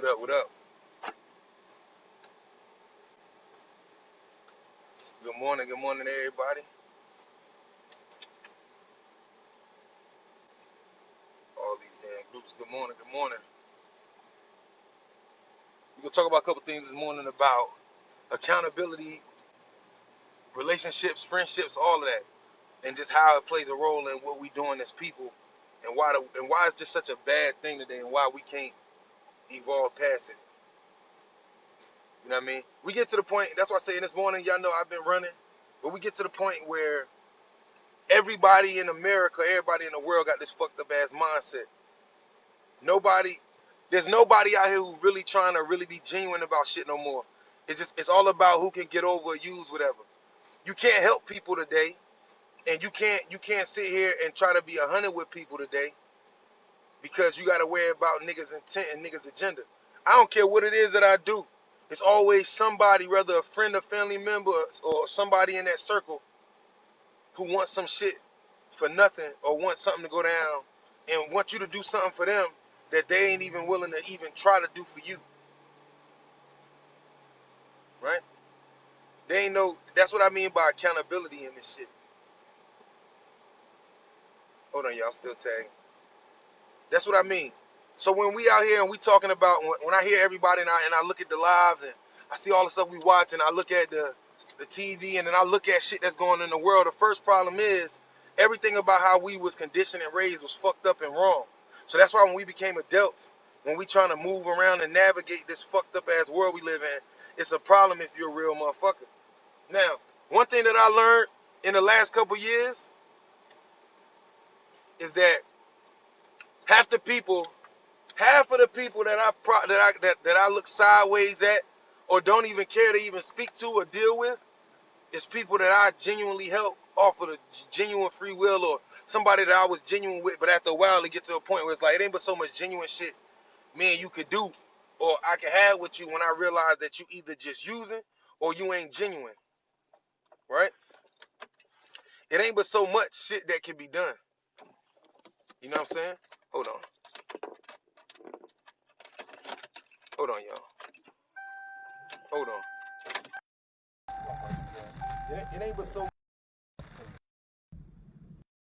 What up? What up? Good morning, everybody. All these damn groups. Good morning, good morning. We're gonna talk about a couple things this morning about accountability, relationships, friendships, all of that, and just how it plays a role in what we doing as people, and why it's just such a bad thing today, and why we can't evolve past it. You know what I mean? We get to the point. That's why I say this morning, y'all know I've been running, but we get to the point where everybody in America, everybody in the world got this fucked up ass mindset. Nobody, there's nobody out here who really trying to really be genuine about shit no more. It's all about who can get over or use whatever. You can't help people today, and you can't sit here and try to be 100 with people today because you got to worry about niggas' intent and niggas' agenda. I don't care what it is that I do. It's always somebody, whether a friend or family member or somebody in that circle, who wants some shit for nothing or wants something to go down and want you to do something for them that they ain't even willing to even try to do for you, right? They ain't know. That's what I mean by accountability in this shit. Hold on, y'all, still tagging. That's what I mean. So when we out here and we talking about, when I hear everybody and I look at the lives and I see all the stuff we watch and I look at the TV and then I look at shit that's going on in the world, the first problem is everything about how we was conditioned and raised was fucked up and wrong. So that's why when we became adults, when we trying to move around and navigate this fucked up ass world we live in, it's a problem if you're a real motherfucker. Now, one thing that I learned in the last couple years is that half the people half of the people that I look sideways at or don't even care to even speak to or deal with is people that I genuinely help off of the genuine free will, or somebody that I was genuine with, but after a while it gets to a point where it's like it ain't but so much genuine shit me and you could do or I can have with you when I realize that you either just using or you ain't genuine, right? It ain't but so much shit that can be done. You know what I'm saying? Hold on. Hold on, y'all. Hold on. It ain't but so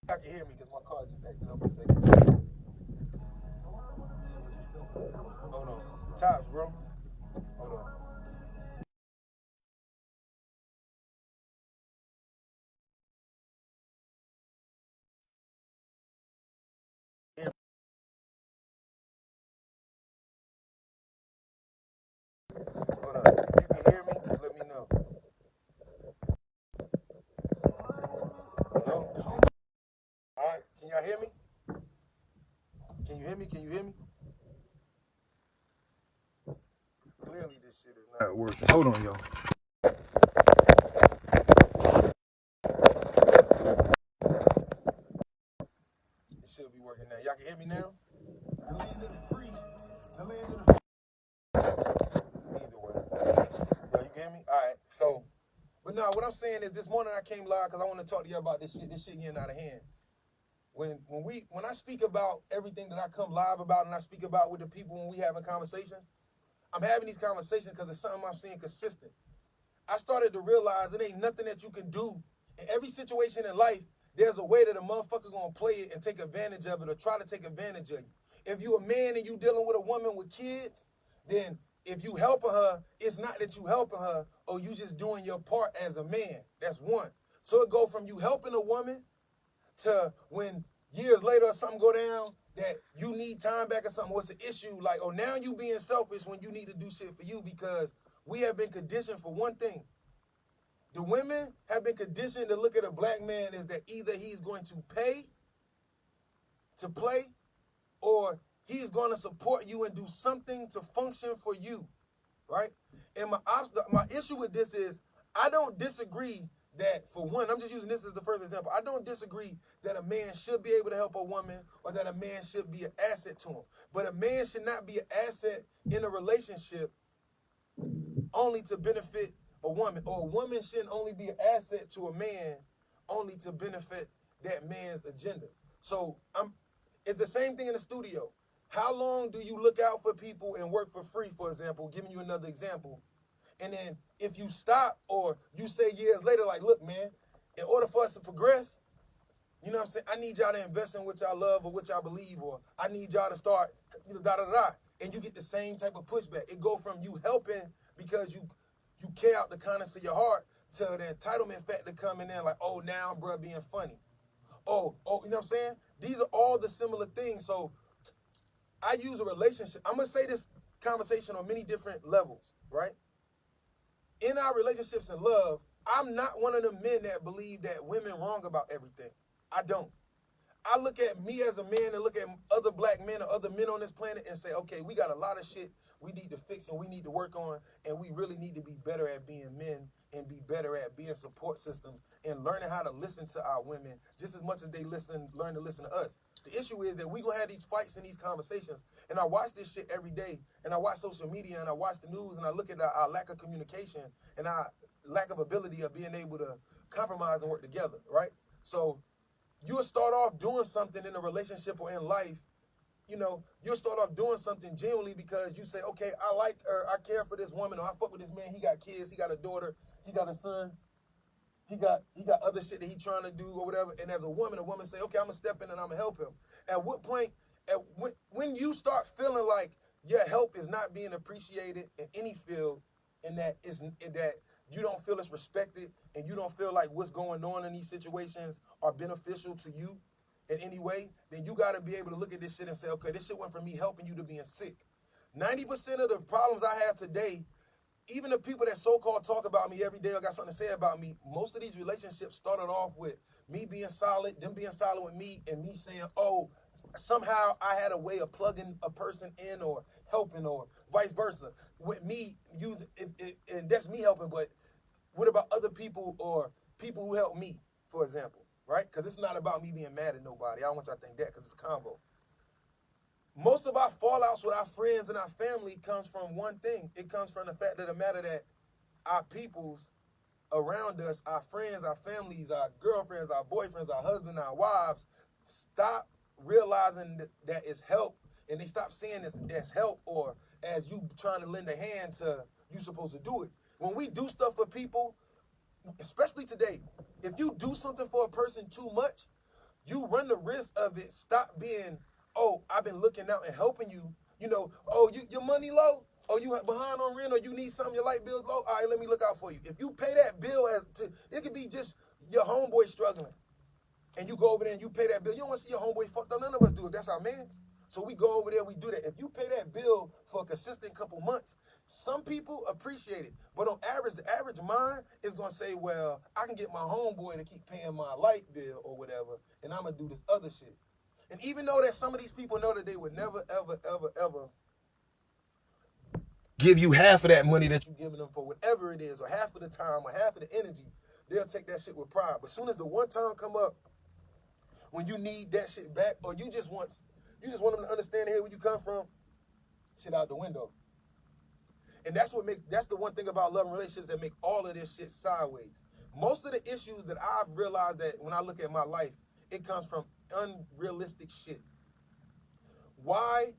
I can hear me because my car just acted up a second. Hold on. Tops, bro. Hold on. Hold on. If you can hear me, let me know. No? Alright. Can y'all hear me? Can you hear me? Can you hear me? Clearly this shit is not working. Hold on, y'all. It should be working now. Y'all can hear me now? The land of the free. The land of the free. Either way. Yo, you can hear me? Alright. So, but no, what I'm saying is this morning I came live because I want to talk to you about this shit. This shit getting out of hand. When I speak about everything that I come live about and I speak about with the people when we having conversations, I'm having these conversations because it's something I'm seeing consistent. I started to realize it ain't nothing that you can do. In every situation in life, there's a way that a motherfucker gonna play it and take advantage of it or try to take advantage of you. If you a man and you dealing with a woman with kids, then if you helping her, it's not that you helping her or you just doing your part as a man. That's one. So it go from you helping a woman to when years later or something go down that you need time back or something, what's the issue? Like, oh, now you being selfish when you need to do shit for you because we have been conditioned for one thing. The women have been conditioned to look at a black man as that either he's going to pay to play or he's going to support you and do something to function for you, right? And my issue with this is I don't disagree that, for one, I'm just using this as the first example. I don't disagree that a man should be able to help a woman or that a man should be an asset to him. But a man should not be an asset in a relationship only to benefit a woman, or a woman shouldn't only be an asset to a man only to benefit that man's agenda. So it's the same thing in the studio. How long do you look out for people and work for free, for example, giving you another example? And then if you stop or you say years later, like, look, man, in order for us to progress, you know what I'm saying? I need y'all to invest in what y'all love or what y'all believe, or I need y'all to start, da-da-da-da. And you get the same type of pushback. It go from you helping because you care out the kindness of your heart to the entitlement factor coming in like, oh, now bro being funny. Oh, you know what I'm saying? These are all the similar things. So I use a relationship. I'm going to say this conversation on many different levels, right? In our relationships and love, I'm not one of the men that believe that women wrong about everything. I don't. I look at me as a man and look at other black men or other men on this planet and say, okay, we got a lot of shit we need to fix and we need to work on, and we really need to be better at being men and be better at being support systems and learning how to listen to our women just as much as they learn to listen to us. The issue is that we gonna have these fights and these conversations, and I watch this shit every day, and I watch social media, and I watch the news, and I look at our lack of communication and our lack of ability of being able to compromise and work together, right? So you'll start off doing something in a relationship or in life, you'll start off doing something genuinely because you say, okay, I like her, I care for this woman, or I fuck with this man, he got kids, he got a daughter, he got a son, he got other shit that he trying to do or whatever. And as a woman say, okay, I'm gonna step in and I'm gonna help him. At what point, when you start feeling like your help is not being appreciated in any field, and that you don't feel it's respected, and you don't feel like what's going on in these situations are beneficial to you in any way, then you got to be able to look at this shit and say, okay, this shit went from me helping you to being sick. 90% of the problems I have today, even the people that so-called talk about me every day or got something to say about me, most of these relationships started off with me being solid, them being solid with me, and me saying, oh, somehow I had a way of plugging a person in or helping, or vice versa. With me using, and that's me helping, but what about other people or people who help me, for example, right? Because it's not about me being mad at nobody. I don't want y'all to think that, because it's a convo. Most of our fallouts with our friends and our family comes from one thing. It comes from the fact of the matter that our peoples around us, our friends, our families, our girlfriends, our boyfriends, our husbands, our wives, stop realizing that it's help, and they stop seeing this as help or as you trying to lend a hand to you supposed to do it. When we do stuff for people, especially today, if you do something for a person too much, you run the risk of it stop being, oh, I've been looking out and helping you. Oh, your money low? Oh, you behind on rent, or you need something, your light bill's low? All right, let me look out for you. If you pay that bill, it could be just your homeboy struggling, and you go over there and you pay that bill. You don't want to see your homeboy fucked up. None of us do it. That's our mans. So we go over there, we do that. If you pay that bill for a consistent couple months, some people appreciate it. But on average, the average mind is going to say, well, I can get my homeboy to keep paying my light bill or whatever, and I'm going to do this other shit. And even though that some of these people know that they would never, ever, ever, ever give you half of that money that you're giving them for whatever it is, or half of the time, or half of the energy, they'll take that shit with pride. But as soon as the one time come up when you need that shit back, or you just want them to understand here where you come from, shit out the window. And that's the one thing about love and relationships that make all of this shit sideways. Most of the issues that I've realized that when I look at my life, it comes from unrealistic shit. Why?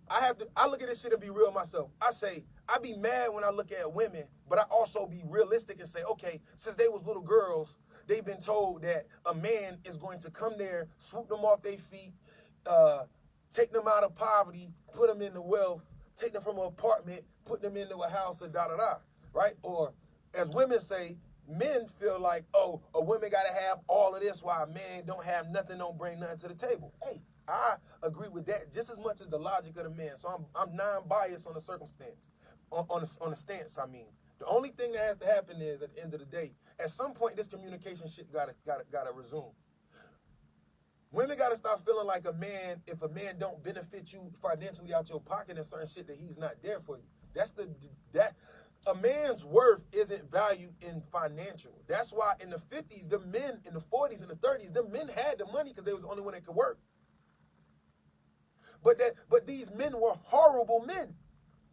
I look at this shit and be real myself. I say, I be mad when I look at women, but I also be realistic and say, okay, since they was little girls, they've been told that a man is going to come there, swoop them off their feet, take them out of poverty, put them into wealth, take them from an apartment, put them into a house, and da-da-da, right? Or as women say, men feel like, oh, a woman got to have all of this while a man don't have nothing, don't bring nothing to the table. Hey, I agree with that just as much as the logic of the man. So I'm non-biased on the circumstance, on the stance, I mean. The only thing that has to happen is, at the end of the day, at some point, this communication shit gotta resume. Women gotta stop feeling like if a man don't benefit you financially out your pocket and certain shit, that he's not there for you. A man's worth isn't valued in financial. That's why in the 50s, the men, in the 40s and the 30s, the men had the money because they was the only one that could work. But these men were horrible men.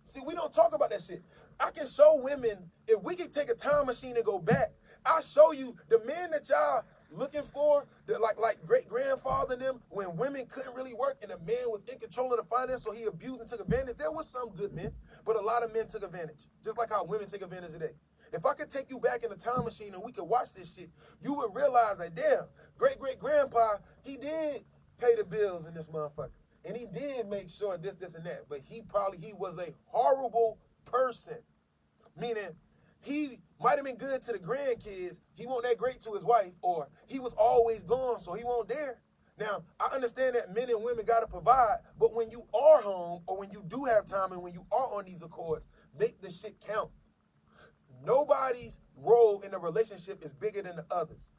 See, we don't talk about that shit. I can show women, if we can take a time machine and go back, I'll show you the men that y'all looking for, like great-grandfather and them, when women couldn't really work and a man was in control of the finance, so he abused and took advantage. There was some good men, but a lot of men took advantage, just like how women take advantage today. If I could take you back in the time machine and we could watch this shit, you would realize that, damn, great-great-grandpa, he did pay the bills in this motherfucker. And he did make sure this, and that. But he was a horrible person. Meaning, he might have been good to the grandkids. He wasn't that great to his wife. Or he was always gone, so he wasn't there. Now, I understand that men and women got to provide. But when you are home, or when you do have time, and when you are on these accords, make the shit count. Nobody's role in a relationship is bigger than the others.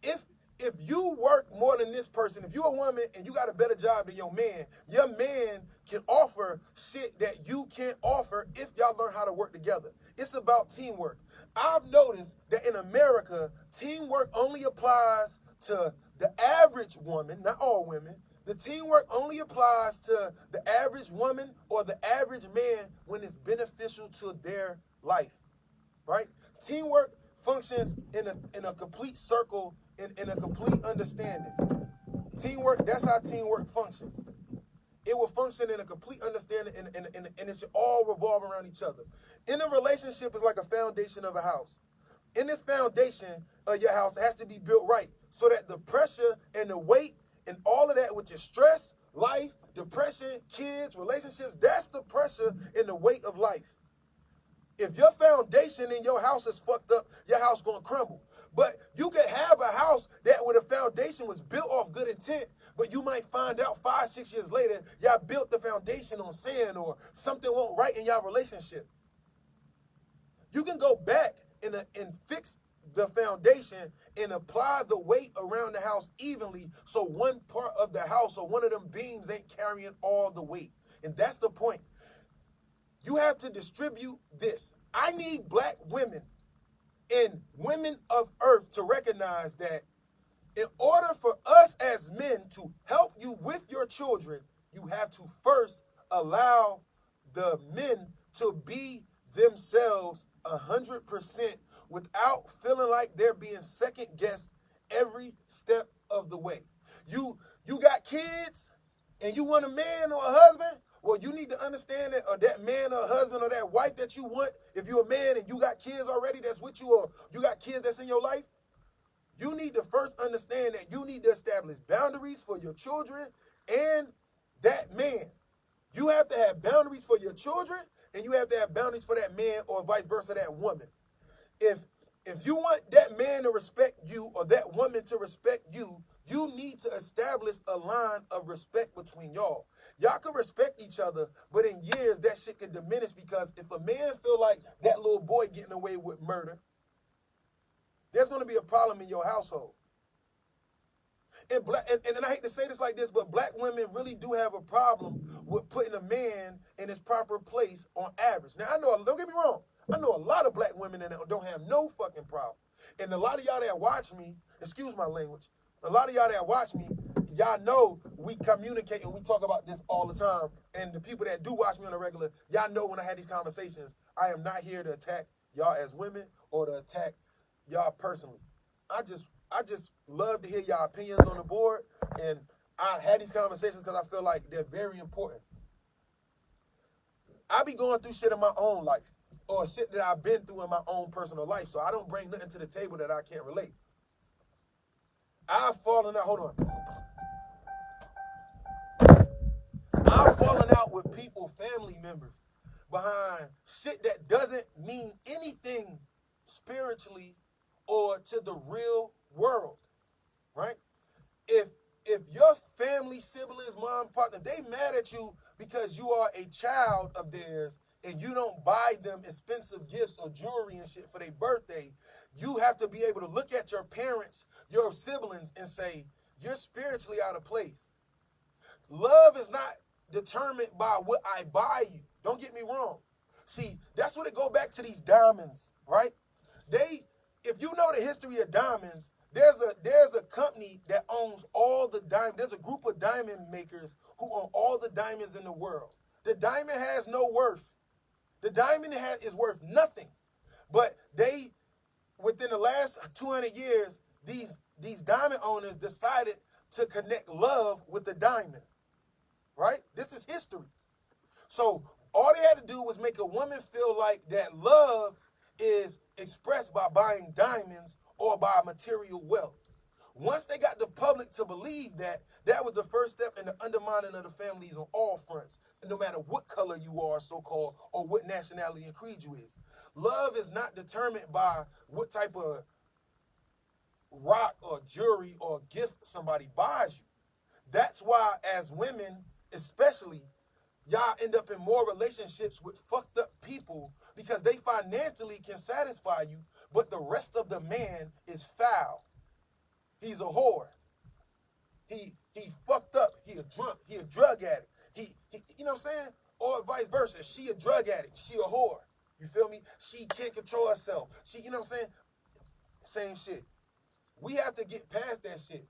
If you work more than this person, if you're a woman and you got a better job than your man can offer shit that you can't offer if y'all learn how to work together. It's about teamwork. I've noticed that in America, teamwork only applies to the average woman, not all women. The teamwork only applies to the average woman or the average man when it's beneficial to their life, right? Teamwork functions in a complete circle, in a complete understanding. Teamwork, that's how teamwork functions. It will function in a complete understanding, and it should all revolve around each other. In a relationship, it's like a foundation of a house. In this foundation of your house, it has to be built right so that the pressure and the weight and all of that with your stress, life, depression, kids, relationships, that's the pressure and the weight of life. If your foundation in your house is fucked up, your house gonna crumble. But you could have a house that where the foundation was built off good intent, but you might find out 5-6 years later, y'all built the foundation on sand or something went right in y'all relationship. You can go back and fix the foundation and apply the weight around the house evenly so one part of the house or one of them beams ain't carrying all the weight. And that's the point. You have to distribute this. I need black women and women of earth to recognize that in order for us as men to help you with your children, you have to first allow the men to be themselves 100% without feeling like they're being second guessed every step of the way. You got kids and you want a man or a husband? Well, you need to understand that, or that man or husband or that wife that you want, if you're a man and you got kids already that's with you, or you got kids that's in your life, you need to first understand that you need to establish boundaries for your children and that man. You have to have boundaries for your children, and you have to have boundaries for that man or vice versa, that woman. If you want that man to respect you or that woman to respect you, you need to establish a line of respect between y'all. Y'all can respect each other, but in years, that shit can diminish because if a man feel like that little boy getting away with murder, there's going to be a problem in your household. And I hate to say this like this, but black women really do have a problem with putting a man in his proper place on average. Now, don't get me wrong, I know a lot of black women that don't have no fucking problem. And a lot of y'all that watch me, excuse my language, a lot of y'all that watch me, y'all know we communicate and we talk about this all the time. And the people that do watch me on a regular, y'all know when I had these conversations, I am not here to attack y'all as women or to attack y'all personally. I just love to hear y'all opinions on the board, and I had these conversations because I feel like they're very important. I be going through shit in my own life, or shit that I've been through in my own personal life, so I don't bring nothing to the table that I can't relate. I've fallen out with people, family members, behind shit that doesn't mean anything spiritually or to the real world, right? If your family, siblings, mom, partner, they mad at you because you are a child of theirs and you don't buy them expensive gifts or jewelry and shit for their birthday, you have to be able to look at your parents, your siblings, and say, you're spiritually out of place. Love is not determined by what I buy you. Don't get me wrong. See, that's what it go back to these diamonds, right? If you know the history of diamonds, there's a company that owns all the diamonds. There's a group of diamond makers who own all the diamonds in the world. The diamond has no worth. The diamond is worth nothing. But within the last 200 years, these these diamond owners decided to connect love with the diamond, right? This is history. So all they had to do was make a woman feel like that love is expressed by buying diamonds or by material wealth. Once they got the public to believe that, that was the first step in the undermining of the families on all fronts, no matter what color you are, so-called, or what nationality and creed you is. Love is not determined by what type of rock or jewelry or gift somebody buys you. That's why, as women, especially, y'all end up in more relationships with fucked up people because they financially can satisfy you, but the rest of the man is foul. He's a whore. He fucked up. He a drunk. He a drug addict. He you know what I'm saying? Or vice versa. She a drug addict. She a whore. You feel me? She can't control herself. She, you know what I'm saying? Same shit. We have to get past that shit.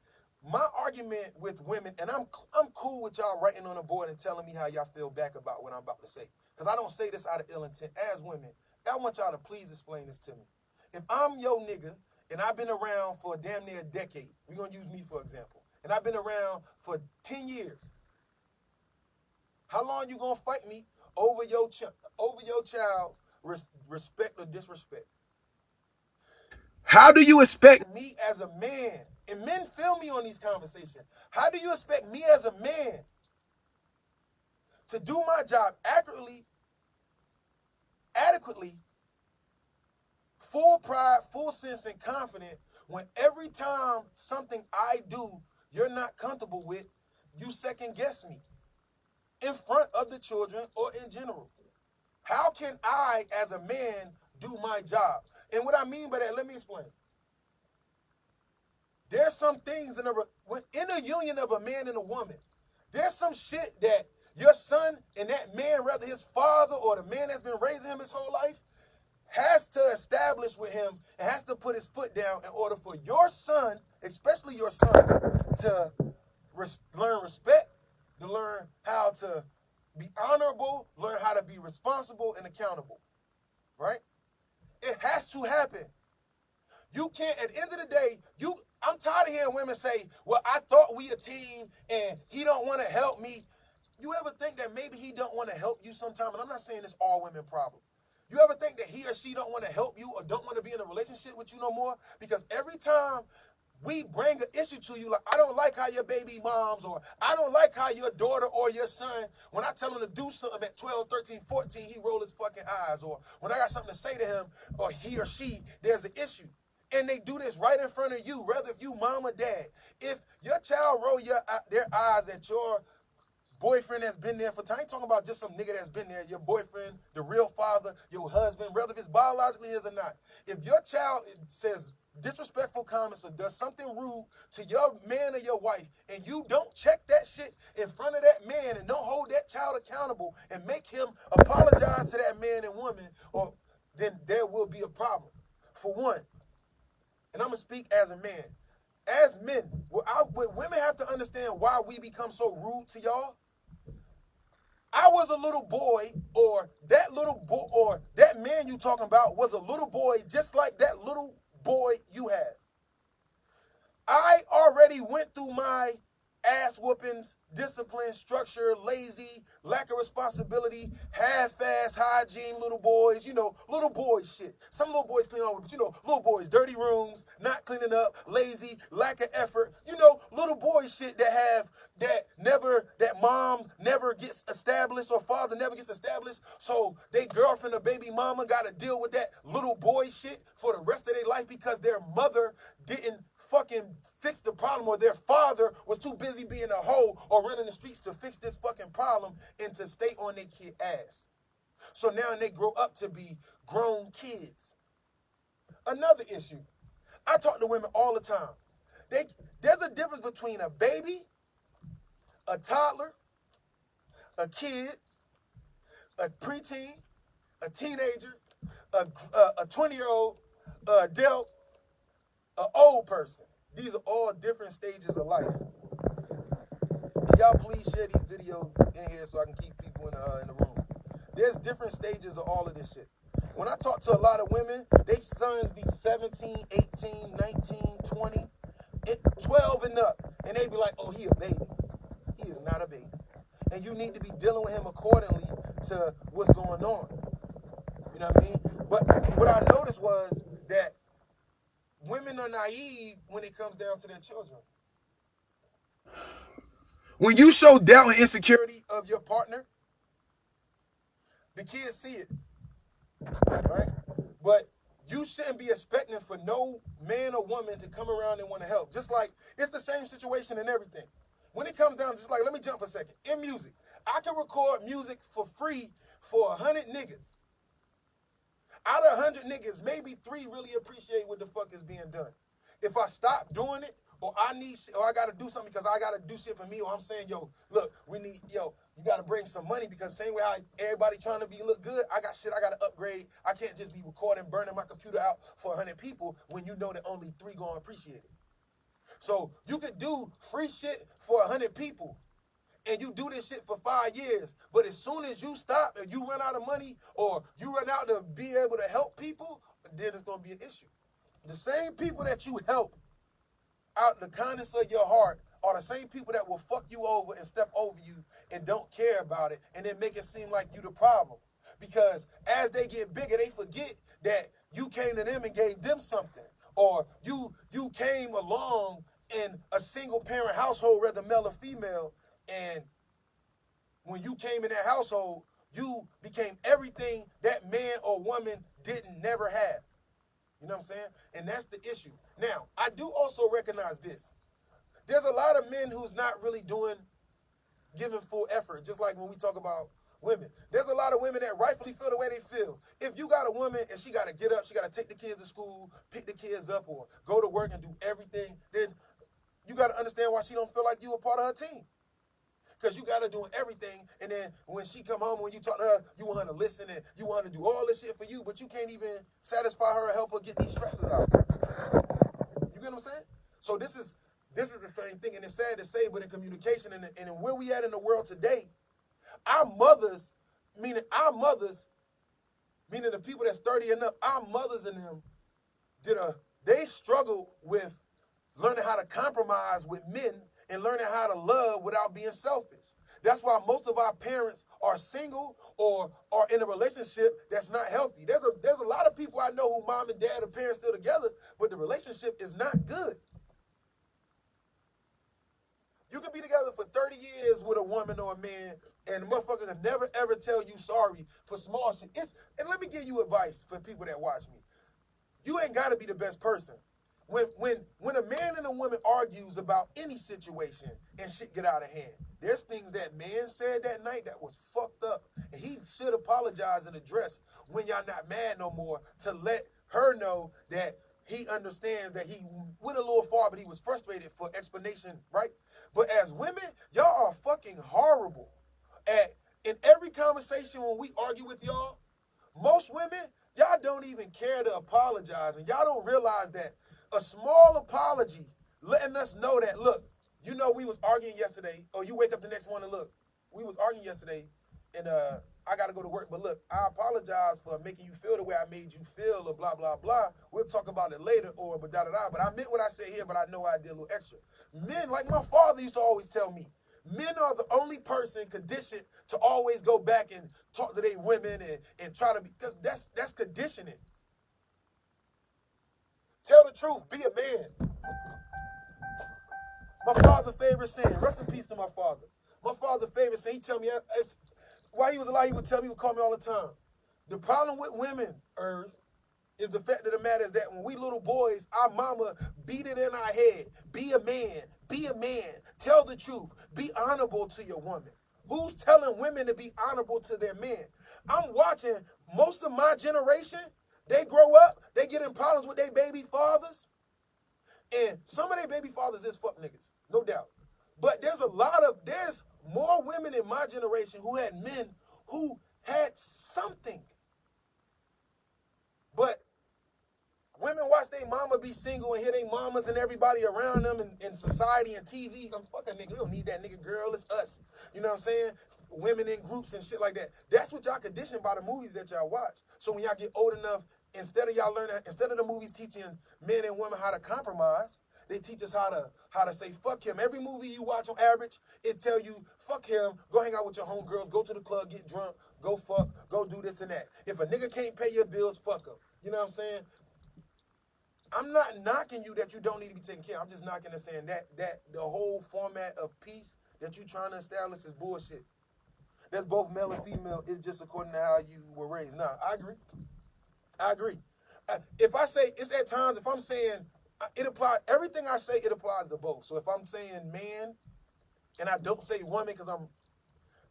My argument with women, and I'm cool with y'all writing on the board and telling me how y'all feel back about what I'm about to say. Because I don't say this out of ill intent. As women, I want y'all to please explain this to me. If I'm your nigga, and I've been around for damn near a decade, we're going to use me for example, and I've been around for 10 years, how long you going to fight me over your child's respect or disrespect? How do you expect me as a man, and men feel me on these conversations, how do you expect me as a man to do my job adequately, full pride, full sense, and confident when every time something I do you're not comfortable with, you second guess me in front of the children or in general? How can I, as a man, do my job? And what I mean by that, let me explain. There's some things in a union of a man and a woman. There's some shit that your son and that man, whether his father or the man that's been raising him his whole life, has to establish with him and has to put his foot down in order for your son, especially your son, to learn respect, to learn how to be honorable, learn how to be responsible and accountable, right? It has to happen. You can't, at the end of the day, I'm tired of hearing women say, well, I thought we a team and he don't want to help me. You ever think that maybe he don't want to help you sometime? And I'm not saying it's all women problem. You ever think that he or she don't want to help you or don't want to be in a relationship with you no more? Because every time we bring an issue to you, like, I don't like how your baby moms, or I don't like how your daughter or your son, when I tell him to do something at 12, 13, 14, he roll his fucking eyes. Or when I got something to say to him, or he or she, there's an issue. And they do this right in front of you, whether if you mom or dad. If your child roll their eyes at your boyfriend that's been there for time, I ain't talking about just some nigga that's been there, your boyfriend, the real father, your husband, whether if it's biologically his or not. If your child says disrespectful comments or does something rude to your man or your wife, and you don't check that shit in front of that man and don't hold that child accountable and make him apologize to that man and woman, or then there will be a problem. For one, and I'm going to speak as a man. As men, women have to understand why we become so rude to y'all. I was a little boy, or that little boy, or that man you talking about was a little boy just like that little boy you have. I already went through my ass whoopings, discipline, structure, lazy, lack of responsibility, half-ass hygiene, little boys, little boy shit. Some little boys clean up, but little boys, dirty rooms, not cleaning up, lazy, lack of effort, little boy shit that mom never gets established or father never gets established. So they girlfriend or baby mama got to deal with that little boy shit for the rest of their life because their mother didn't fucking fix the problem, or their father was too busy being a hoe or running the streets to fix this fucking problem and to stay on their kid ass. So now they grow up to be grown kids. Another issue. I talk to women all the time. There's a difference between a baby, a toddler, a kid, a preteen, a teenager, a 20-year-old, adult, an old person. These are all different stages of life. And y'all please share these videos in here so I can keep people in the room. There's different stages of all of this shit. When I talk to a lot of women, they sons be 17, 18, 19, 20, 12 and up, and they be like, oh, he a baby. He is not a baby. And you need to be dealing with him accordingly to what's going on. You know what I mean? But what I noticed was that women are naive when it comes down to their children. When you show doubt and insecurity of your partner, the kids see it, right? But you shouldn't be expecting for no man or woman to come around and want to help. Just like, it's the same situation in everything. When it comes down, just like, let me jump for a second. In music, I can record music for free for 100 niggas. Out of 100 niggas, maybe 3 really appreciate what the fuck is being done. If I stop doing it, or I gotta do something because I gotta do shit for me, or I'm saying, yo, look, you gotta bring some money because same way how everybody trying to look good, I got shit I gotta upgrade. I can't just be recording, burning my computer out for 100 people when you know that only 3 gonna appreciate it. So you could do free shit for 100 people, and you do this shit for 5 years, but as soon as you stop and you run out of money or you run out to be able to help people, then it's gonna be an issue. The same people that you help out the kindness of your heart are the same people that will fuck you over and step over you and don't care about it and then make it seem like you the problem. Because as they get bigger, they forget that you came to them and gave them something. Or you came along in a single parent household, whether male or female, and when you came in that household, you became everything that man or woman didn't never have. You know what I'm saying? And that's the issue. Now, I do also recognize this. There's a lot of men who's not really giving full effort, just like when we talk about women. There's a lot of women that rightfully feel the way they feel. If you got a woman and she got to get up, she got to take the kids to school, pick the kids up, or go to work and do everything, then you got to understand why she don't feel like you a part of her team. Because you got her doing everything, and then when she come home, when you talk to her, you want her to listen, and you want her to do all this shit for you, but you can't even satisfy her or help her get these stresses out. You get what I'm saying? So this is the same thing, and it's sad to say, but in communication and in where we at in the world today, our mothers, meaning the people that's 30 and up, our mothers and them, they struggle with learning how to compromise with men and learning how to love without being selfish. That's why most of our parents are single or are in a relationship that's not healthy. There's a lot of people I know who mom and dad or parents still together, but the relationship is not good. You can be together for 30 years with a woman or a man, and the motherfucker can never, ever tell you sorry for small shit. And let me give you advice for people that watch me. You ain't got to be the best person. When a man and a woman argues about any situation and shit get out of hand, there's things that man said that night that was fucked up, and he should apologize and address when y'all not mad no more to let her know that he understands that he went a little far, but he was frustrated for explanation, right? But as women, y'all are fucking horrible in every conversation when we argue with y'all. Most women, y'all don't even care to apologize, and y'all don't realize that a small apology letting us know that, look, you know we was arguing yesterday, or you wake up the next morning, look, we was arguing yesterday, and I got to go to work, but look, I apologize for making you feel the way I made you feel, or blah, blah, blah. We'll talk about it later, or but da-da-da. But I meant what I said here, but I know I did a little extra. Men, like my father used to always tell me, men are the only person conditioned to always go back and talk to their women and try to be, because that's conditioning. Tell the truth, be a man. My father's favorite saying, rest in peace to my father. My father's favorite saying, he tell me, while he was alive, he would tell me, he would call me all the time. The problem with women, is the fact of the matter is that when we little boys, our mama beat it in our head. Be a man. Be a man. Tell the truth. Be honorable to your woman. Who's telling women to be honorable to their men? I'm watching most of my generation, they grow up, they get in problems with their baby fathers. And some of their baby fathers is fuck niggas, no doubt. But there's more women in my generation who had men who had something. But women watch their mama be single and hear their mamas and everybody around them in society and TV. I'm fucking nigga. We don't need that nigga, girl. It's us. You know what I'm saying? Women in groups and shit like that. That's what y'all conditioned by the movies that y'all watch. So when y'all get old enough, instead of the movies teaching men and women how to compromise, They teach us how to say fuck him. Every movie you watch on average, it tell you fuck him, go hang out with your homegirls, go to the club, get drunk, go fuck, go do this and that. If a nigga can't pay your bills, fuck him. You know what I'm saying? I'm not knocking you that you don't need to be taken care of. I'm just knocking and saying that the whole format of peace that you trying to establish is bullshit. That's both male and female. It's just according to how you were raised. Nah, I agree. If I say, it's at times, if I'm saying, it applies, everything I say, it applies to both. So if I'm saying man, and I don't say woman, because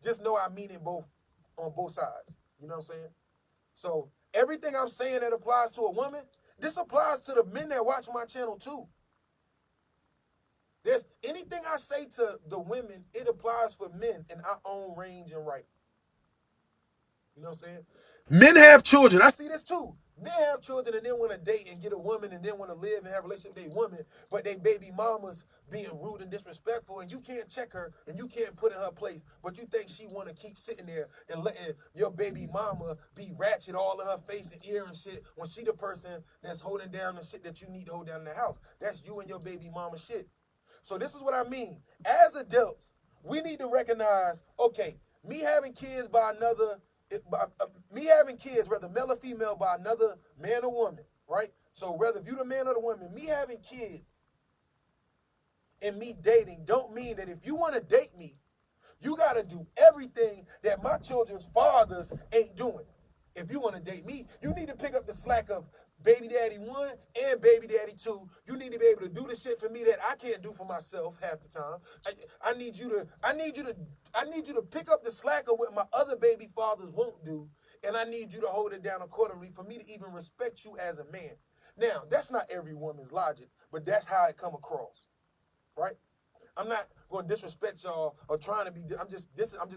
just know I mean it both, on both sides. You know what I'm saying? So everything I'm saying that applies to a woman, this applies to the men that watch my channel too. There's anything I say to the women, it applies for men in our own range and right. You know what I'm saying? Men have children. I see this too. Men have children and then want to date and get a woman and then want to live and have a relationship with their woman, but they baby mama's being rude and disrespectful, and you can't check her and you can't put in her place, but you think she want to keep sitting there and letting your baby mama be ratchet all in her face and ear and shit when she the person that's holding down the shit that you need to hold down in the house. That's you and your baby mama shit. So this is what I mean. As adults, we need to recognize, okay, me having kids by another, me having kids, whether male or female, by another man or woman, right? So whether if you the man or the woman, me having kids and me dating don't mean that if you want to date me, you got to do everything that my children's fathers ain't doing. If you want to date me, you need to pick up the slack of baby daddy 1 and baby daddy 2. You need to be able to do the shit for me that I can't do for myself half the time. I need you to pick up the slack of what my other baby fathers won't do, and I need you to hold it down accordingly for me to even respect you as a man. Now, that's not every woman's logic, but that's how it come across, right? I'm not going to disrespect y'all or trying to be. I'm just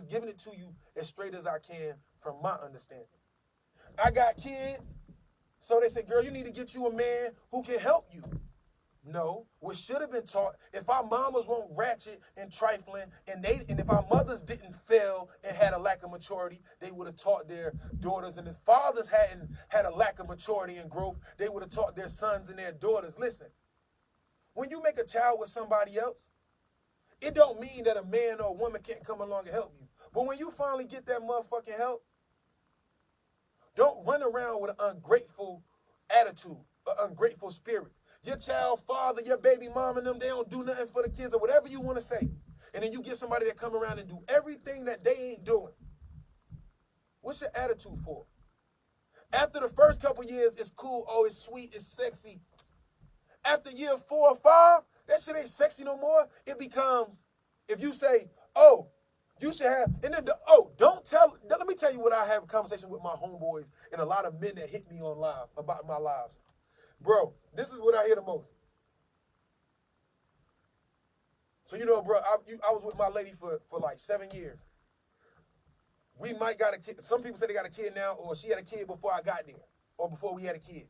giving it to you as straight as I can from my understanding. I got kids, so they say, girl, you need to get you a man who can help you. No, what should have been taught, if our mamas weren't ratchet and trifling, and if our mothers didn't fail and had a lack of maturity, they would have taught their daughters. And if fathers hadn't had a lack of maturity and growth, they would have taught their sons and their daughters. Listen, when you make a child with somebody else, it don't mean that a man or a woman can't come along and help you. But when you finally get that motherfucking help, don't run around with an ungrateful attitude, an ungrateful spirit. Your child father, your baby mom and them, they don't do nothing for the kids or whatever you want to say. And then you get somebody that come around and do everything that they ain't doing. What's your attitude for? After the first couple years, it's cool, oh, it's sweet, it's sexy. After year 4 or 5, that shit ain't sexy no more. It becomes, if you say, oh, you should have, and then, let me tell you what I have a conversation with my homeboys and a lot of men that hit me on live about my lives. Bro, this is what I hear the most. So, bro, I was with my lady for like 7 years. We might got a kid. Some people say they got a kid now, or she had a kid before I got there, or before we had a kid.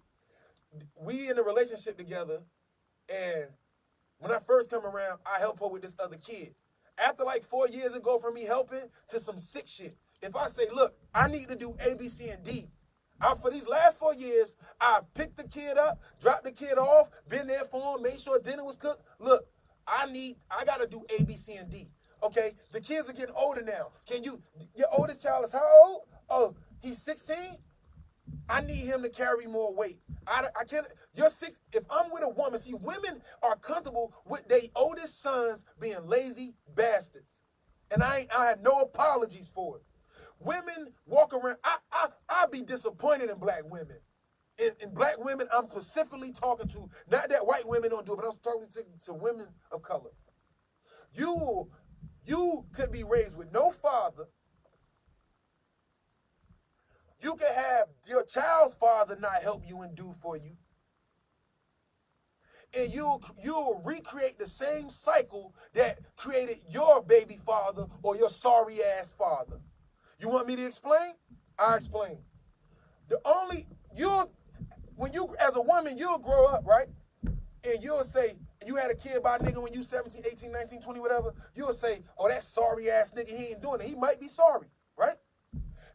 We in a relationship together, and when I first come around, I help her with this other kid. After like 4 years ago from me helping to some sick shit, if I say, look, I need to do A, B, C, and D, for these last 4 years, I picked the kid up, dropped the kid off, been there for him, made sure dinner was cooked. Look, I got to do A, B, C, and D. Okay, the kids are getting older now. Your oldest child is how old? Oh, he's 16? I need him to carry more weight. I can't, if I'm with a woman, see, women are comfortable with their oldest sons being lazy bastards. And I had no apologies for it. Women walk around, I be disappointed in black women. In black women, I'm specifically talking to, not that white women don't do it, but I'm talking to women of color. You could be raised with no father. You can have your child's father not help you and do for you. And you'll recreate the same cycle that created your baby father or your sorry-ass father. You want me to explain? I explain. When you, as a woman, you'll grow up, right? And you'll say, you had a kid by a nigga when you 17, 18, 19, 20, whatever. You'll say, oh, that sorry-ass nigga, he ain't doing it. He might be sorry, right?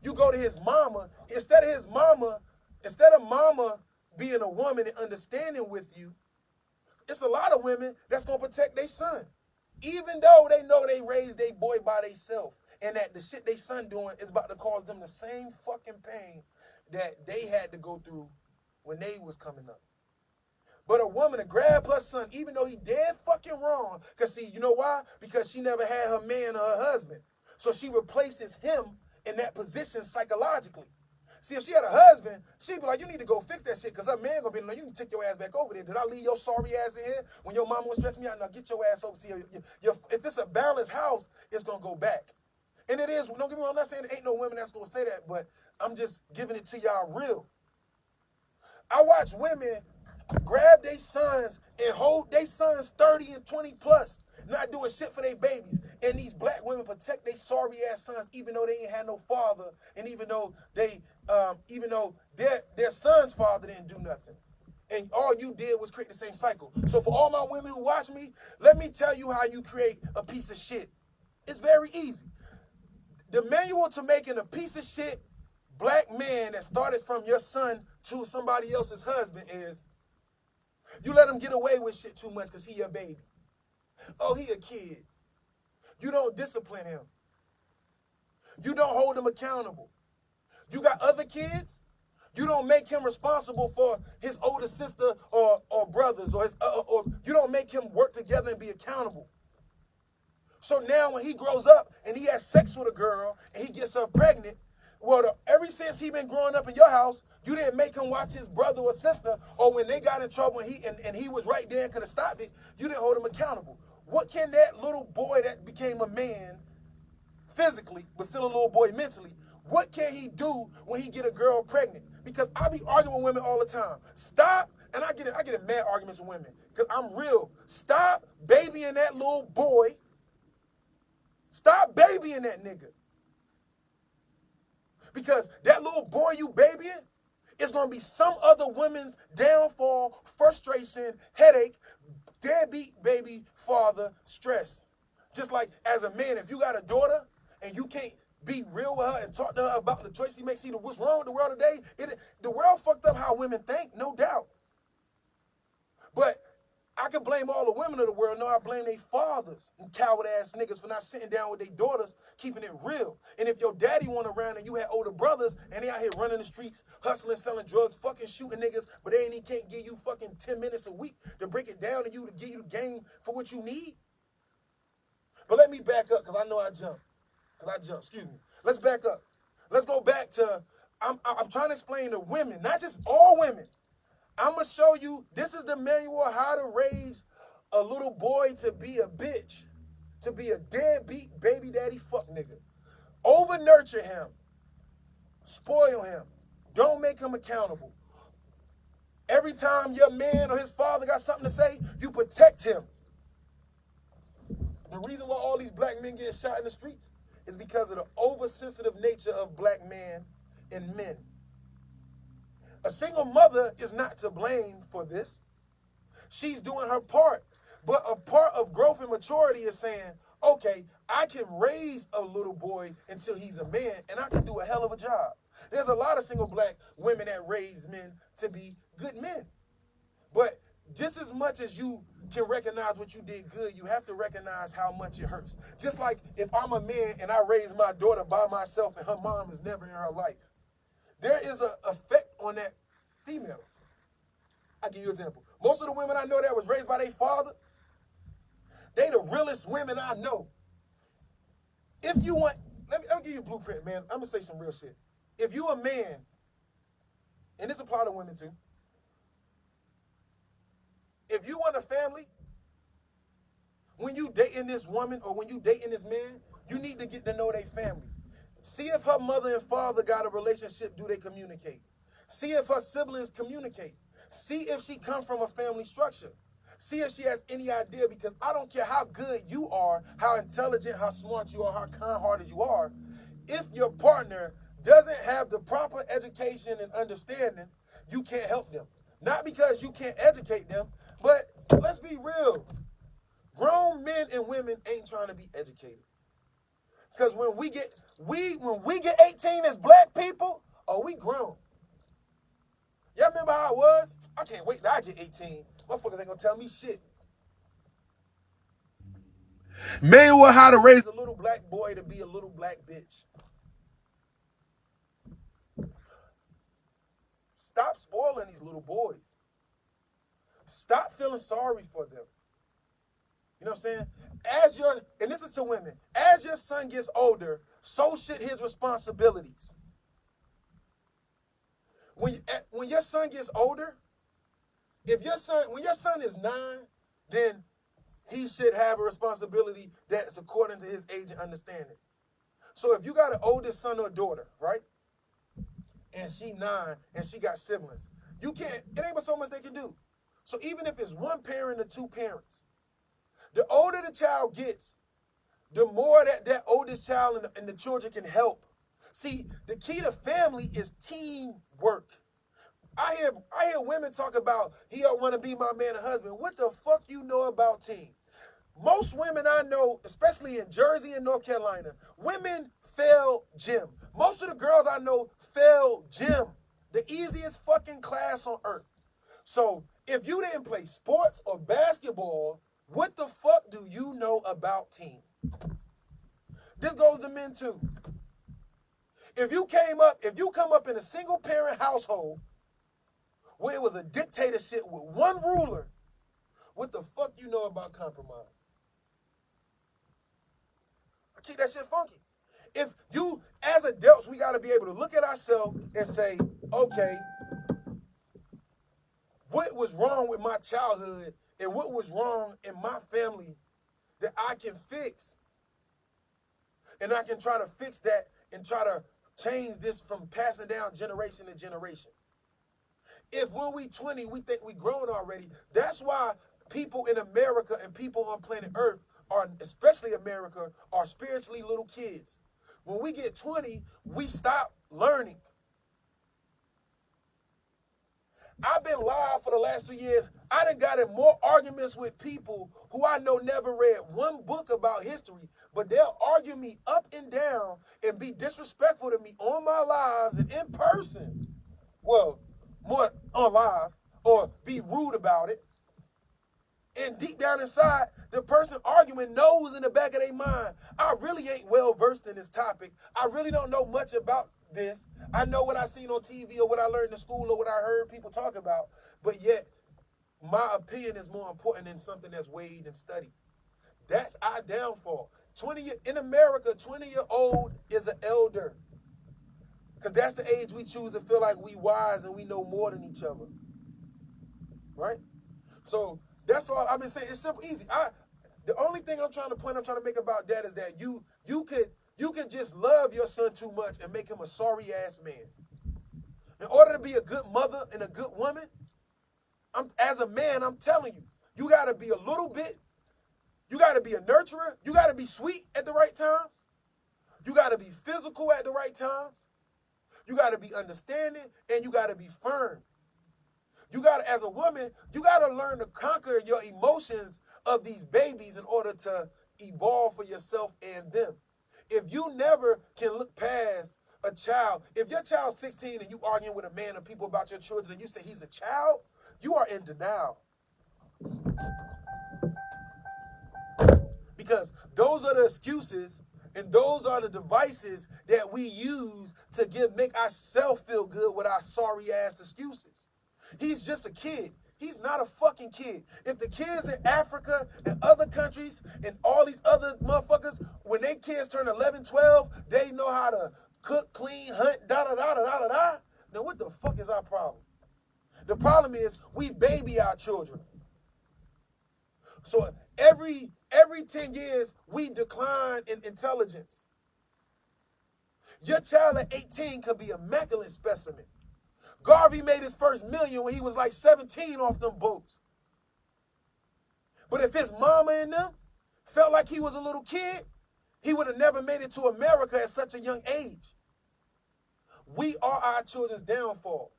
You go to his mama, instead of mama being a woman and understanding with you, It's a lot of women that's going to protect their son. Even though they know they raised their boy by themselves. And that the shit they son doing is about to cause them the same fucking pain that they had to go through when they was coming up. But a woman to grab her son, even though he dead fucking wrong, because see, you know why? Because she never had her man or her husband. So she replaces him in that position psychologically. See, if she had a husband, she'd be like, you need to go fix that shit, because her man gonna be like, you can take your ass back over there. Did I leave your sorry ass in here when your mama was stressing me out? Now get your ass over to your if it's a balanced house, it's gonna go back. And it is, don't get me wrong, I'm not saying there ain't no women that's gonna say that, but I'm just giving it to y'all real. I watch women grab their sons and hold their sons 30 and 20 plus, not doing shit for their babies. And these black women protect their sorry ass sons, even though they ain't had no father, and even though their son's father didn't do nothing. And all you did was create the same cycle. So for all my women who watch me, let me tell you how you create a piece of shit. It's very easy. The manual to making a piece of shit black man that started from your son to somebody else's husband is you let him get away with shit too much because he your baby. Oh, he a kid. You don't discipline him. You don't hold him accountable. You got other kids. You don't make him responsible for his older sister or brothers, or you don't make him work together and be accountable. So now when he grows up and he has sex with a girl and he gets her pregnant, well, ever since he been growing up in your house, you didn't make him watch his brother or sister, or when they got in trouble and he was right there and could have stopped it, you didn't hold him accountable. What can that little boy that became a man physically, but still a little boy mentally, what can he do when he get a girl pregnant? Because I be arguing with women all the time. Stop, and I get in mad arguments with women, because I'm real. Stop babying that little boy. Stop babying that nigga. Because that little boy you babying is going to be some other woman's downfall, frustration, headache, deadbeat baby father stress. Just like as a man, if you got a daughter and you can't be real with her and talk to her about the choice she makes, see what's wrong with the world today, the world fucked up how women think, no doubt. But I can blame all the women of the world. No, I blame their fathers and coward-ass niggas for not sitting down with their daughters, keeping it real. And if your daddy went around and you had older brothers and they out here running the streets, hustling, selling drugs, fucking shooting niggas, but they can't give you fucking 10 minutes a week to break it down to you, to give you the game for what you need. But let me back up, because I know I jumped. Excuse me. Let's back up. Let's go back to, I'm trying to explain to women, not just all women. I'm going to show you, this is the manual of how to raise a little boy to be a bitch, to be a deadbeat baby daddy fuck nigga. Over nurture him. Spoil him. Don't make him accountable. Every time your man or his father got something to say, you protect him. The reason why all these black men get shot in the streets is because of the oversensitive nature of black men and men. A single mother is not to blame for this. She's doing her part. But a part of growth and maturity is saying, okay, I can raise a little boy until he's a man, and I can do a hell of a job. There's a lot of single black women that raise men to be good men. But just as much as you can recognize what you did good, you have to recognize how much it hurts. Just like if I'm a man and I raise my daughter by myself and her mom is never in her life, there is an effect on that female. I'll give you an example. Most of the women I know that was raised by their father, they the realest women I know. If you want, let me give you a blueprint, man. I'm going to say some real shit. If you a man, and this applies to women too, if you want a family, when you dating this woman or when you dating this man, you need to get to know their family. See if her mother and father got a relationship, do they communicate? See if her siblings communicate. See if she comes from a family structure. See if she has any idea, because I don't care how good you are, how intelligent, how smart you are, how kind-hearted you are, if your partner doesn't have the proper education and understanding, you can't help them. Not because you can't educate them, but let's be real. Grown men and women ain't trying to be educated. Because when we get 18 as black people, oh, we grown. Y'all remember how it was? I can't wait till I get 18. Motherfuckers ain't gonna tell me shit. Manual how to raise a little black boy to be a little black bitch. Stop spoiling these little boys. Stop feeling sorry for them. You know what I'm saying? And this is to women, as your son gets older, so should his responsibilities. When your son gets older, when your son is 9, then he should have a responsibility that's according to his age and understanding. So if you got an oldest son or daughter, right? And she 9 and she got siblings, it ain't but so much they can do. So even if it's one parent or 2 parents, the older the child gets, the more that oldest child and the children can help. See, the key to family is teamwork. I hear women talk about, he don't want to be my man and husband. What the fuck you know about team? Most women I know, especially in Jersey and North Carolina, women fail gym. Most of the girls I know fail gym. The easiest fucking class on earth. So if you didn't play sports or basketball, what the fuck do you know about team? This goes to men too. If you come up in a single parent household where it was a dictatorship with one ruler, what the fuck you know about compromise? I keep that shit funky. If you, as adults, we got to be able to look at ourselves and say, okay, what was wrong with my childhood and what was wrong in my family that I can fix? And I can try to fix that and try to change this from passing down generation to generation. If when we 20, we think we grown already, that's why people in America and people on planet Earth are, especially America, are spiritually little kids. When we get 20, we stop learning. I've been live for the last 2 years. I done got in more arguments with people who I know never read one book about history, but they'll argue me up and down and be disrespectful to me on my lives and in person. Well, more on live, or be rude about it. And deep down inside, the person arguing knows in the back of their mind, I really ain't well versed in this topic. I really don't know much about this. I know what I seen on TV or what I learned in school or what I heard people talk about, but yet my opinion is more important than something that's weighed and studied. That's our downfall. In America, 20-year-old is an elder. Because that's the age we choose to feel like we wise and we know more than each other. Right? So that's all I've been saying. It's simple, easy. The only thing I'm trying to make about that is that you could just love your son too much and make him a sorry ass man. In order to be a good mother and a good woman, as a man, I'm telling you, you gotta be a little bit, you gotta be a nurturer, you gotta be sweet at the right times, you gotta be physical at the right times, you gotta be understanding, and you gotta be firm. You gotta, as a woman, you gotta learn to conquer your emotions of these babies in order to evolve for yourself and them. If you never can look past a child, if your child's 16 and you arguing with a man or people about your children and you say he's a child, you are in denial. Because those are the excuses and those are the devices that we use to make ourselves feel good with our sorry ass excuses. He's just a kid. He's not a fucking kid. If the kids in Africa and other countries and all these other motherfuckers, when they kids turn 11, 12, they know how to cook, clean, hunt, da-da-da-da-da-da-da. Now what the fuck is our problem? The problem is we baby our children. So every 10 years, we decline in intelligence. Your child at 18 could be an immaculate specimen. Garvey made his first million when he was like 17 off them boats. But if his mama and them felt like he was a little kid, he would have never made it to America at such a young age. We are our children's downfall.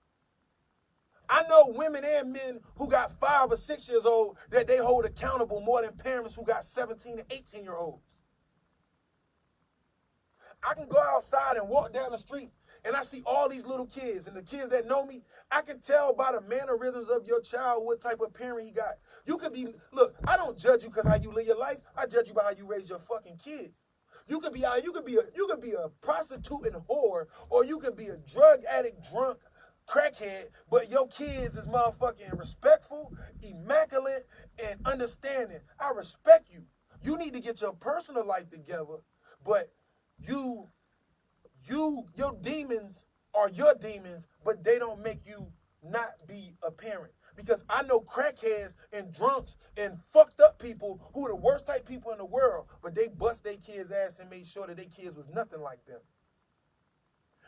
I know women and men who got 5 or 6 years old that they hold accountable more than parents who got 17 and 18-year-olds. I can go outside and walk down the street and I see all these little kids, and the kids that know me, I can tell by the mannerisms of your child what type of parent he got. You could be, look, I don't judge you because how you live your life. I judge you by how you raise your fucking kids. You could be a prostitute and whore, or you could be a drug addict, drunk, crackhead, but your kids is motherfucking respectful, immaculate, and understanding. I respect you. You need to get your personal life together, but your demons are your demons, but they don't make you not be a parent. Because I know crackheads and drunks and fucked up people who are the worst type people in the world, but they bust their kids' ass and made sure that their kids was nothing like them.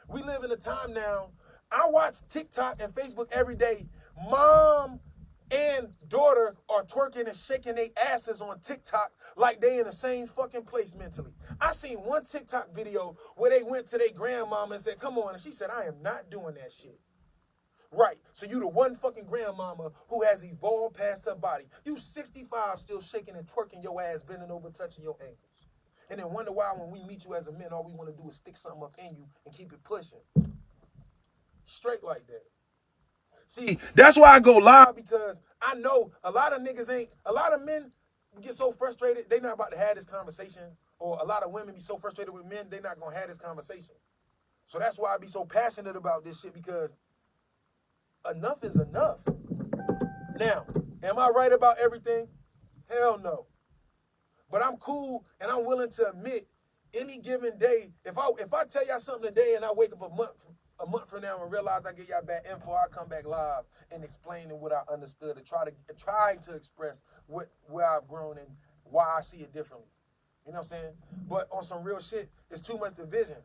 We live in a time now, I watch TikTok and Facebook every day. Mom and daughter are twerking and shaking their asses on TikTok like they in the same fucking place mentally. I seen one TikTok video where they went to their grandmama and said, come on, and she said, I am not doing that shit. Right, so you the one fucking grandmama who has evolved past her body. You 65 still shaking and twerking your ass, bending over, touching your ankles. And then wonder why when we meet you as a man, all we want to do is stick something up in you and keep it pushing. Straight like that. See, that's why I go live, because I know a lot of men get so frustrated, they not about to have this conversation, or a lot of women be so frustrated with men, they not going to have this conversation. So that's why I be so passionate about this shit, because enough is enough. Now, am I right about everything? Hell no. But I'm cool and I'm willing to admit any given day, if I tell y'all something today and I wake up a month from now and realize I get y'all bad info, I come back live and explain what I understood and try to express where I've grown and why I see it differently. You know what I'm saying? But on some real shit, it's too much division.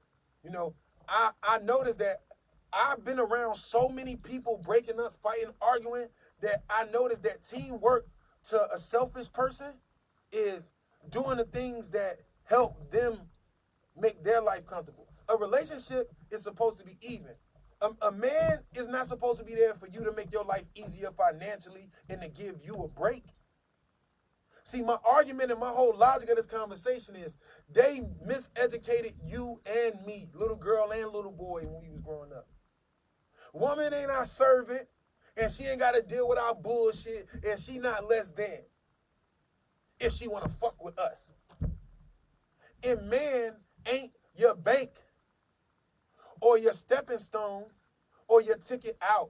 You know, I noticed that I've been around so many people breaking up, fighting, arguing, that I noticed that teamwork to a selfish person is doing the things that help them make their life comfortable. A relationship is supposed to be even. A man is not supposed to be there for you to make your life easier financially and to give you a break. See, my argument and my whole logic of this conversation is they miseducated you and me, little girl and little boy, when we was growing up. Woman ain't our servant, and she ain't got to deal with our bullshit, and she not less than if she want to fuck with us. And man ain't your bank or your stepping stone or your ticket out.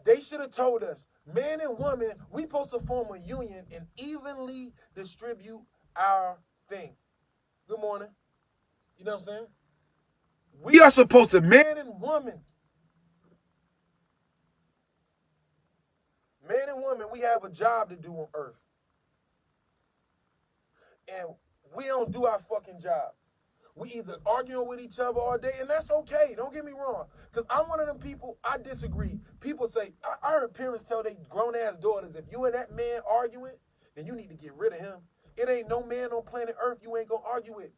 They should have told us, man and woman, we supposed to form a union and evenly distribute our thing. Good morning. You know what I'm saying? We are supposed to, man and woman, we have a job to do on earth. And we don't do our fucking job. We either arguing with each other all day, and that's okay. Don't get me wrong. Because I'm one of them people, I disagree. People say, I heard parents tell their grown-ass daughters, if you and that man arguing, then you need to get rid of him. It ain't no man on planet Earth you ain't going to argue with.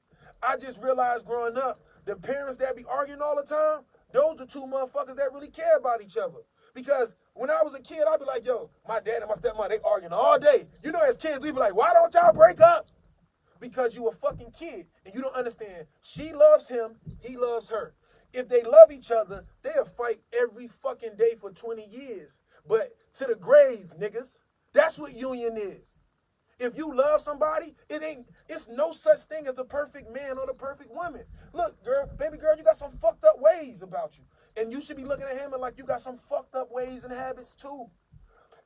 I just realized growing up, the parents that be arguing all the time, those are two motherfuckers that really care about each other. Because when I was a kid, I'd be like, yo, my dad and my stepmother, they arguing all day. You know, as kids, we be like, why don't y'all break up? Because you a fucking kid and you don't understand. She loves him, he loves her. If they love each other, they'll fight every fucking day for 20 years. But to the grave, niggas. That's what union is. If you love somebody, it's no such thing as the perfect man or the perfect woman. Look, girl, baby girl, you got some fucked up ways about you. And you should be looking at him and like you got some fucked up ways and habits too.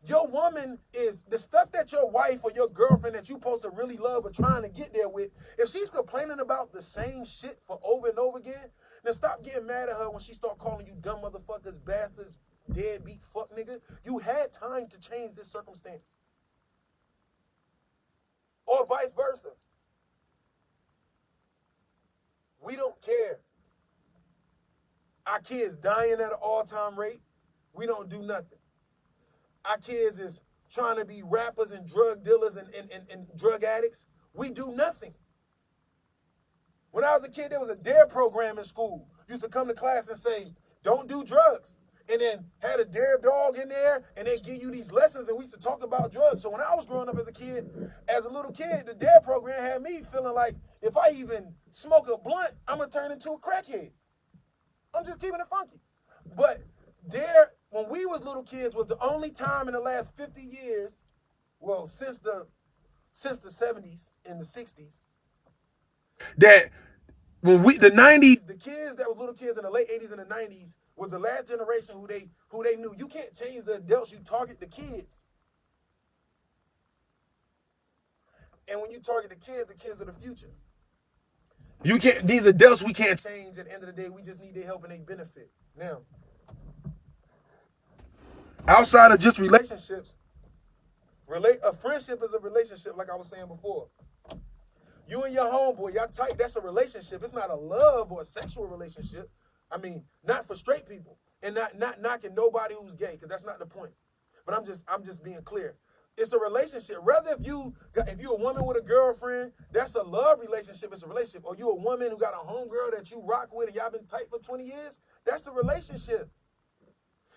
Your woman is the stuff that your wife or your girlfriend that you supposed to really love or trying to get there with. If she's complaining about the same shit for over and over again, then stop getting mad at her when she start calling you dumb motherfuckers, bastards, deadbeat fuck nigga. You had time to change this circumstance. Or vice versa. We don't care. Our kids dying at an all-time rate. We don't do nothing. Our kids is trying to be rappers and drug dealers and drug addicts. We do nothing. When I was a kid, there was a DARE program in school. You used to come to class and say, don't do drugs. And then had a DARE dog in there, and they give you these lessons, and we used to talk about drugs. So when I was growing up as a little kid, the DARE program had me feeling like if I even smoke a blunt, I'm going to turn into a crackhead. I'm just keeping it funky. But when we was little kids, was the only time in the last 50 years, well, since the 70s and the 60s, that when the 90s, the kids that were little kids in the late 80s and the 90s was the last generation who they knew. You can't change the adults, you target the kids. And when you target the kids are the future. You can't, these adults we can't change. At the end of the day, we just need their help and their benefit. Now, outside of just relationships, a friendship is a relationship, like I was saying before. You and your homeboy, y'all tight, that's a relationship. It's not a love or a sexual relationship. I mean, not for straight people. And not knocking nobody who's gay, because that's not the point. But I'm just being clear. It's a relationship. Rather if you're a woman with a girlfriend, that's a love relationship, it's a relationship. Or you a woman who got a homegirl that you rock with and y'all been tight for 20 years, that's a relationship.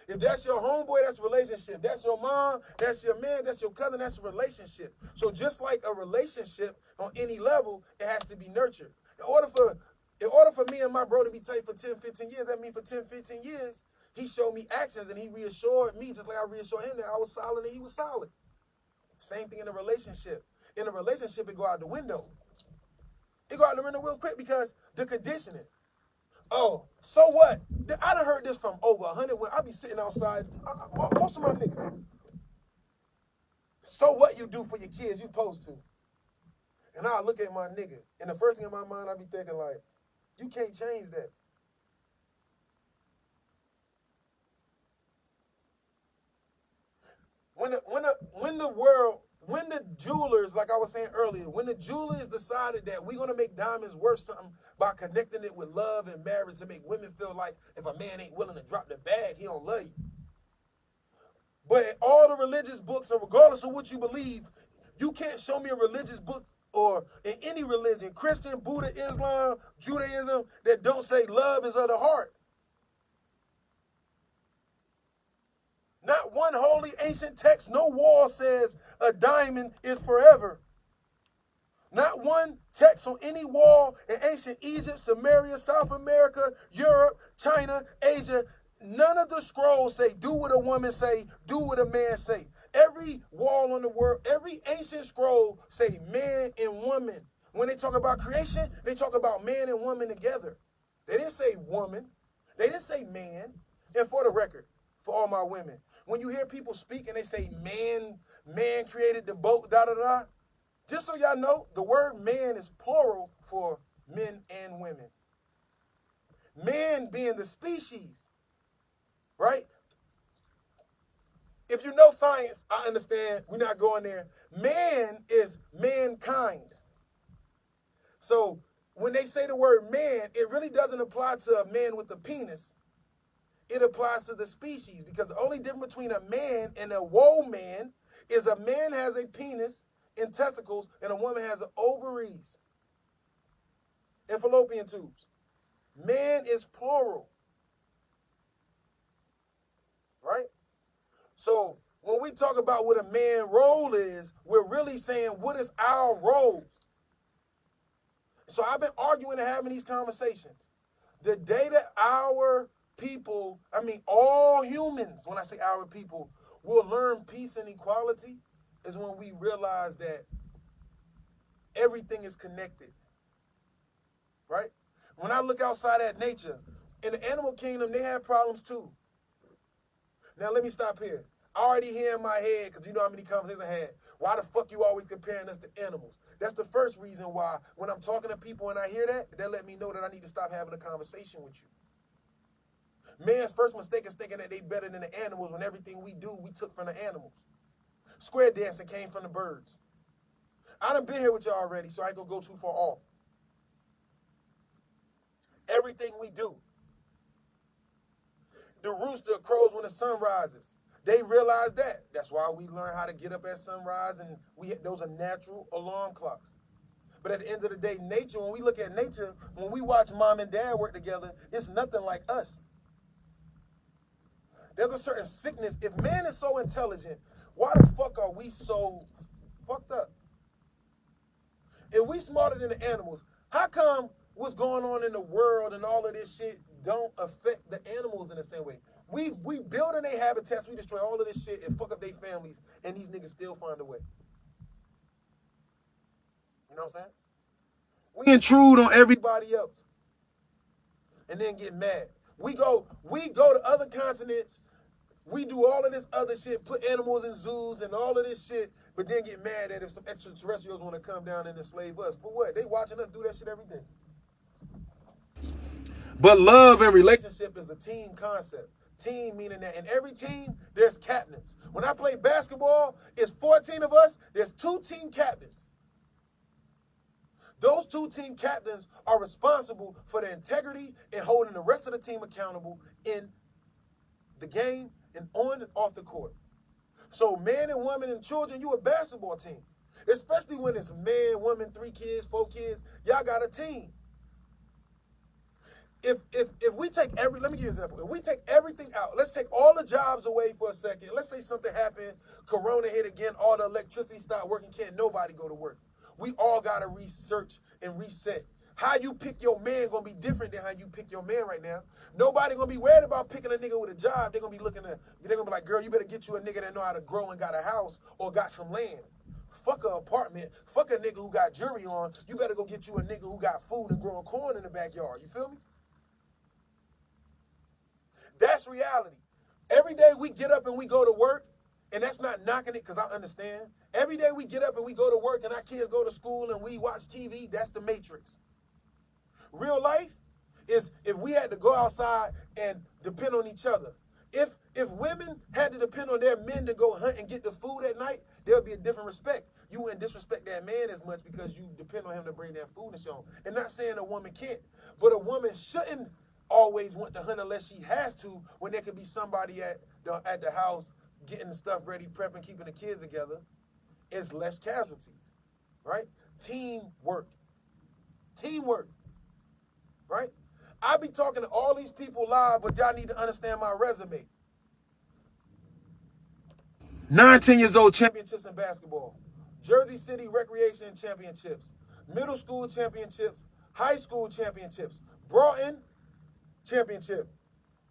If that's your homeboy, that's a relationship. That's your mom, that's your man, that's your cousin, that's a relationship. So just like a relationship on any level, it has to be nurtured. In order for me and my bro to be tight for 10, 15 years, that means for 10, 15 years, he showed me actions and he reassured me just like I reassured him that I was solid and he was solid. Same thing in a relationship. In a relationship, it go out the window. It go out the window real quick because the conditioning. Oh, so what? I done heard this from over 100 when I be sitting outside. Most of my niggas. So what you do for your kids, you supposed to. And I look at my nigga, and the first thing in my mind, I be thinking like, you can't change that. When the jewelers, like I was saying earlier, when the jewelers decided that we're gonna make diamonds worth something by connecting it with love and marriage to make women feel like if a man ain't willing to drop the bag, he don't love you. But in all the religious books, and regardless of what you believe, you can't show me a religious book or in any religion, Christian, Buddha, Islam, Judaism, that don't say love is of the heart. Not one holy ancient text, no wall says a diamond is forever. Not one text on any wall in ancient Egypt, Samaria, South America, Europe, China, Asia, none of the scrolls say, do what a woman say, do what a man say. Every wall on the world, every ancient scroll say man and woman. When they talk about creation, they talk about man and woman together. They didn't say woman. They didn't say man. And for the record, for all my women, when you hear people speak and they say man created the boat, da-da-da, just so y'all know, the word man is plural for men and women. Man being the species, right? If you know science, I understand, we're not going there. Man is mankind. So when they say the word man, it really doesn't apply to a man with a penis. It applies to the species because the only difference between a man and a woman is a man has a penis and testicles and a woman has ovaries and fallopian tubes. Man is plural, right? So when we talk about what a man's role is, we're really saying what is our role. So I've been arguing and having these conversations. The day that our people, all humans, when I say our people, will learn peace and equality is when we realize that everything is connected, right? When I look outside at nature, in the animal kingdom, they have problems too. Now, let me stop here. I already hear in my head, because you know how many conversations I had, why the fuck you always comparing us to animals? That's the first reason why when I'm talking to people and I hear that, they let me know that I need to stop having a conversation with you. Man's first mistake is thinking that they better than the animals when everything we do, we took from the animals. Square dancing came from the birds. I done been here with y'all already, so I ain't gonna go too far off. Everything we do. The rooster crows when the sun rises. They realize that. That's why we learn how to get up at sunrise, and those are natural alarm clocks. But at the end of the day, nature, when we look at nature, when we watch mom and dad work together, it's nothing like us. There's a certain sickness. If man is so intelligent, why the fuck are we so fucked up? If we smarter than the animals, how come what's going on in the world and all of this shit don't affect the animals in the same way. We build in their habitats, we destroy all of this shit and fuck up their families, and these niggas still find a way. You know what I'm saying? We intrude on everybody else and then get mad. We go to other continents, we do all of this other shit, put animals in zoos and all of this shit, but then get mad at if some extraterrestrials want to come down and enslave us. For what? They watching us do that shit every day. But love and relationship is a team concept. Team meaning that in every team, there's captains. When I play basketball, it's 14 of us, there's 2 team captains. Those 2 team captains are responsible for the integrity and holding the rest of the team accountable in the game and on and off the court. So man and woman and children, you a basketball team. Especially when it's man, woman, 3 kids, 4 kids, y'all got a team. If we take let me give you an example. If we take everything out, let's take all the jobs away for a second. Let's say something happened, Corona hit again, all the electricity stopped working, can't nobody go to work. We all gotta research and reset. How you pick your man gonna be different than how you pick your man right now. Nobody gonna be worried about picking a nigga with a job. They're gonna be like, girl, you better get you a nigga that know how to grow and got a house or got some land. Fuck an apartment. Fuck a nigga who got jewelry on. You better go get you a nigga who got food and growing corn in the backyard. You feel me? That's reality. Every day we get up and we go to work, and that's not knocking it because I understand. Every day we get up and we go to work and our kids go to school and we watch TV, that's the matrix. Real life is if we had to go outside and depend on each other. If women had to depend on their men to go hunt and get the food at night, there'll be a different respect. You wouldn't disrespect that man as much because you depend on him to bring that food and show him. And not saying a woman can't, but a woman shouldn't always want to hunt unless she has to, when there could be somebody at the house getting the stuff ready, prepping, keeping the kids together. It's less casualties, right? Teamwork, right? I be talking to all these people live, but y'all need to understand my resume. 9, 10 years old, championships in basketball. Jersey City Recreation Championships. Middle school championships. High school championships. Broughton championship.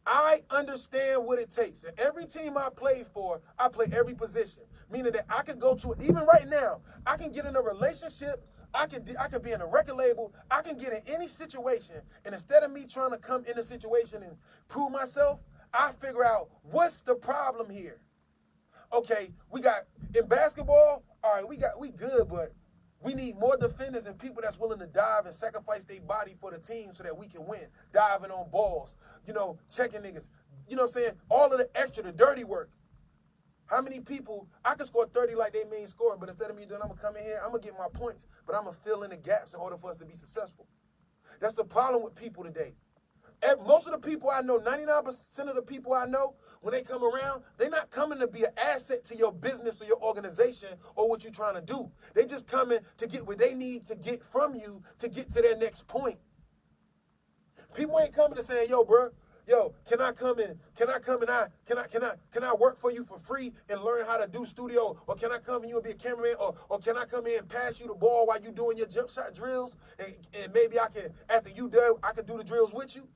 I understand what it takes. And every team I play for, I play every position. Meaning that I can go to, even right now, I can get in a relationship, I can be in a record label, I can get in any situation, and instead of me trying to come in a situation and prove myself, I figure out what's the problem here. Okay, we got, in basketball, all right, we good, but we need more defenders and people that's willing to dive and sacrifice their body for the team so that we can win. Diving on balls, checking niggas. You know what I'm saying? All of the extra, the dirty work. How many people, I can score 30 like they mean scoring, but instead of me doing, I'm going to come in here, I'm going to get my points, but I'm going to fill in the gaps in order for us to be successful. That's the problem with people today. Most of the people I know, 99% of the people I know, when they come around, they're not coming to be an asset to your business or your organization or what you're trying to do. They just coming to get what they need to get from you to get to their next point. People ain't coming to say, yo, bro, can I come I work for you for free and learn how to do studio? Or can I come and you'll be a cameraman? Or can I come in and pass you the ball while you doing your jump shot drills? And maybe I can, after you do, I can do the drills with you?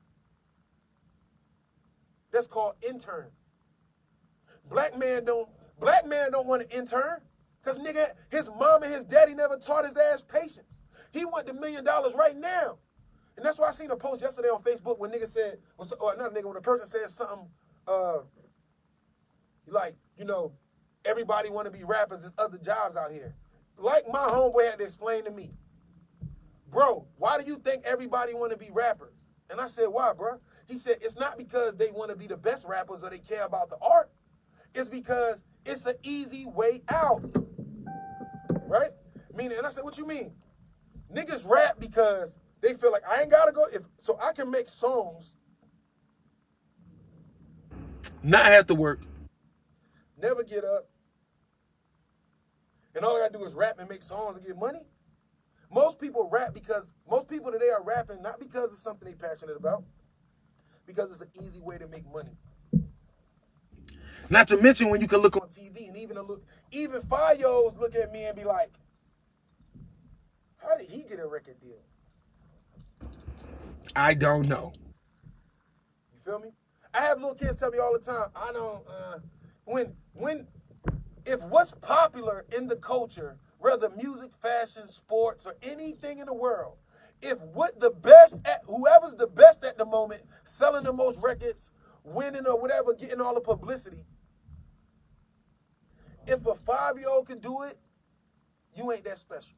That's called intern. Black man don't want to intern. Because nigga, his mom and his daddy never taught his ass patience. He want the $1 million right now. And that's why I seen a post yesterday on Facebook when nigga said, or not a nigga, when a person said something like, everybody want to be rappers, there's other jobs out here. Like my homeboy had to explain to me, bro, why do you think everybody want to be rappers? And I said, why, bro? He said, it's not because they want to be the best rappers or they care about the art. It's because it's an easy way out, right? Meaning, and I said, what you mean? Niggas rap because they feel like I ain't got to go, so I can make songs, not have to work, never get up, and all I got to do is rap and make songs and get money. Most people rap because, most people today are rapping not because it's something they're passionate about, because it's an easy way to make money. Not to mention when you can look on TV and even 5-year-olds look at me and be like, how did he get a record deal? I don't know. feel me? I have little kids tell me all the time, I don't, if what's popular in the culture, whether music, fashion, sports, or anything in the world, if whoever's the best at the moment, selling the most records, winning or whatever, getting all the publicity, if a 5-year-old can do it, you ain't that special.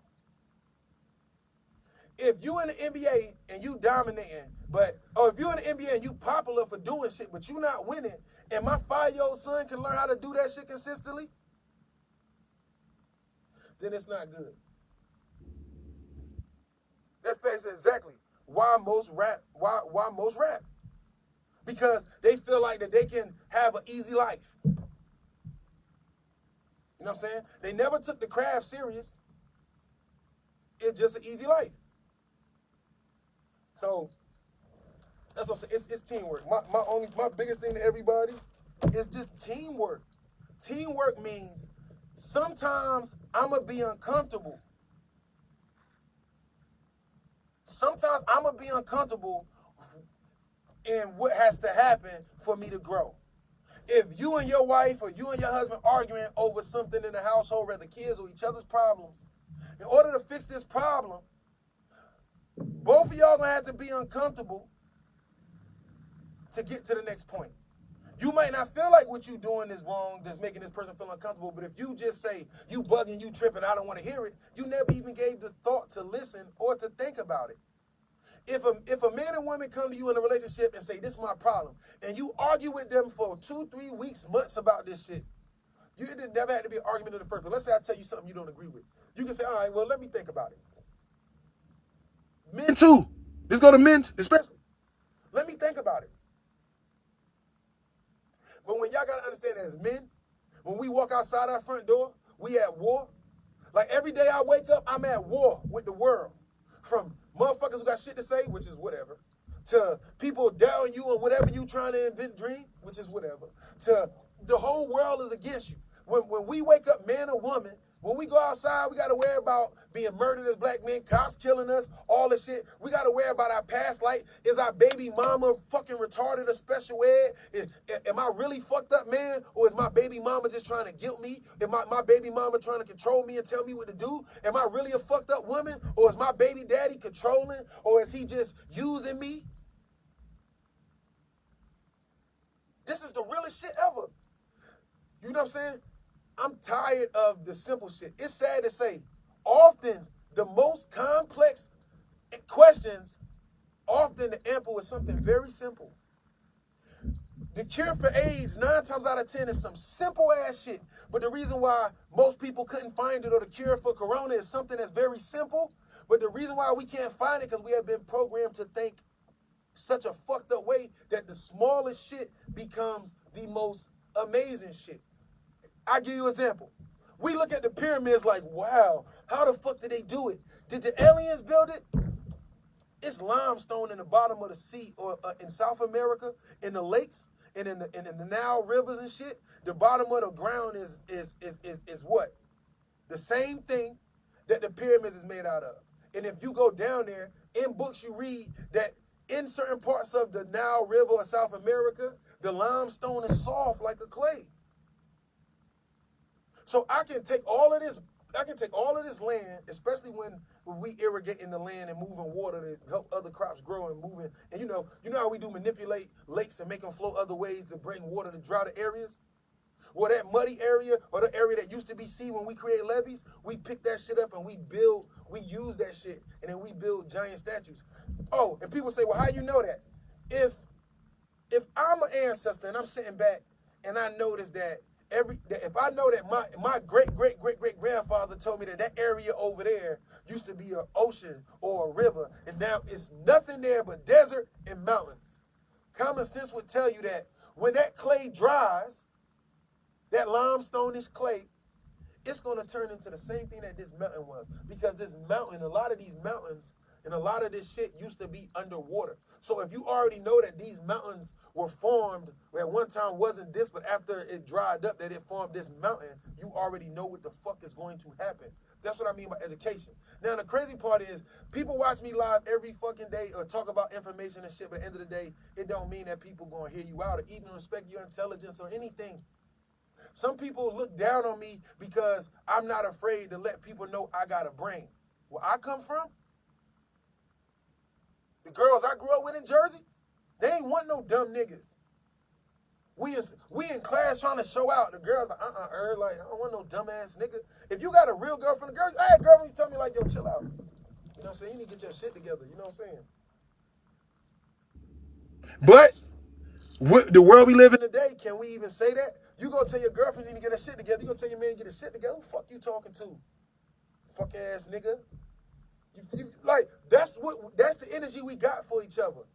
If you in the NBA and you dominating, if you in the NBA and you popular for doing shit, but you not winning, and my 5-year-old son can learn how to do that shit consistently, then it's not good. That's exactly why most rap. Why most rap? Because they feel like that they can have an easy life. You know what I'm saying? They never took the craft serious. It's just an easy life. So that's what I'm saying. It's teamwork. My biggest thing to everybody is just teamwork. Teamwork means sometimes I'ma be uncomfortable. Sometimes I'm going to be uncomfortable in what has to happen for me to grow. If you and your wife or you and your husband arguing over something in the household, whether kids or each other's problems, in order to fix this problem, both of y'all going to have to be uncomfortable to get to the next point. You might not feel like what you're doing is wrong, that's making this person feel uncomfortable, but if you just say, you bugging, you tripping, I don't want to hear it, you never even gave the thought to listen or to think about it. If a man and woman come to you in a relationship and say, this is my problem, and you argue with them for 2, 3 weeks, months about this shit, you didn't never had to be an argument in the first place. Let's say I tell you something you don't agree with. You can say, all right, well, let me think about it. Men too. Let's go to men especially. Let me think about it. But when y'all got to understand as men, when we walk outside our front door, we at war. Like every day I wake up, I'm at war with the world. From motherfuckers who got shit to say, which is whatever, to people doubting you on whatever you trying to invent, dream, which is whatever, to the whole world is against you. When we wake up, man or woman, when we go outside, we got to worry about being murdered as black men, cops killing us, all this shit. We got to worry about our past life. Is our baby mama fucking retarded or special ed? Am I really fucked up, man? Or is my baby mama just trying to guilt me? Is my baby mama trying to control me and tell me what to do? Am I really a fucked up woman? Or is my baby daddy controlling? Or is he just using me? This is the realest shit ever. You know what I'm saying? I'm tired of the simple shit. It's sad to say, often the most complex questions, often the answer is something very simple. The cure for AIDS, 9 times out of 10, is some simple ass shit. But the reason why most people couldn't find it, or the cure for corona, is something that's very simple. But the reason why we can't find it, because we have been programmed to think such a fucked up way that the smallest shit becomes the most amazing shit. I'll give you an example. We look at the pyramids like, wow, how the fuck did they do it? Did the aliens build it? It's limestone in the bottom of the sea, or in South America, in the lakes, and in the Nile rivers and shit. The bottom of the ground is what? The same thing that the pyramids is made out of. And if you go down there, in books you read that in certain parts of the Nile River or South America, the limestone is soft like a clay. So I can take all of this land, especially when we irrigating the land and moving water to help other crops grow and moving. And you know how we do manipulate lakes and make them flow other ways to bring water to drought areas? Well, that muddy area, or the area that used to be sea when we create levees, we pick that shit up and we use that shit, and then we build giant statues. Oh, and people say, well, how you know that? If I'm an ancestor and I'm sitting back and I notice that if I know that my great grandfather told me that area over there used to be an ocean or a river, and now it's nothing there but desert and mountains. Common sense would tell you that when that clay dries, that limestone-ish clay, it's going to turn into the same thing that this mountain was. Because this mountain, a lot of these mountains and a lot of this shit used to be underwater. So if you already know that these mountains were formed, at one time wasn't this, but after it dried up that it formed this mountain, you already know what the fuck is going to happen. That's what I mean by education. Now, the crazy part is people watch me live every fucking day or talk about information and shit, but at the end of the day, it don't mean that people going to hear you out or even respect your intelligence or anything. Some people look down on me because I'm not afraid to let people know I got a brain. Where I come from, the girls I grew up with in Jersey, they ain't want no dumb niggas. We in class trying to show out. The girls like, like, I don't want no dumbass nigga. If you got a real girlfriend, the girl, hey, girlfriend, you tell me like, yo, chill out. You know what I'm saying? You need to get your shit together. You know what I'm saying? But the world we live in today, can we even say that? You go tell your girlfriend you need to get her shit together. You go tell your man to get his shit together. Who the fuck you talking to? Fuck ass nigga. Like, that's the energy we got for each other.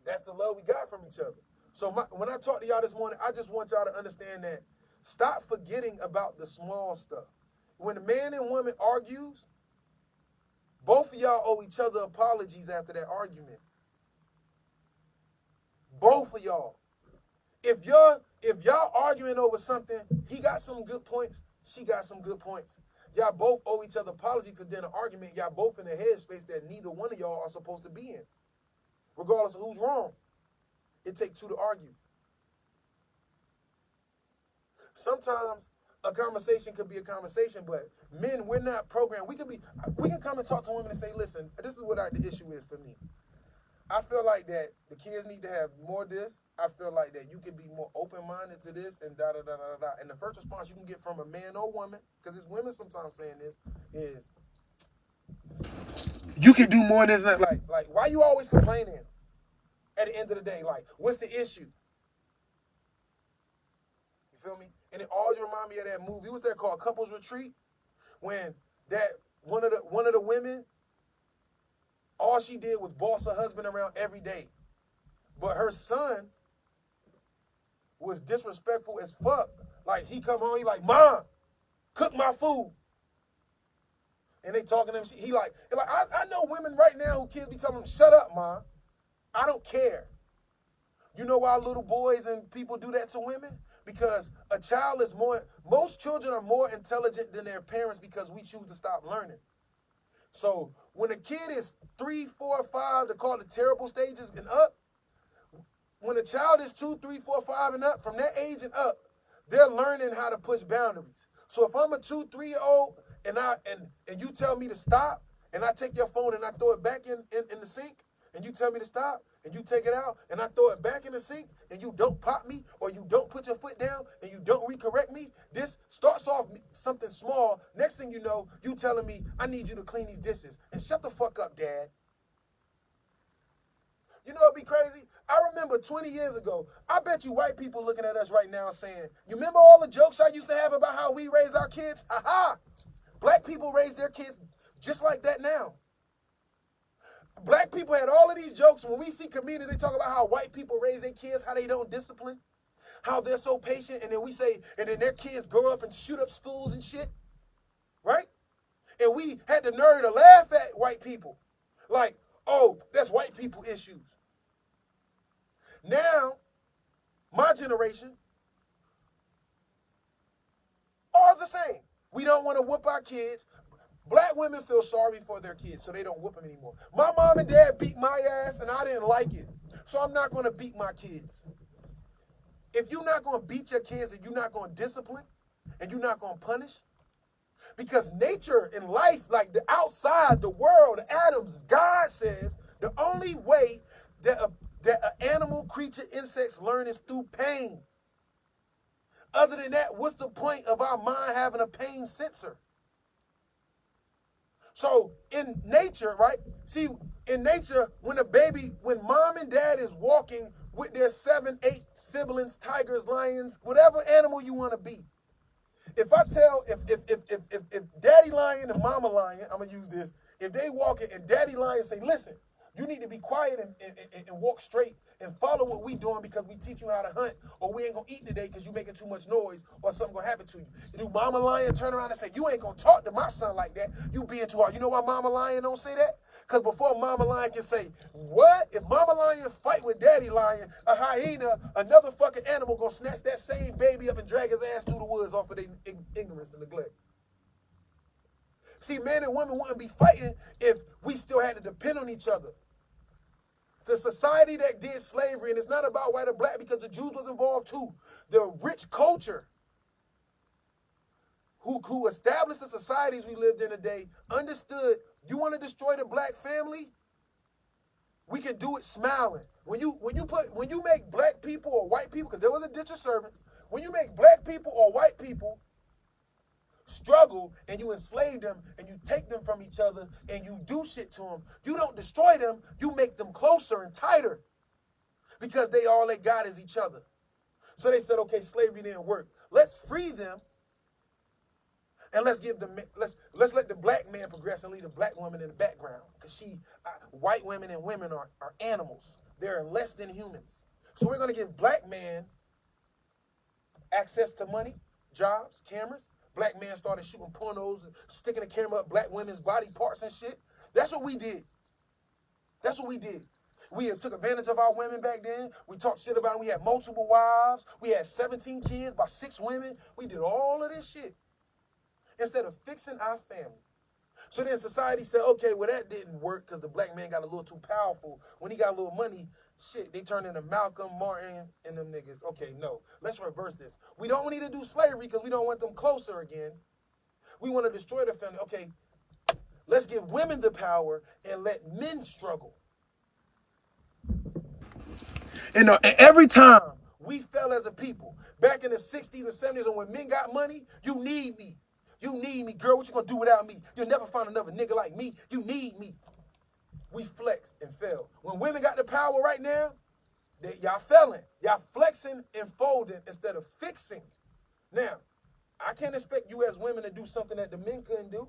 That's the love we got from each other. So when I talk to y'all this morning, I just want y'all to understand that stop forgetting about the small stuff. When a man and woman argues, both of y'all owe each other apologies after that argument. Both of y'all. If y'all arguing over something, he got some good points, she got some good points. Y'all both owe each other apologies because then an argument, y'all both in a headspace that neither one of y'all are supposed to be in. Regardless of who's wrong. It takes two to argue. Sometimes a conversation could be a conversation, but men, we're not programmed. We can come and talk to women and say, listen, this is what the issue is for me. I feel like that the kids need to have more of this. I feel like that you can be more open-minded to this and da-da-da-da-da. And the first response you can get from a man or woman, because it's women sometimes saying this, is, you can do more than that. Like, why you always complaining? At the end of the day, like, what's the issue? You feel me? And it all remind me of that movie. What's that called? Couples Retreat? When that one of the women, all she did was boss her husband around every day. But her son was disrespectful as fuck. Like, he come home, he like, Mom, cook my food. And they talking to him. He like I know women right now who kids be telling them, shut up, Mom. I don't care. You know why little boys and people do that to women? Because a child is most children are more intelligent than their parents because we choose to stop learning. So when a kid is 3, 4, 5, they call it terrible stages and up, when a child is 2, 3, 4, 5 and up, from that age and up, they're learning how to push boundaries. So if I'm a 2, 3-year-old and you tell me to stop, and I take your phone and I throw it back in the sink, and you tell me to stop, and you take it out, and I throw it back in the sink, and you don't pop me, or you don't put your foot down, and you don't recorrect me, this starts off something small. Next thing you know, you telling me, I need you to clean these dishes. And shut the fuck up, Dad. You know what'd be crazy? I remember 20 years ago, I bet you white people looking at us right now saying, you remember all the jokes I used to have about how we raise our kids? Aha! Black people raise their kids just like that now. Black people had all of these jokes. When we see comedians, they talk about how white people raise their kids, how they don't discipline, how they're so patient, and then we say, and then their kids grow up and shoot up schools and shit, right? And we had the nerve to laugh at white people. Like, oh, that's white people issues. Now, my generation are the same. We don't want to whoop our kids. Black women feel sorry for their kids, so they don't whoop them anymore. My mom and dad beat my ass, and I didn't like it. So I'm not going to beat my kids. If you're not going to beat your kids and you're not going to discipline and you're not going to punish, because nature and life, like the outside, the world, the atoms, God says the only way that an animal, creature, insects learn is through pain. Other than that, what's the point of our mind having a pain sensor? So in nature, right? See, in nature, when mom and dad is walking with their 7, 8 siblings, tigers, lions, whatever animal you want to be. If daddy lion and mama lion, I'm going to use this. If they walk in and daddy lion say, listen, You need to be quiet and walk straight and follow what we doing because we teach you how to hunt, or we ain't gonna eat today because you making too much noise or something gonna happen to you. Do Mama Lion turn around and say, you ain't gonna talk to my son like that? You being too hard. You know why Mama Lion don't say that? Because before Mama Lion can say, what? If Mama Lion fight with Daddy Lion, a hyena, another fucking animal gonna snatch that same baby up and drag his ass through the woods off of their ignorance and neglect. See, men and women wouldn't be fighting if we still had to depend on each other. The society that did slavery, and it's not about white or black because the Jews was involved too. The rich culture who established the societies we lived in today understood, you want to destroy the black family? We can do it smiling. When you make black people or white people, because there was a ditch of servants, when you make black people or white people struggle and you enslave them and you take them from each other and you do shit to them, you don't destroy them, you make them closer and tighter because all they got is each other. So they said, okay, slavery didn't work. Let's free them and let's let the black man progress and leave the black woman in the background, because white women and women are animals. They're less than humans. So we're going to give black man access to money, jobs, cameras. Black man started shooting pornos and sticking the camera up black women's body parts and shit. That's what we did. That's what we did. We took advantage of our women back then. We talked shit about them. We had multiple wives. We had 17 kids by 6 women. We did all of this shit instead of fixing our family. So then society said, okay, well, that didn't work because the black man got a little too powerful. When he got a little money, shit, they turned into Malcolm, Martin, and them niggas. Okay, no, let's reverse this. We don't need to do slavery because we don't want them closer again. We want to destroy the family. Okay, let's give women the power and let men struggle. And every time we fell as a people, back in the 60s and 70s, and when men got money, you need me. You need me, girl. What you gonna do without me? You'll never find another nigga like me. You need me. We flexed and fell. When women got the power right now, y'all felling. Y'all flexing and folding instead of fixing. Now, I can't expect you as women to do something that the men couldn't do.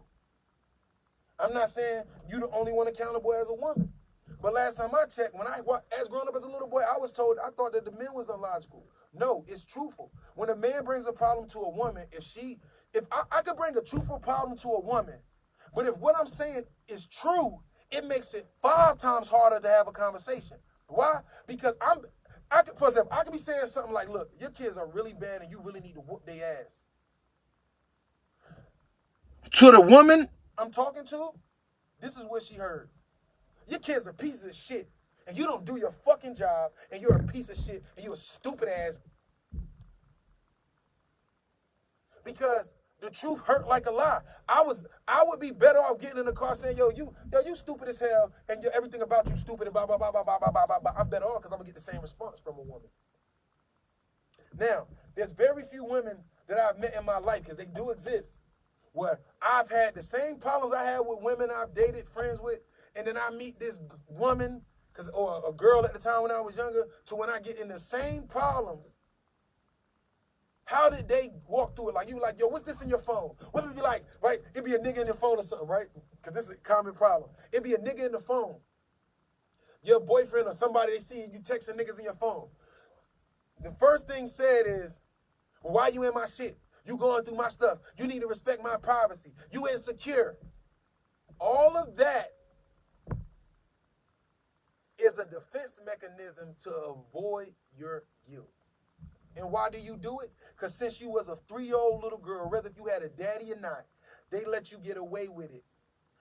I'm not saying you the only one accountable as a woman. But last time I checked, as growing up as a little boy, I thought that the men was illogical. No, it's truthful. When a man brings a problem to a woman, if I could bring a truthful problem to a woman, but if what I'm saying is true, it makes it 5 times harder to have a conversation. Why? Because for example, I could be saying something like, look, your kids are really bad and you really need to whoop their ass. To the woman I'm talking to, this is what she heard. Your kid's a piece of shit, and you don't do your fucking job, and you're a piece of shit, and you're a stupid ass. Because the truth hurt like a lie. I would be better off getting in the car saying, yo, you stupid as hell, and everything about you stupid, and blah, blah, blah, blah, blah, blah, blah, blah. I'm better off because I'm going to get the same response from a woman. Now, there's very few women that I've met in my life, because they do exist, where I've had the same problems I had with women I've dated, friends with, and then I meet this woman, or a girl at the time when I was younger, to when I get in the same problems. How did they walk through it? Like, you like, yo, what's this in your phone? What would it be like, right? It'd be a nigga in your phone or something, right? Because this is a common problem. It'd be a nigga in the phone. Your boyfriend or somebody, they see you texting niggas in your phone. The first thing said is, well, why you in my shit? You going through my stuff. You need to respect my privacy. You insecure. All of that is a defense mechanism to avoid your guilt. And why do you do it? Because since you was a 3-year-old little girl, whether if you had a daddy or not, they let you get away with it.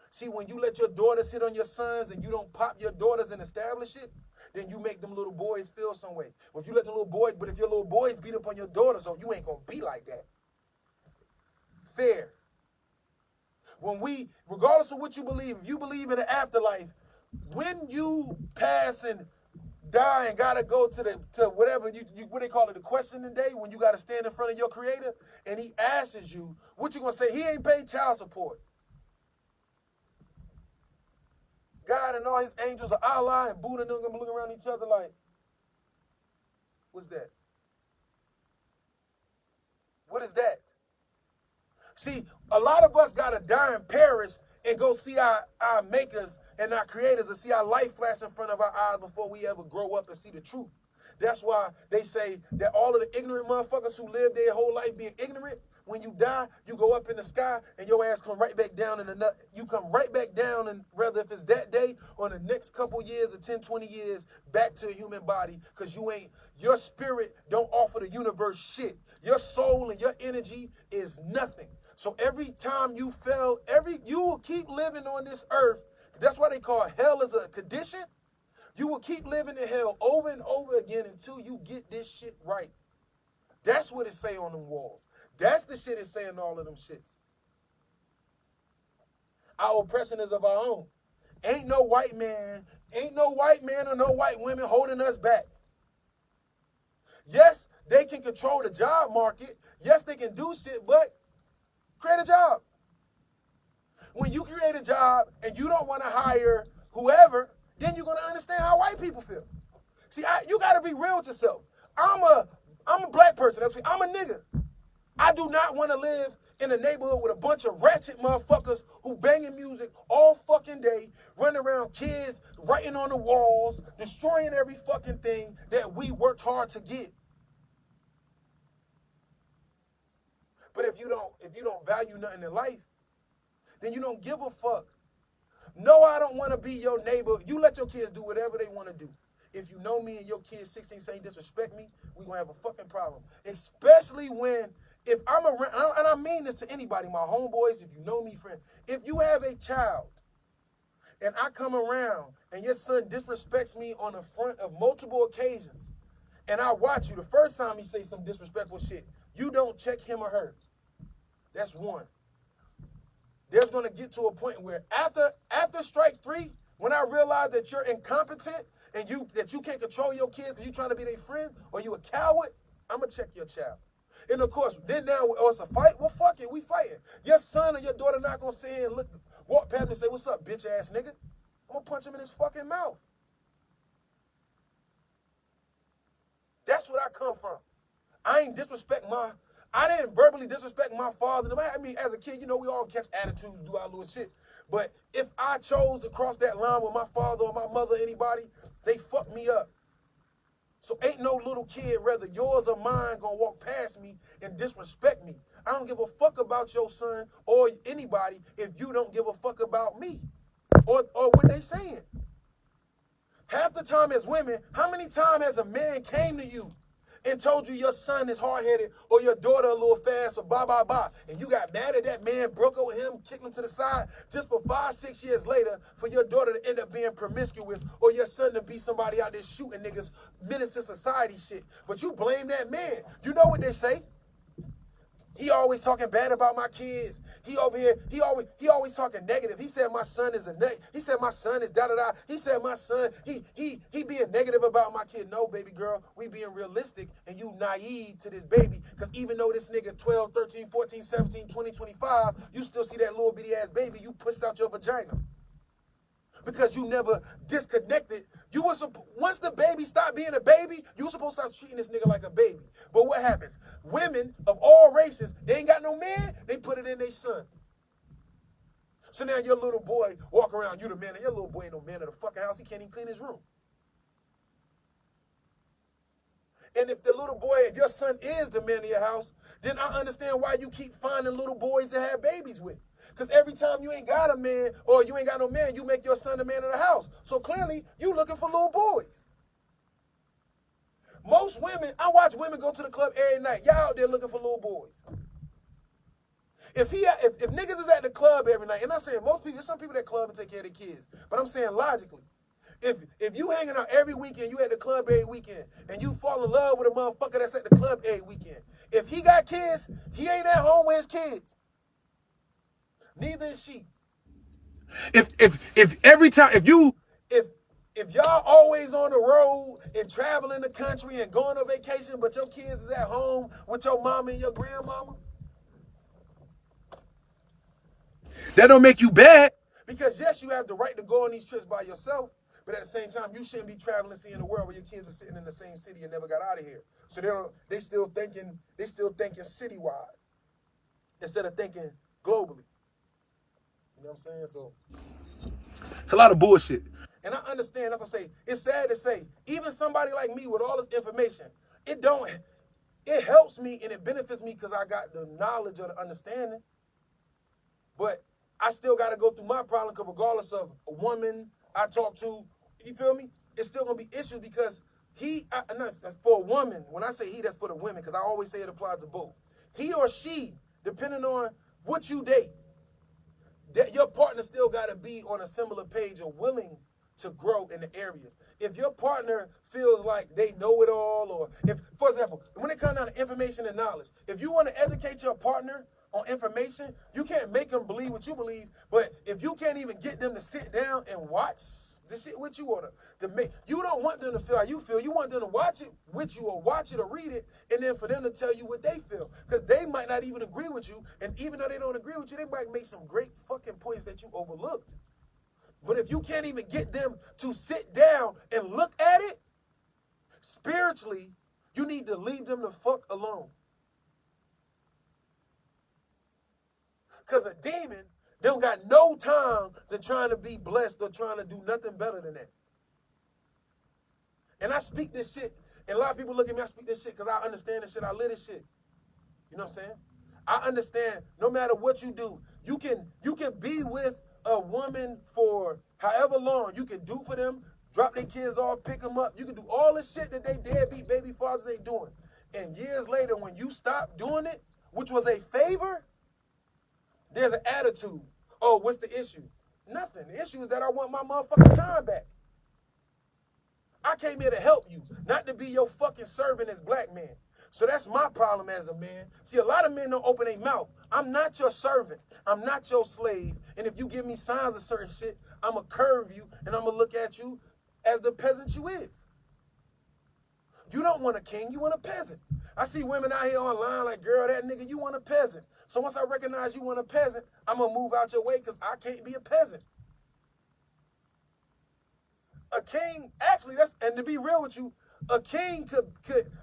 See, when you let your daughters hit on your sons and you don't pop your daughters and establish it, then you make them little boys feel some way. Well, if you let the little boys, but if your little boys beat up on your daughters, oh, you ain't going to be like that. Fair. Regardless of what you believe, if you believe in the afterlife, when you pass and die and gotta go to whatever what they call it, the questioning day, when you gotta stand in front of your creator and he asks you, what you gonna say? He ain't paid child support. God and all his angels are Allah and Buddha and them gonna look around each other like, what's that? What is that? See, a lot of us gotta die and perish and go see our makers and our creators and see our life flash in front of our eyes before we ever grow up and see the truth. That's why they say that all of the ignorant motherfuckers who live their whole life being ignorant, when you die, you go up in the sky and your ass come right back down in the nut. You come right back down, and whether if it's that day or the next couple years or 10, 20 years, back to a human body, because your spirit don't offer the universe shit. Your soul and your energy is nothing. So every time you fail, you will keep living on this earth. That's why they call hell as a condition. You will keep living in hell over and over again until you get this shit right. That's what it say on them walls. That's the shit it say in all of them shits. Our oppression is of our own. Ain't no white man or no white women holding us back. Yes, they can control the job market. Yes, they can do shit, but create a job. When you create a job and you don't want to hire whoever, then you're going to understand how white people feel. See, you got to be real with yourself. I'm a black person. I'm a nigga. I do not want to live in a neighborhood with a bunch of ratchet motherfuckers who banging music all fucking day, running around kids, writing on the walls, destroying every fucking thing that we worked hard to get. But if you don't value nothing in life, then you don't give a fuck. No, I don't want to be your neighbor. You let your kids do whatever they want to do. If you know me and your kids 16 say disrespect me, we're going to have a fucking problem. Especially if I'm around, and I mean this to anybody, my homeboys, if you know me, friend. If you have a child and I come around and your son disrespects me on the front of multiple occasions, and I watch you, the first time he say some disrespectful shit, you don't check him or her. That's one. There's going to get to a point where after strike 3, when I realize that you're incompetent and that you can't control your kids because you're trying to be their friend or you a coward, I'm going to check your child. And of course, then now, it's a fight? Well, fuck it, we fighting. Your son or your daughter not going to sit here and walk past me and say, what's up, bitch ass nigga? I'm going to punch him in his fucking mouth. That's what I come from. I didn't verbally disrespect my father. I mean, as a kid, we all catch attitudes, do our little shit. But if I chose to cross that line with my father or my mother, anybody, they fucked me up. So ain't no little kid, whether yours or mine, gonna walk past me and disrespect me. I don't give a fuck about your son or anybody if you don't give a fuck about me or what they saying. Half the time as women, how many times has a man came to you and told you your son is hard-headed or your daughter a little fast or blah, blah, blah, and you got mad at that man, broke up with him, kicked him to the side, just for 5, 6 years later for your daughter to end up being promiscuous or your son to be somebody out there shooting niggas, menace to society shit. But you blame that man. You know what they say? He always talking bad about my kids. He always talking negative. He said my son is he said my son is da-da-da. He said my son, he being negative about my kid. No, baby girl, we being realistic and you naive to this baby. Because even though this nigga 12, 13, 14, 17, 20, 25, you still see that little bitty ass baby you pushed out your vagina. Because you never disconnected. Once the baby stopped being a baby, you were supposed to stop treating this nigga like a baby. But what happens? Women of all races, they ain't got no man, they put it in their son. So now your little boy walk around, you the man, and your little boy ain't no man in the fucking house, he can't even clean his room. And if your son is the man of your house, then I understand why you keep finding little boys to have babies with. Because every time you ain't got a man or you ain't got no man, you make your son the man of the house. So clearly, you looking for little boys. Most women, I watch women go to the club every night. Y'all out there looking for little boys. If niggas is at the club every night, and I'm saying most people, there's some people at the club and take care of their kids. But I'm saying logically, if you hanging out every weekend, you at the club every weekend, and you fall in love with a motherfucker that's at the club every weekend, if he got kids, he ain't at home with his kids. Neither is she. If y'all always on the road and traveling the country and going on vacation, but your kids is at home with your mama and your grandmama, that don't make you bad. Because yes, you have the right to go on these trips by yourself, but at the same time, you shouldn't be traveling, seeing the world where your kids are sitting in the same city and never got out of here. So they still thinking citywide instead of thinking globally. You know what I'm saying? So it's a lot of bullshit. And I understand, that's what I say. It's sad to say, even somebody like me with all this information, it helps me and it benefits me because I got the knowledge or the understanding. But I still got to go through my problem because regardless of a woman I talk to, you feel me? It's still going to be issues because for a woman, when I say he, that's for the women because I always say it applies to both. He or she, depending on what you date, that your partner still got to be on a similar page or willing to grow in the areas. If your partner feels like they know it all, or if, for example, when it comes down to information and knowledge, if you want to educate your partner on information, you can't make them believe what you believe, but if you can't even get them to sit down and watch the shit with you or to make, you don't want them to feel how you feel, you want them to watch it with you or watch it or read it, and then for them to tell you what they feel, because they might not even agree with you, and even though they don't agree with you, they might make some great fucking points that you overlooked. But if you can't even get them to sit down and look at it, spiritually, you need to leave them the fuck alone. Because a demon, they don't got no time to trying to be blessed or trying to do nothing better than that. And I speak this shit, and a lot of people look at me, I speak this shit because I understand this shit, I live this shit. You know what I'm saying? I understand no matter what you do, you can be with a woman for however long you can do for them, drop their kids off, pick them up. You can do all the shit that they deadbeat baby fathers ain't doing. And years later, when you stop doing it, which was a favor, there's an attitude. Oh, what's the issue? Nothing. The issue is that I want my motherfucking time back. I came here to help you, not to be your fucking servant as black man. So that's my problem as a man. See, a lot of men don't open their mouth. I'm not your servant. I'm not your slave. And if you give me signs of certain shit, I'm going to curve you and I'm going to look at you as the peasant you is. You don't want a king, you want a peasant. I see women out here online like, girl, that nigga, you want a peasant. So once I recognize you want a peasant, I'm going to move out your way because I can't be a peasant. A king, actually, and to be real with you, a king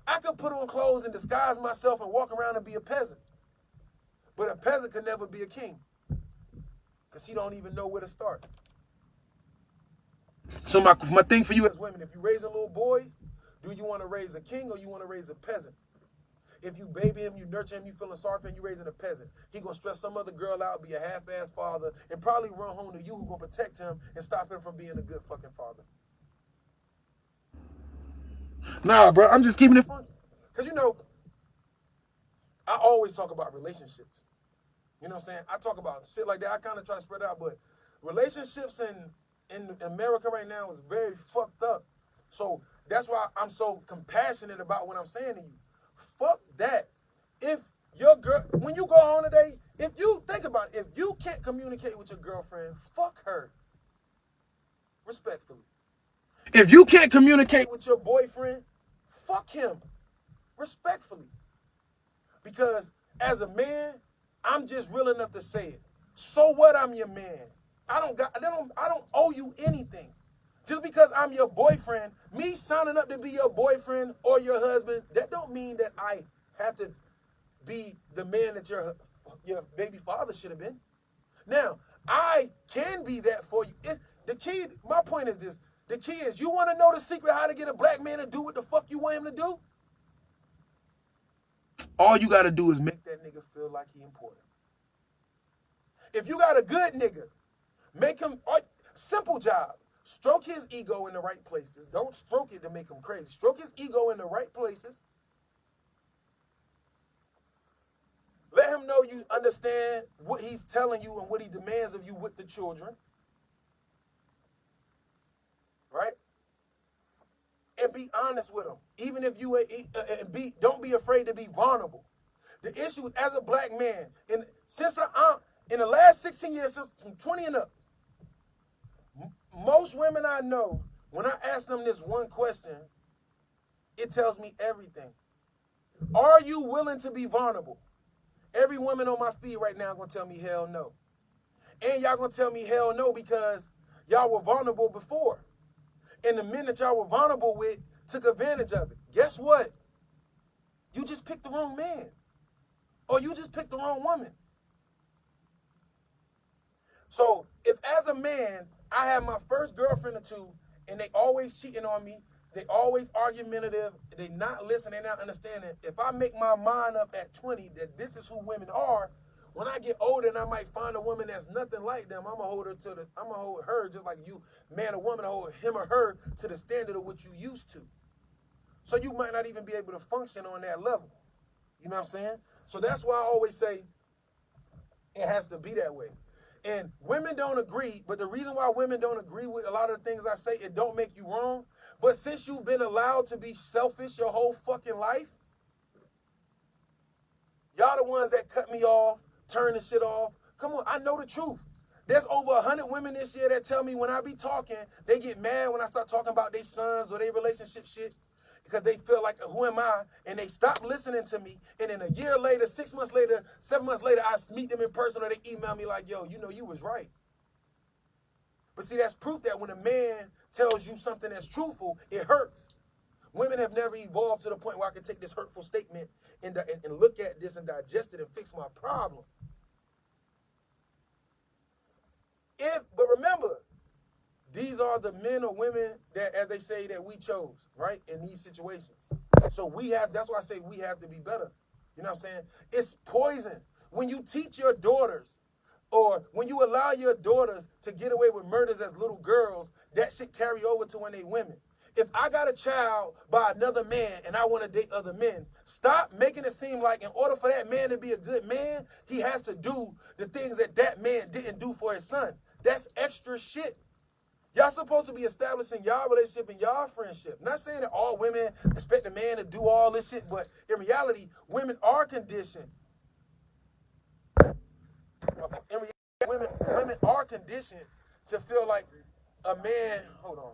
I could put on clothes and disguise myself and walk around and be a peasant. But a peasant could never be a king because he don't even know where to start. So my thing for you as women, if you're raising little boys, do you want to raise a king or you want to raise a peasant? If you baby him, you nurture him, you feeling sorry for him, you raising a peasant. He gonna stress some other girl out, be a half-ass father, and probably run home to you who gonna protect him and stop him from being a good fucking father. Nah, bro, I'm just keeping it funky. Because, you know, I always talk about relationships. You know what I'm saying? I talk about shit like that. I kind of try to spread out, but relationships in America right now is very fucked up. So that's why I'm so compassionate about what I'm saying to you. Fuck that. If your girl, when you go home today, if you think about it, if you can't communicate with your girlfriend, fuck her. Respectfully. If you can't communicate with your boyfriend, fuck him. Respectfully. Because as a man, I'm just real enough to say it. So what, I'm your man. I don't owe you anything. Just because I'm your boyfriend, me signing up to be your boyfriend or your husband, that don't mean that I have to be the man that your baby father should have been. Now, I can be that for you. My point is this. The key is, you want to know the secret how to get a black man to do what the fuck you want him to do? All you got to do is make that nigga feel like he important. If you got a good nigga, make him, simple job. Stroke his ego in the right places. Don't stroke it to make him crazy. Stroke his ego in the right places. Let him know you understand what he's telling you and what he demands of you with the children. Right? And be honest with him. Even if you don't be afraid to be vulnerable. The issue is, as a black man, in the last 16 years, since from 20 and up, most women I know, when I ask them this one question, it tells me everything. Are you willing to be vulnerable? Every woman on my feed right now is going to tell me hell no. And y'all going to tell me hell no because y'all were vulnerable before. And the men that y'all were vulnerable with took advantage of it. Guess what? You just picked the wrong man. Or you just picked the wrong woman. So if as a man, I have my first girlfriend or two, and they always cheating on me, they always argumentative, they not listening, they not understanding. If I make my mind up at 20 that this is who women are, when I get older and I might find a woman that's nothing like them, I'm gonna hold her just like you, man or woman, hold him or her to the standard of what you used to. So you might not even be able to function on that level. You know what I'm saying? So that's why I always say it has to be that way. And women don't agree, but the reason why women don't agree with a lot of the things I say, it don't make you wrong. But since you've been allowed to be selfish your whole fucking life, y'all the ones that cut me off, turn the shit off. Come on, I know the truth. There's over 100 women this year that tell me when I be talking, they get mad when I start talking about their sons or their relationship shit because they feel like, who am I? And they stop listening to me. And then a year later, 6 months later, 7 months later, I meet them in person or they email me like, yo, you know, you was right. But see, that's proof that when a man tells you something that's truthful, it hurts. Women have never evolved to the point where I can take this hurtful statement and look at this and digest it and fix my problem. But remember, these are the men or women that, as they say, that we chose, right, in these situations. So that's why I say we have to be better. You know what I'm saying? It's poison. When you teach your daughters or when you allow your daughters to get away with murders as little girls, that shit carry over to when they women. If I got a child by another man and I want to date other men, stop making it seem like in order for that man to be a good man, he has to do the things that man didn't do for his son. That's extra shit. Y'all supposed to be establishing y'all relationship and y'all friendship. Not saying that all women expect a man to do all this shit, but in reality, women are conditioned. In reality, women are conditioned to feel like a man. Hold on.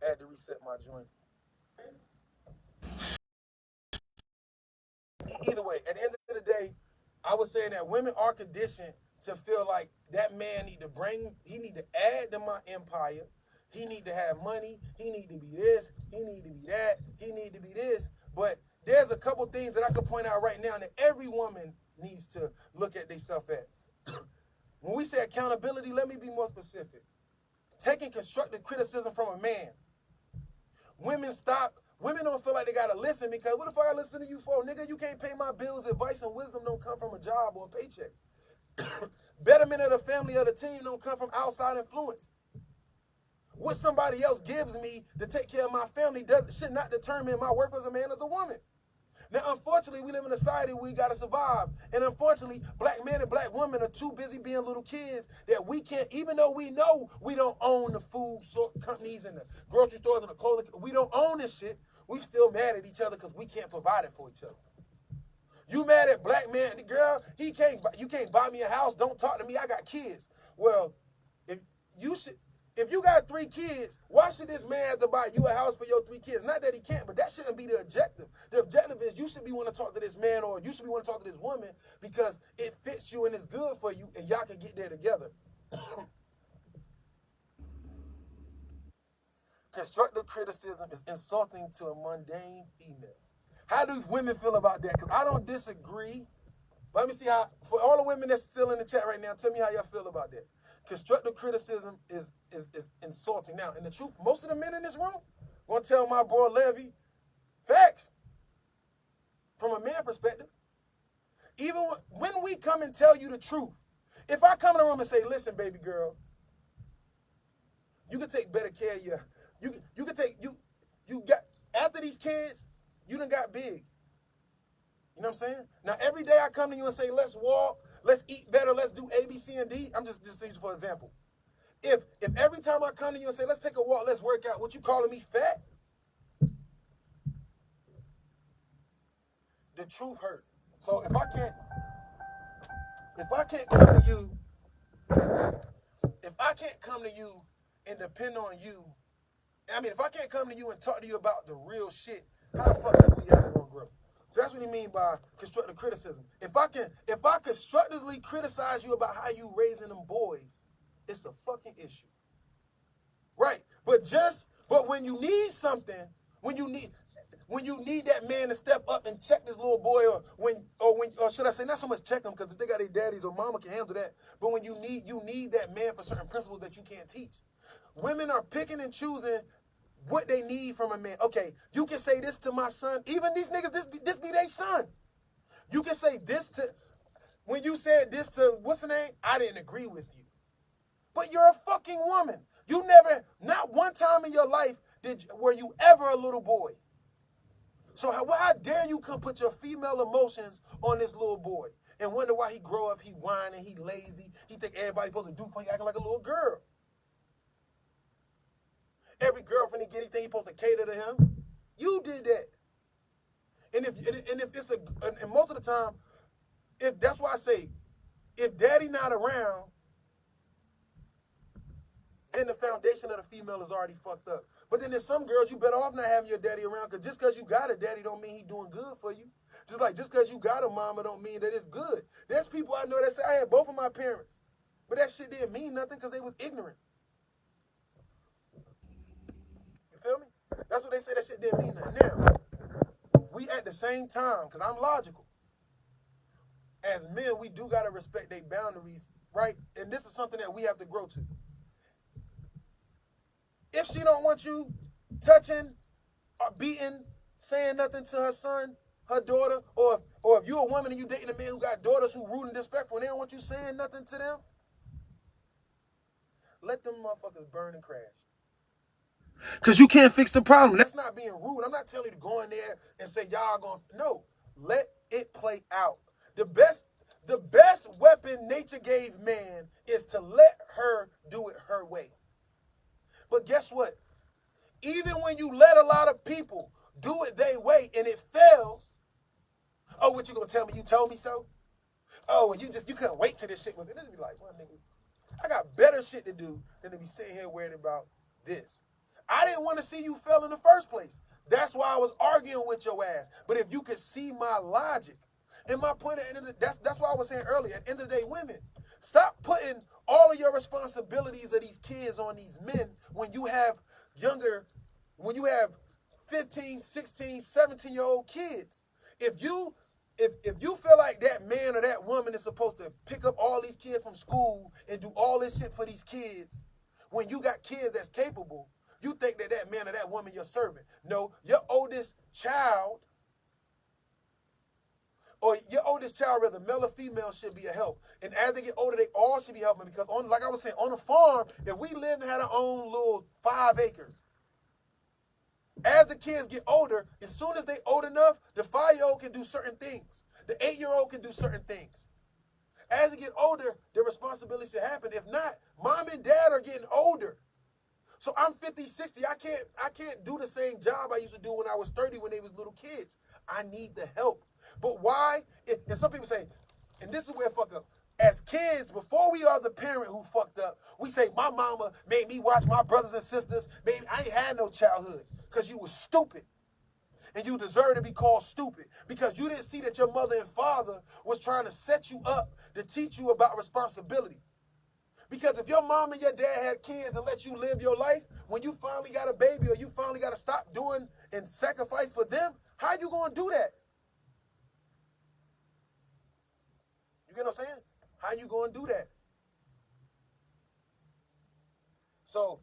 I had to reset my joint. Either way, at the end of the day, I was saying that women are conditioned to feel like that man need to add to my empire. He need to have money. He need to be this. He need to be that. He need to be this. But there's a couple things that I could point out right now that every woman needs to look at themselves at. When we say accountability, let me be more specific. Taking constructive criticism from a man. Women don't feel like they gotta listen because what if I gotta listen to you for? Nigga, you can't pay my bills. Advice and wisdom don't come from a job or a paycheck. Betterment of the family or the team don't come from outside influence. What somebody else gives me to take care of my family should not determine my worth as a man, as a woman. Now, unfortunately, we live in a society where we got to survive. And unfortunately, black men and black women are too busy being little kids that we can't, even though we know we don't own the food companies and the grocery stores and the clothing, we don't own this shit, we still mad at each other because we can't provide it for each other. You mad at black man, girl, you can't buy me a house, don't talk to me, I got kids. Well, if you got 3 kids, why should this man have to buy you a house for your 3 kids? Not that he can't, but that shouldn't be the objective. The objective is you should be wanting to talk to this man or you should be wanting to talk to this woman because it fits you and it's good for you and y'all can get there together. Constructive criticism is insulting to a mundane female. How do women feel about that? Because I don't disagree. Let me see how, for all the women that's still in the chat right now, tell me how y'all feel about that. Constructive criticism is insulting. Now, in the truth, most of the men in this room gonna tell my boy Levy facts from a man perspective. Even when we come and tell you the truth, if I come in the room and say, listen, baby girl, you can take better care of you got, after these kids, you done got big. You know what I'm saying? Now, every day I come to you and say, let's walk, let's eat better, let's do A, B, C, and D. I'm just using for example. If every time I come to you and say, let's take a walk, let's work out, what you calling me fat? The truth hurt. So if I can't come to you and depend on you, if I can't come to you and talk to you about the real shit, how the fuck are we ever gonna grow? So that's what he mean by constructive criticism. If I constructively criticize you about how you raising them boys, it's a fucking issue. Right. But just But when you need something, when you need that man to step up and check this little boy, or should I say not so much check them, because if they got their daddies or mama can handle that. But when you need that man for certain principles that you can't teach. Women are picking and choosing what they need from a man. Okay, you can say this to my son. Even these niggas, this be their son. You can say this to, when you said this to, what's the name? I didn't agree with you. But you're a fucking woman. You never, not one time in your life were you ever a little boy. So how dare you come put your female emotions on this little boy and wonder why he grow up, he whining, he lazy, he think everybody supposed to do for you, acting like a little girl. Every girlfriend he get, he think he supposed to cater to him. You did that. And if it's and most of the time, if that's why I say, if daddy not around, then the foundation of the female is already fucked up. But then there's some girls you better off not having your daddy around, because just because you got a daddy don't mean he doing good for you. Just because you got a mama don't mean that it's good. There's people I know that say, I had both of my parents, but that shit didn't mean nothing because they was ignorant. You feel me? That's what they say, that shit didn't mean nothing. Now, we at the same time, because I'm logical, as men, we do got to respect their boundaries, right? And this is something that we have to grow to. If she don't want you touching or beating, saying nothing to her son, her daughter, or if you're a woman and you dating a man who got daughters who rude and disrespectful and they don't want you saying nothing to them, let them motherfuckers burn and crash. Because you can't fix the problem. That's not being rude. I'm not telling you to go in there and say, y'all going to, no. Let it play out. The best weapon nature gave man is to let her do it her way. But guess what? Even when you let a lot of people do it their way and it fails, oh, what you gonna tell me? You told me so? Oh, and you couldn't wait till this shit was. And this be like, well, nigga, I got better shit to do than to be sitting here worried about this. I didn't want to see you fail in the first place. That's why I was arguing with your ass. But if you could see my logic, and my point at the end of the, that's why I was saying earlier, at the end of the day, women, stop putting all of your responsibilities of these kids on these men when you have 15, 16, 17-year-old kids. If you feel like that man or that woman is supposed to pick up all these kids from school and do all this shit for these kids, when you got kids that's capable, you think that man or that woman your servant. No, your oldest child, whether male or female, should be a help. And as they get older, they all should be helping, because like I was saying, on a farm, if we lived and had our own little 5 acres, as the kids get older, as soon as they old enough, the 5-year-old can do certain things. The 8-year-old can do certain things. As they get older, their responsibilities should happen. If not, mom and dad are getting older. So I'm 50, 60. I can't do the same job I used to do when I was 30 when they was little kids. I need the help. But why? And some people say, and this is where fuck up. As kids, before we are the parent who fucked up, we say, my mama made me watch my brothers and sisters. Baby, I ain't had no childhood because you was stupid. And you deserve to be called stupid because you didn't see that your mother and father was trying to set you up to teach you about responsibility. Because if your mom and your dad had kids and let you live your life, when you finally got a baby or you finally got to stop doing and sacrifice for them, how you going to do that? You get what I'm saying? How you going to do that? So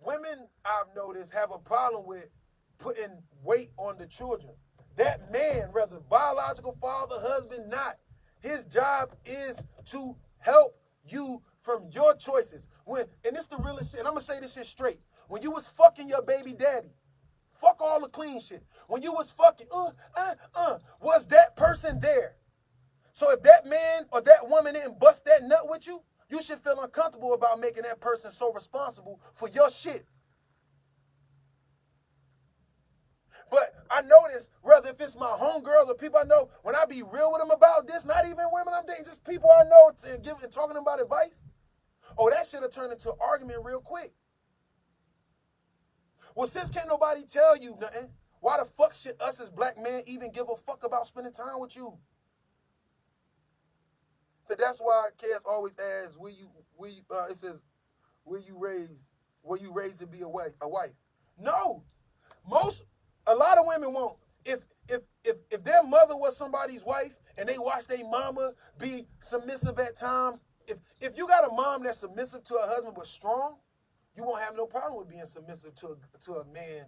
women, I've noticed, have a problem with putting weight on the children. That man, whether biological father, husband, not, his job is to help you from your choices. And it's the realest shit. And I'm going to say this shit straight. When you was fucking your baby daddy, fuck all the clean shit. When you was fucking, was that person there? So if that man or that woman didn't bust that nut with you, you should feel uncomfortable about making that person so responsible for your shit. But I notice, whether if it's my homegirls or people I know, when I be real with them about this, not even women I'm dating, just people I know and talking about advice, that shit will turn into an argument real quick. Well, since can't nobody tell you nothing, why the fuck should us as black men even give a fuck about spending time with you? So that's why Cass always asks, it says, where you raised? were you raised to be a wife? No. A lot of women won't. If their mother was somebody's wife and they watch their mama be submissive at times, if you got a mom that's submissive to her husband but strong, you won't have no problem with being submissive to a man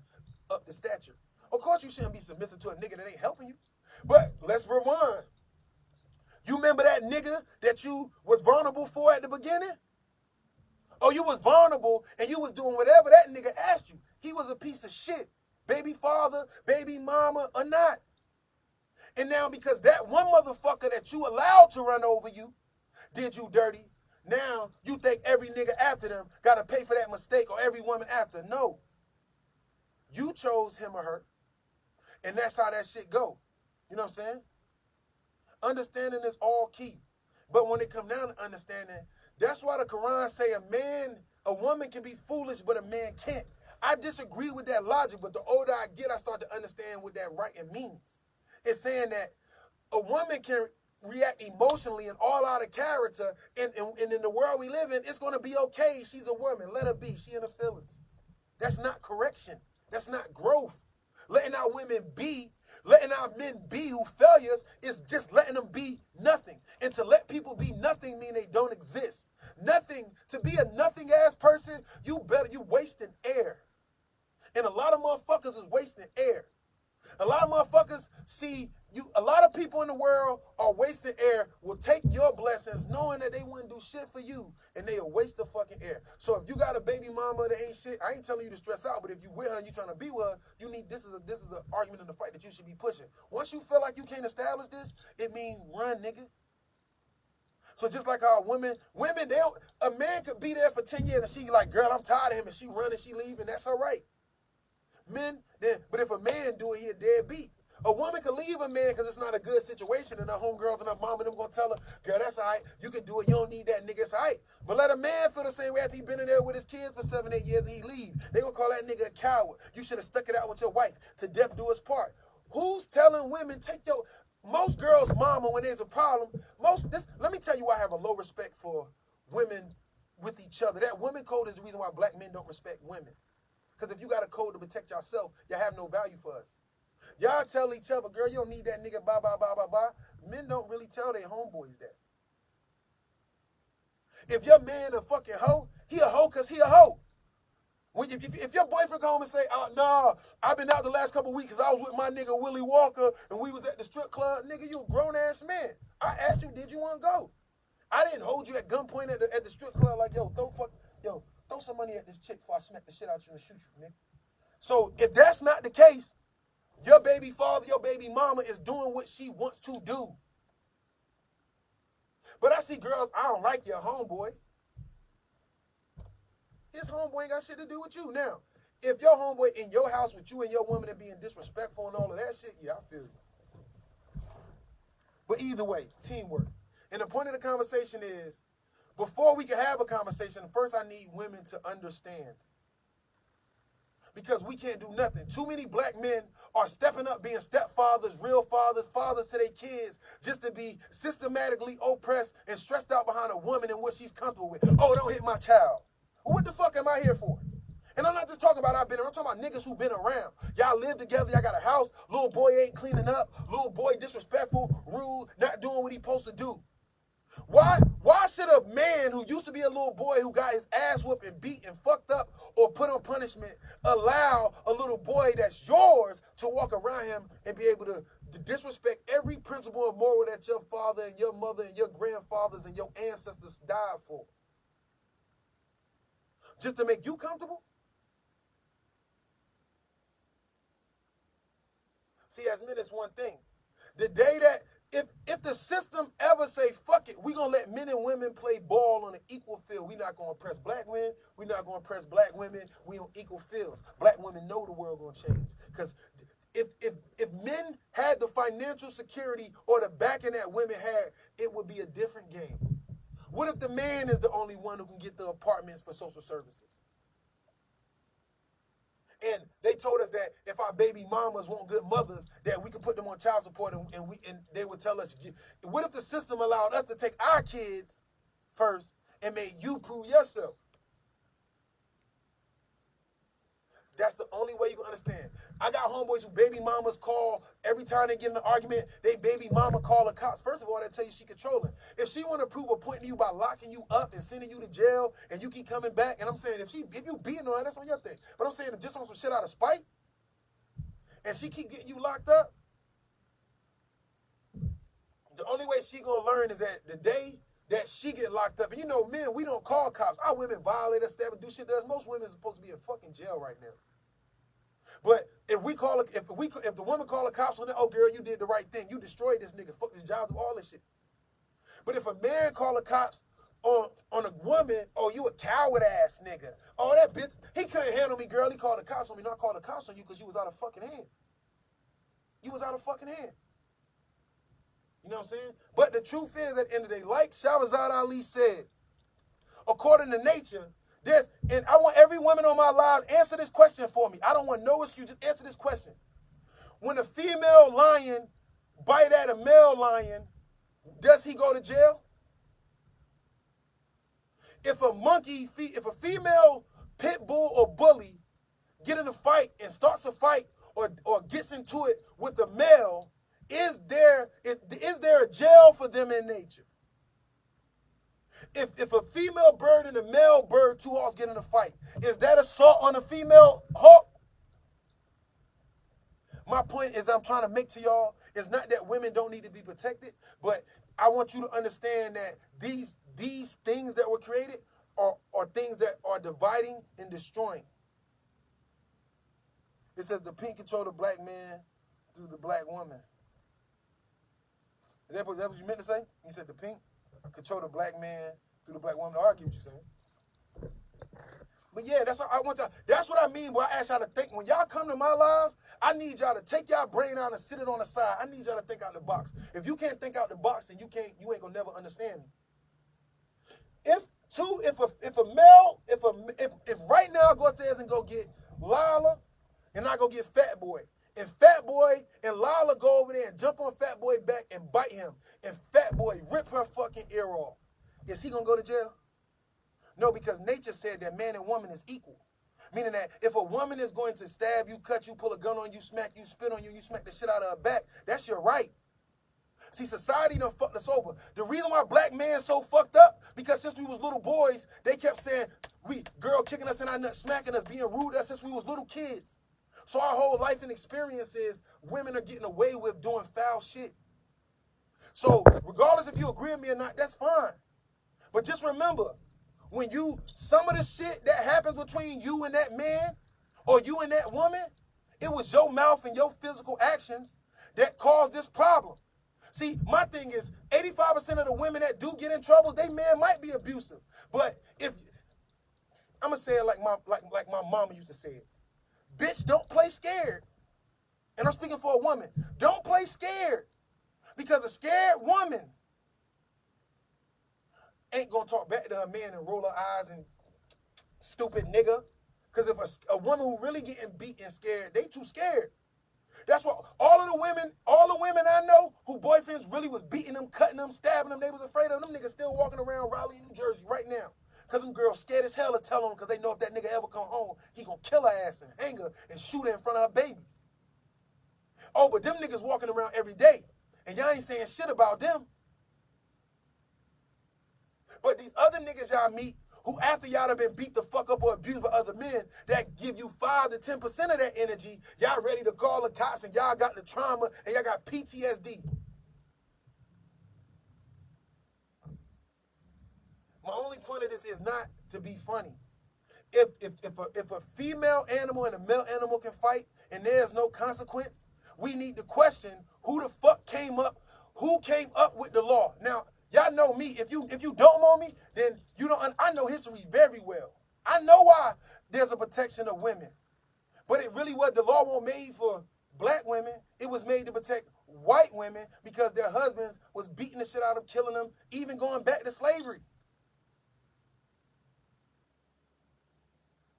up the stature. Of course, you shouldn't be submissive to a nigga that ain't helping you. But let's rewind. You remember that nigga that you was vulnerable for at the beginning? Oh, you was vulnerable and you was doing whatever that nigga asked you. He was a piece of shit. Baby father, baby mama, or not. And now because that one motherfucker that you allowed to run over you did you dirty, now you think every nigga after them got to pay for that mistake or every woman after. No. You chose him or her. And that's how that shit go. You know what I'm saying? Understanding is all key. But when it comes down to understanding, that's why the Quran say a woman can be foolish, but a man can't. I disagree with that logic, but the older I get, I start to understand what that writing means. It's saying that a woman can react emotionally and all out of character, and in the world we live in, it's going to be okay. She's a woman. Let her be. She in her feelings. That's not correction. That's not growth. Letting our women be, letting our men be who failures is just letting them be nothing. And to let people be nothing mean they don't exist. Nothing, to be a nothing ass person, you wasting air. And a lot of motherfuckers is wasting air. A lot of motherfuckers a lot of people in the world are wasting air, will take your blessings knowing that they wouldn't do shit for you, and they'll waste the fucking air. So if you got a baby mama that ain't shit, I ain't telling you to stress out, but if you with her and you trying to be with her, this is an argument in the fight that you should be pushing. Once you feel like you can't establish this, it means run, nigga. So just like how women, a man could be there for 10 years and she like, girl, I'm tired of him, and she run and she leave, and that's her right. But if a man do it, he a deadbeat. A woman can leave a man because it's not a good situation, and her homegirls and her mom and them gonna tell her, girl, that's all right. You can do it. You don't need that nigga. It's all right. But let a man feel the same way after he been in there with his kids for 7, 8 years and he leave. They gonna call that nigga a coward. You should have stuck it out with your wife to death do his part. Who's telling women most girls' mama when there's a problem? Let me tell you why I have a low respect for women with each other. That women code is the reason why black men don't respect women. Because if you got a code to protect yourself, you have no value for us. Y'all tell each other, girl, you don't need that nigga, blah, blah, blah, blah, blah. Men don't really tell their homeboys that. If your man a fucking hoe, he a hoe because he a hoe. If your boyfriend come home and say, nah, I've been out the last couple of weeks because I was with my nigga Willie Walker and we was at the strip club, nigga, you a grown-ass man. I asked you, did you want to go? I didn't hold you at gunpoint at the strip club like, throw some money at this chick before I smack the shit out you and shoot you, nigga. So if that's not the case, your baby father, your baby mama is doing what she wants to do. But I see girls, I don't like your homeboy. His homeboy ain't got shit to do with you. Now, if your homeboy in your house with you and your woman and being disrespectful and all of that shit, yeah, I feel you. But either way, teamwork. And the point of the conversation is, before we can have a conversation, first I need women to understand. Because we can't do nothing. Too many black men are stepping up being stepfathers, real fathers, fathers to their kids, just to be systematically oppressed and stressed out behind a woman and what she's comfortable with. Oh, don't hit my child. Well, what the fuck am I here for? And I'm not just talking about I'm talking about niggas who been around. Y'all live together, y'all got a house, little boy ain't cleaning up, little boy disrespectful, rude, not doing what he supposed to do. Why should a man who used to be a little boy who got his ass whooped and beat and fucked up or put on punishment allow a little boy that's yours to walk around him and be able to disrespect every principle and moral that your father and your mother and your grandfathers and your ancestors died for? Just to make you comfortable? See, as men, it's one thing. The day that if the system ever say, fuck it, we going to let men and women play ball on an equal field. We not going to oppress black men. We not going to oppress black women. We on equal fields. Black women know the world going to change. Because if men had the financial security or the backing that women had, it would be a different game. What if the man is the only one who can get the apartments for social services? And they told us that if our baby mamas want good mothers, that we could put them on child support, and they would tell us, what if the system allowed us to take our kids first and made you prove yourself? That's the only way you can understand. I got homeboys who baby mamas call every time they get in an argument. They baby mama call the cops. First of all, they tell you she controlling. If she want to prove a point to you by locking you up and sending you to jail, and you keep coming back, and I'm saying if you beating on her, that's on your thing. But I'm saying just on some shit out of spite, and she keep getting you locked up, the only way she gonna learn is that the day that she get locked up, and you know, men, we don't call cops. Our women violate us, stab, and do shit to us. Most women are supposed to be in fucking jail right now. But if the woman call the cops on that, oh girl, you did the right thing. You destroyed this nigga, fuck his job, all this shit. But if a man call the cops on a woman, oh, you a coward ass nigga. Oh, that bitch, he couldn't handle me, girl. He called the cops on me. Not call the cops on you because you was out of fucking hand. You was out of fucking hand. You know what I'm saying? But the truth is, at the end of the day, like Shahrazad Ali said, according to nature, and I want every woman on my live answer this question for me. I don't want no excuse. Just answer this question. When a female lion bite at a male lion, does he go to jail? If a female pit bull or bully get in a fight and starts a fight or gets into it with the male, is there a jail for them in nature? If a female bird and a male bird, two hawks get in a fight, is that assault on a female hawk? My point is I'm trying to make to y'all is not that women don't need to be protected, but I want you to understand that these things that were created are things that are dividing and destroying. It says the pink control the black man through the black woman. Is that what you meant to say? You said the pink control the black man through the black woman. I argue what you're saying. But yeah, that's what I mean when I ask y'all to think. When y'all come to my lives, I need y'all to take y'all brain out and sit it on the side. I need y'all to think out the box. If you can't think out the box, then you ain't gonna never understand me. If right now I go upstairs and go get Lala and I go get Fat Boy, and Fat Boy and Lala go over there and jump on Fat Boy back and bite him, and Fat Boy rip her fucking ear off, is he gonna go to jail? No, because nature said that man and woman is equal. Meaning that if a woman is going to stab you, cut you, pull a gun on you, smack you, spit on you, you smack the shit out of her back, that's your right. See, society done fucked us over. The reason why black men so fucked up, because since we was little boys, they kept saying, girl kicking us in our nuts, smacking us, being rude to us since we was little kids. So our whole life and experience is women are getting away with doing foul shit. So regardless if you agree with me or not, that's fine. But just remember, when some of the shit that happens between you and that man or you and that woman, it was your mouth and your physical actions that caused this problem. See, my thing is 85% of the women that do get in trouble, they man might be abusive. But if I'm gonna say it like my mama used to say it, bitch, don't play scared. And I'm speaking for a woman. Don't play scared. Because a scared woman ain't gonna talk back to her man and roll her eyes and stupid nigga. Because if a woman who really getting beat and scared, they too scared. That's what all the women I know who boyfriends really was beating them, cutting them, stabbing them, they was afraid of them niggas still walking around Raleigh, New Jersey right now. Because them girls scared as hell to tell them because they know if that nigga ever come home, he gonna kill her ass and hang her and shoot her in front of her babies. Oh, but them niggas walking around every day and y'all ain't saying shit about them. But these other niggas y'all meet who after y'all have been beat the fuck up or abused by other men that give you 5 to 10% of that energy, y'all ready to call the cops and y'all got the trauma and y'all got PTSD. My only point of this is not to be funny. If a female animal and a male animal can fight and there's no consequence, we need to question who the fuck came up with the law. Now, y'all know me. If you don't know me, then you don't. I know history very well. I know why there's a protection of women. But it really was, the law wasn't made for black women. It was made to protect white women because their husbands was beating the shit out of them, killing them, even going back to slavery.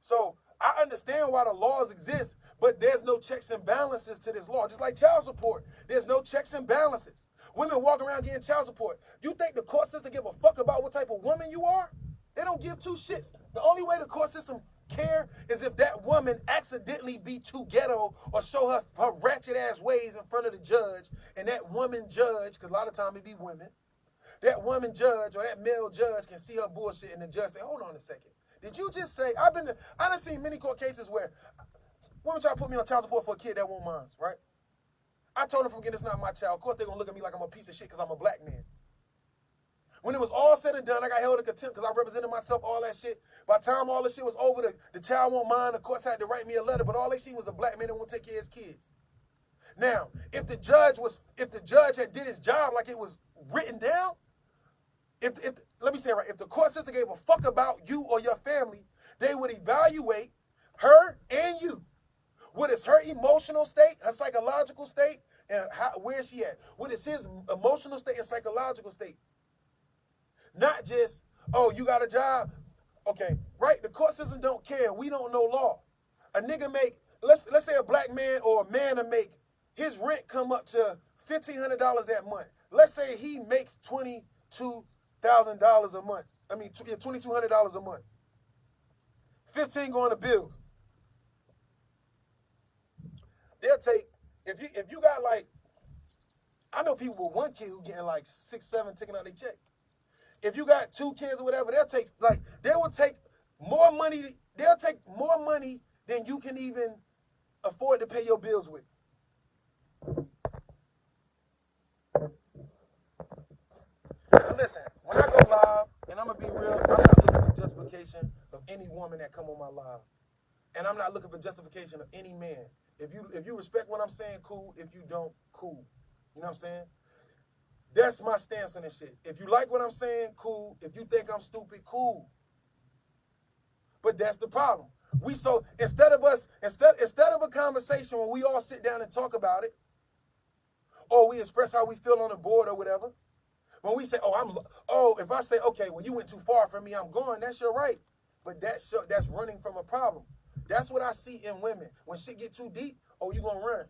So I understand why the laws exist, but there's no checks and balances to this law. Just like child support, there's no checks and balances. Women walk around getting child support. You think the court system give a fuck about what type of woman you are? They don't give two shits. The only way the court system care is if that woman accidentally be too ghetto or show her ratchet ass ways in front of the judge, and that woman judge, because a lot of times it be women, that woman judge or that male judge can see her bullshit, and the judge say, hold on a second. Did you just say, I done seen many court cases where women try to put me on child support for a kid that won't mind, right? I told them from again, it's not my child. Of course, they're going to look at me like I'm a piece of shit because I'm a black man. When it was all said and done, I got held in contempt because I represented myself, all that shit. By the time all this shit was over, the child won't mind. The courts had to write me a letter, but all they seen was a black man that won't take care of his kids. Now, if the judge had did his job like it was written down, let me say it right, if the court system gave a fuck about you or your family, they would evaluate her and you. What is her emotional state, her psychological state, and where is she at? What is his emotional state and psychological state? Not just, oh, you got a job. Okay, right? The court system don't care. We don't know law. A nigga make, let's say a black man or a man to make his rent come up to $1,500 that month. Let's say he makes $22,000 a month. I mean, $2,200 a month. 15 going to bills. They'll take, if you got like, I know people with one kid who getting like 6, 7 taking out their check. If you got 2 kids or whatever, they will take more money. They'll take more money than you can even afford to pay your bills with. But listen, when I go live, and I'm gonna be real, I'm not looking for justification of any woman that come on my live, and I'm not looking for justification of any man. If you respect what I'm saying, cool. If you don't, cool. You know what I'm saying? That's my stance on this shit. If you like what I'm saying, cool. If you think I'm stupid, cool. But that's the problem. Instead of a conversation when we all sit down and talk about it, or we express how we feel on the board or whatever, when we say, if I say, okay, well, you went too far from me, I'm gone, that's your right. But that's running from a problem. That's what I see in women. When shit get too deep, you gonna run.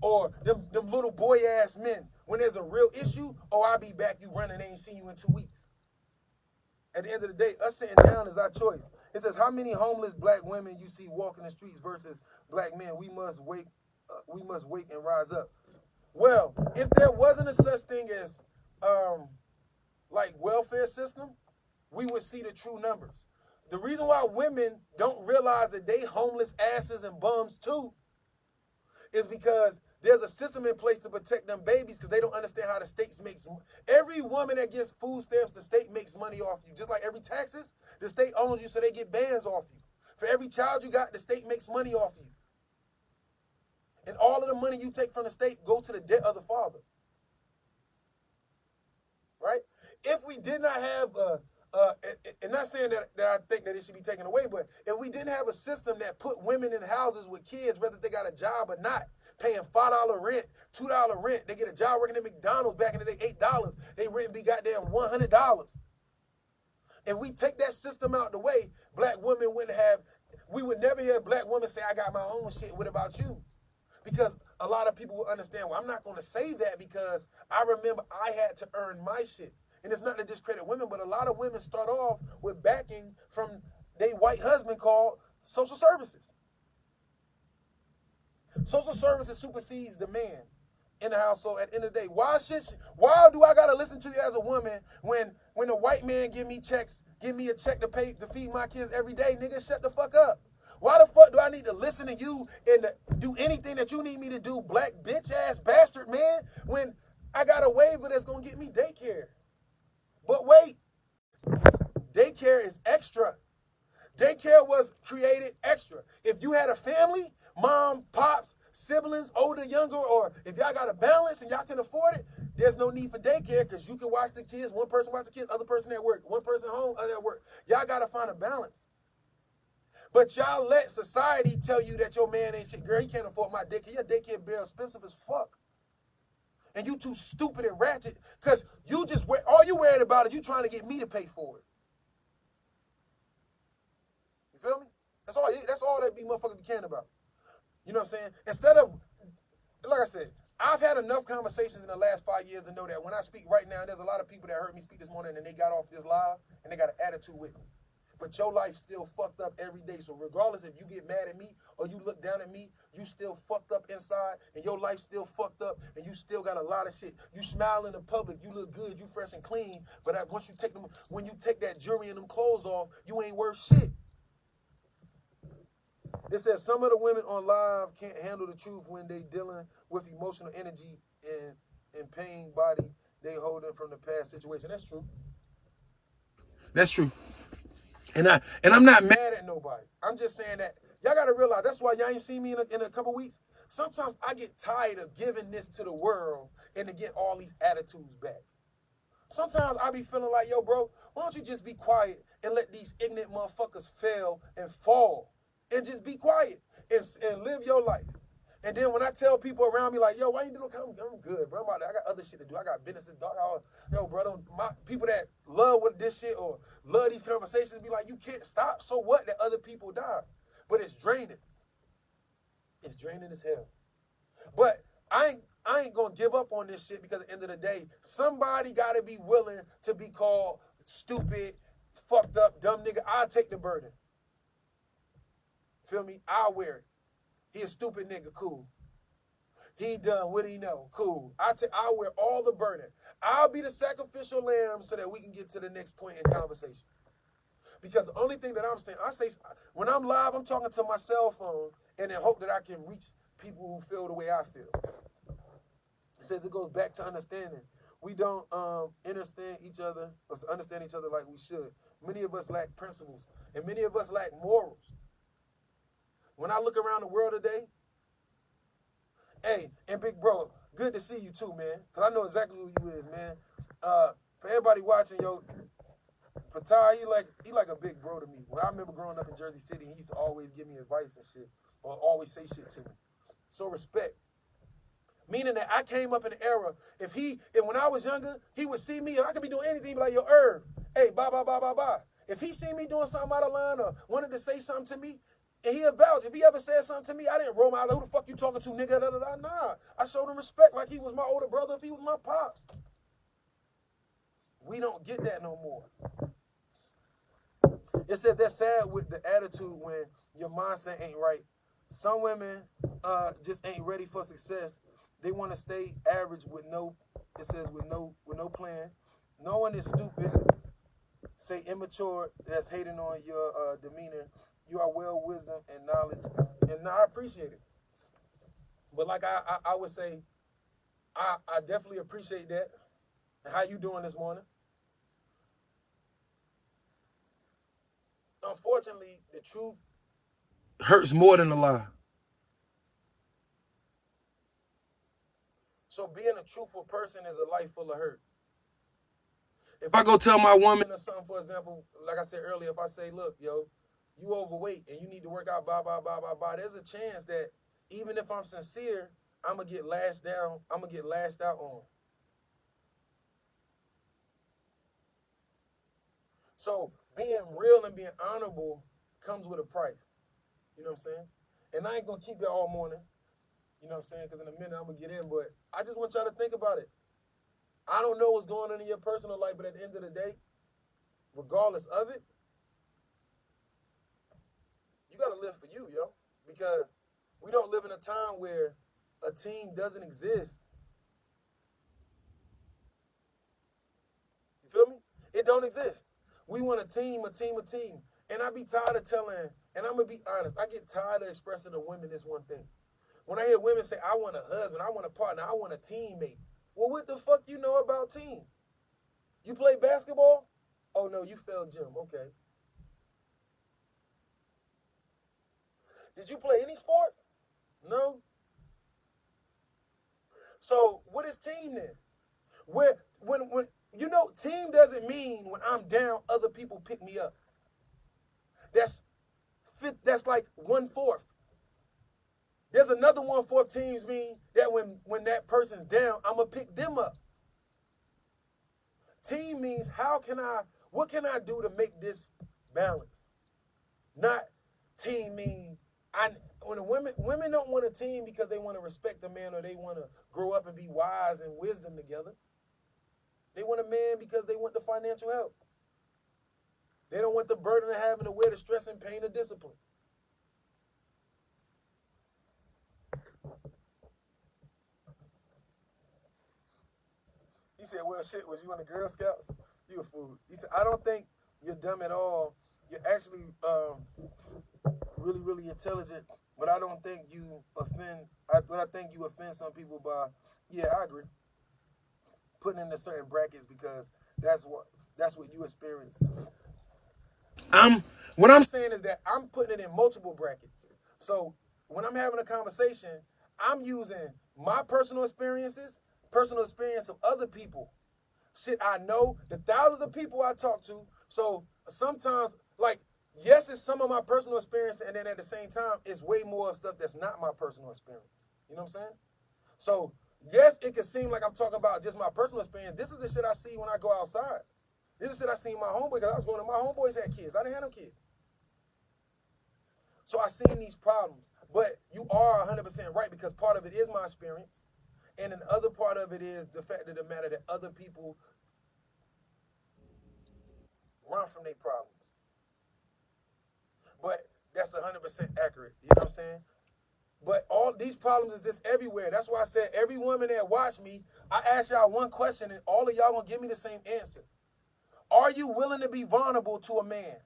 Or them little boy-ass men, when there's a real issue, I'll be back, you running, they ain't seen you in 2 weeks. At the end of the day, us sitting down is our choice. It says, how many homeless black women you see walking the streets versus black men? We must wake and rise up. Well, if there wasn't a such thing as like welfare system, we would see the true numbers. The reason why women don't realize that they homeless asses and bums too is because there's a system in place to protect them babies because they don't understand how the state makes money. Every woman that gets food stamps, the state makes money off you. Just like every taxes, the state owns you so they get bands off you. For every child you got, the state makes money off you. And all of the money you take from the state go to the debt of the father. Right? If we did not have and not saying that I think that it should be taken away, but if we didn't have a system that put women in houses with kids, whether they got a job or not, paying $5 rent, $2 rent, they get a job working at McDonald's back in the day, $8, they rent be goddamn $100. If we take that system out the way, black women we would never hear black women say, I got my own shit, what about you? Because a lot of people will understand, well, I'm not going to say that because I remember I had to earn my shit. And it's not to discredit women, but a lot of women start off with backing from their white husband called social services. Social services supersedes the man in the household at the end of the day. Why do I gotta listen to you as a woman when a white man give me a check to feed my kids every day? Nigga, shut the fuck up. Why the fuck do I need to listen to you and do anything that you need me to do, black bitch ass bastard man, when I got a waiver that's gonna get me daycare? But wait, daycare is extra. Daycare was created extra. If you had a family, mom, pops, siblings, older, younger, or if y'all got a balance and y'all can afford it, there's no need for daycare because you can watch the kids. One person watch the kids, other person at work. One person home, other at work. Y'all got to find a balance. But y'all let society tell you that your man ain't shit. Girl, he can't afford my daycare. Your daycare bill expensive as fuck. And you too stupid and ratchet because all you worried about is you trying to get me to pay for it. You feel me? That's all that be motherfuckers be caring about. You know what I'm saying? Instead of, like I said, I've had enough conversations in the last 5 years to know that when I speak right now, there's a lot of people that heard me speak this morning and they got off this live and they got an attitude with me. But your life still fucked up every day. So regardless if you get mad at me or you look down at me, you still fucked up inside and your life still fucked up and you still got a lot of shit. You smile in the public, you look good, you fresh and clean. But once you take them, when you take that jewelry and them clothes off, you ain't worth shit. It says some of the women on live can't handle the truth when they dealing with emotional energy and pain body they holding from the past situation. That's true. That's true. And I'm not mad at nobody. I'm just saying that y'all gotta realize that's why y'all ain't seen me in a couple weeks. Sometimes I get tired of giving this to the world and to get all these attitudes back. Sometimes I be feeling like, yo, bro, why don't you just be quiet and let these ignorant motherfuckers fail and fall and just be quiet and live your life. And then when I tell people around me like, yo, why you doing? I'm good, bro. I got other shit to do. I got business to do. Yo, brother, my people that love with this shit or love these conversations be like, you can't stop. So what that other people die? But it's draining. It's draining as hell. But I ain't gonna give up on this shit because at the end of the day, somebody gotta be willing to be called stupid, fucked up, dumb nigga. I'll take the burden. Feel me? I'll wear it. He a stupid nigga, cool. He done what he know, cool. I'll wear all the burden. I'll be the sacrificial lamb so that we can get to the next point in conversation. Because the only thing that I'm saying, I say, when I'm live, I'm talking to my cell phone and in hope that I can reach people who feel the way I feel. It says it goes back to understanding. We don't understand each other like we should. Many of us lack principles, and many of us lack morals. When I look around the world today, hey, and big bro, good to see you too, man. Because I know exactly who you is, man. For everybody watching, yo, Patai, he like a big bro to me. When I remember growing up in Jersey City, he used to always give me advice and shit, or always say shit to me. So respect. Meaning that I came up in an era, if when I was younger, he would see me, I could be doing anything, like, yo, Herb, hey, bye, bye, bye, bye, bye. If he see me doing something out of line or wanted to say something to me, and he'll vouch. If he ever said something to me, I didn't roll my eyes, who the fuck you talking to, nigga, da, da, da. Nah, I showed him respect like he was my older brother if he was my pops. We don't get that no more. It said that's sad with the attitude when your mindset ain't right. Some women just ain't ready for success. They want to stay average with no plan. No one is stupid. Say immature, that's hating on your demeanor. You are well wisdom and knowledge. And I appreciate it. But like I would say, I definitely appreciate that. How you doing this morning? Unfortunately, the truth hurts more than a lie. So being a truthful person is a life full of hurt. If I go tell my woman or something, for example, like I said earlier, if I say, look, yo, you overweight and you need to work out, blah, blah, blah, blah, blah, there's a chance that even if I'm sincere, I'm going to get lashed out on. So being real and being honorable comes with a price. You know what I'm saying? And I ain't going to keep it all morning. You know what I'm saying? Because in a minute I'm going to get in. But I just want y'all to think about it. I don't know what's going on in your personal life, but at the end of the day, regardless of it, you got to live for you, yo. Because we don't live in a time where a team doesn't exist. You feel me? It don't exist. We want a team. And I be tired of telling, and I'm going to be honest, I get tired of expressing to women this one thing. When I hear women say, I want a husband, I want a partner, I want a teammate. Well, what the fuck you know about team? You play basketball? Oh, no, you failed gym. Okay. Did you play any sports? No. So what is team then? When you know, team doesn't mean when I'm down, other people pick me up. That's like 1/4. There's another 1/4 teams mean that when that person's down, I'm gonna pick them up. Team means what can I do to make this balance? Not team mean when women don't want a team because they want to respect a man or they want to grow up and be wise and wisdom together. They want a man because they want the financial help. They don't want the burden of having to wear the stress and pain of discipline. He said, well, shit, was you in the Girl Scouts? You a fool. He said, I don't think you're dumb at all. You're actually really, really intelligent, but I don't think you offend, but I think you offend some people by, yeah, I agree, putting into certain brackets because that's what you experience. What I'm saying is that I'm putting it in multiple brackets. So when I'm having a conversation, I'm using my personal experiences, personal experience of other people, shit I know, the thousands of people I talk to. So sometimes, like, yes, it's some of my personal experience, and then at the same time, it's way more of stuff that's not my personal experience. You know what I'm saying? So yes, it can seem like I'm talking about just my personal experience. This is the shit I see when I go outside. This is shit I seen my homeboy, because I was going to my homeboys had kids. I didn't have no kids. So I seen these problems. But you are 100% right, because part of it is my experience. And then the other part of it is the fact of the matter that other people run from their problems. But that's 100% accurate. You know what I'm saying? But all these problems is just everywhere. That's why I said every woman that watch me, I ask y'all one question, and all of y'all gonna give me the same answer. Are you willing to be vulnerable to a man?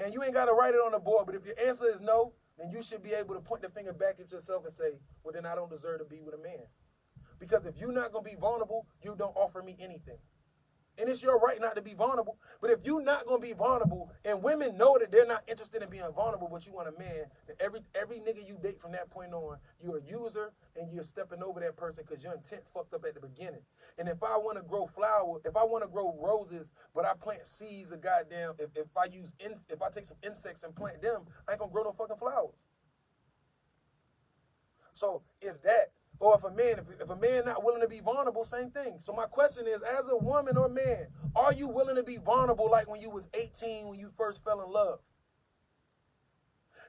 And you ain't got to write it on the board, but if your answer is no, then you should be able to point the finger back at yourself and say, well, then I don't deserve to be with a man. Because if you're not going to be vulnerable, you don't offer me anything. And it's your right not to be vulnerable. But if you're not going to be vulnerable, and women know that they're not interested in being vulnerable, but you want a man, then every nigga you date from that point on, you're a user, and you're stepping over that person because your intent fucked up at the beginning. And if I want to grow if I want to grow roses, but I plant seeds of goddamn, if I take some insects and plant them, I ain't going to grow no fucking flowers. So it's that. Or if a man not willing to be vulnerable, same thing. So my question is, as a woman or man, are you willing to be vulnerable like when you was 18, when you first fell in love?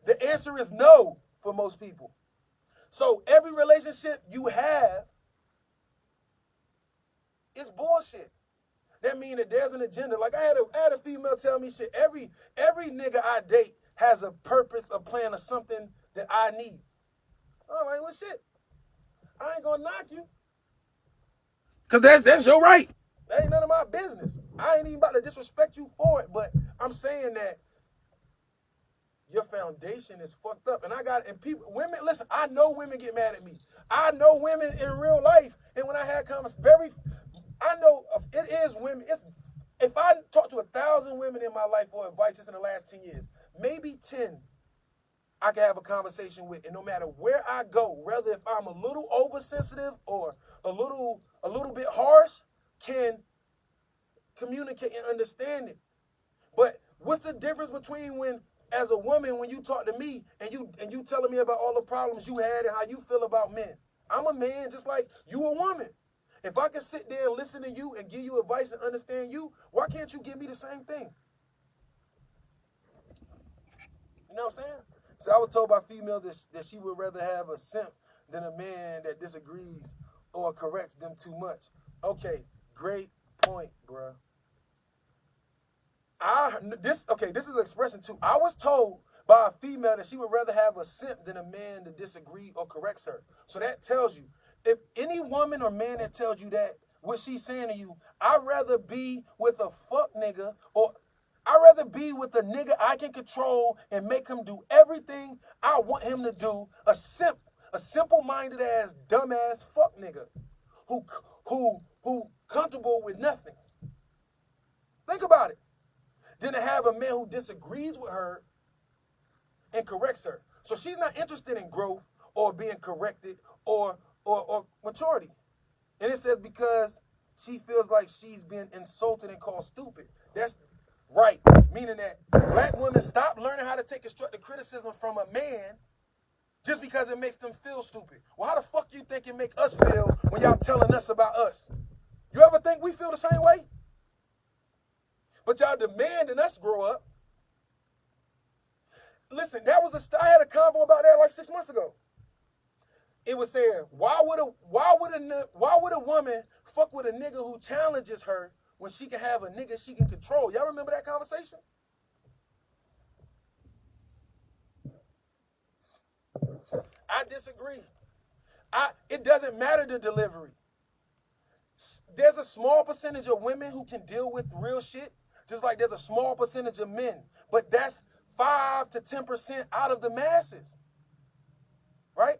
The answer is no for most people. So every relationship you have is bullshit. That means that there's an agenda. Like I had a female tell me shit. Every nigga I date has a purpose, a plan, or something that I need. So I'm like, well, shit. I ain't gonna knock you. Cause that's your right. That ain't none of my business. I ain't even about to disrespect you for it, but I'm saying that your foundation is fucked up. And women, listen, I know women get mad at me. I know women in real life. And when I had conversations, I know it is women. If I talk to 1,000 women in my life for advice just in the last 10 years, maybe 10 I can have a conversation with, and no matter where I go, whether if I'm a little oversensitive or a little bit harsh, can communicate and understand it. But what's the difference between when, as a woman, when you talk to me and you telling me about all the problems you had and how you feel about men? I'm a man just like you a woman. If I can sit there and listen to you and give you advice and understand you, why can't you give me the same thing? You know what I'm saying? So I was told by females that she would rather have a simp than a man that disagrees or corrects them too much. Okay, great point, bro. This is an expression too. I was told by a female that she would rather have a simp than a man that disagree or corrects her. So that tells you, if any woman or man that tells you that, what she's saying to you, I'd rather be with a fuck nigga, or I'd rather be with a nigga I can control and make him do everything I want him to do. A simple-minded ass, dumbass fuck nigga who comfortable with nothing. Think about it. Than to have a man who disagrees with her and corrects her. So she's not interested in growth or being corrected or maturity. And it says because she feels like she's been insulted and called stupid. That's right. Meaning that black women stop learning how to take constructive criticism from a man just because it makes them feel stupid. Well, how the fuck you think it make us feel when y'all telling us about us? You ever think we feel the same way? But y'all demanding us grow up. Listen, I had a convo about that like 6 months ago. It was saying, why would a woman fuck with a nigga who challenges her when she can have a nigga she can control. Y'all remember that conversation? I disagree. It doesn't matter the delivery. There's a small percentage of women who can deal with real shit, just like there's a small percentage of men. But that's 5 to 10% out of the masses, right?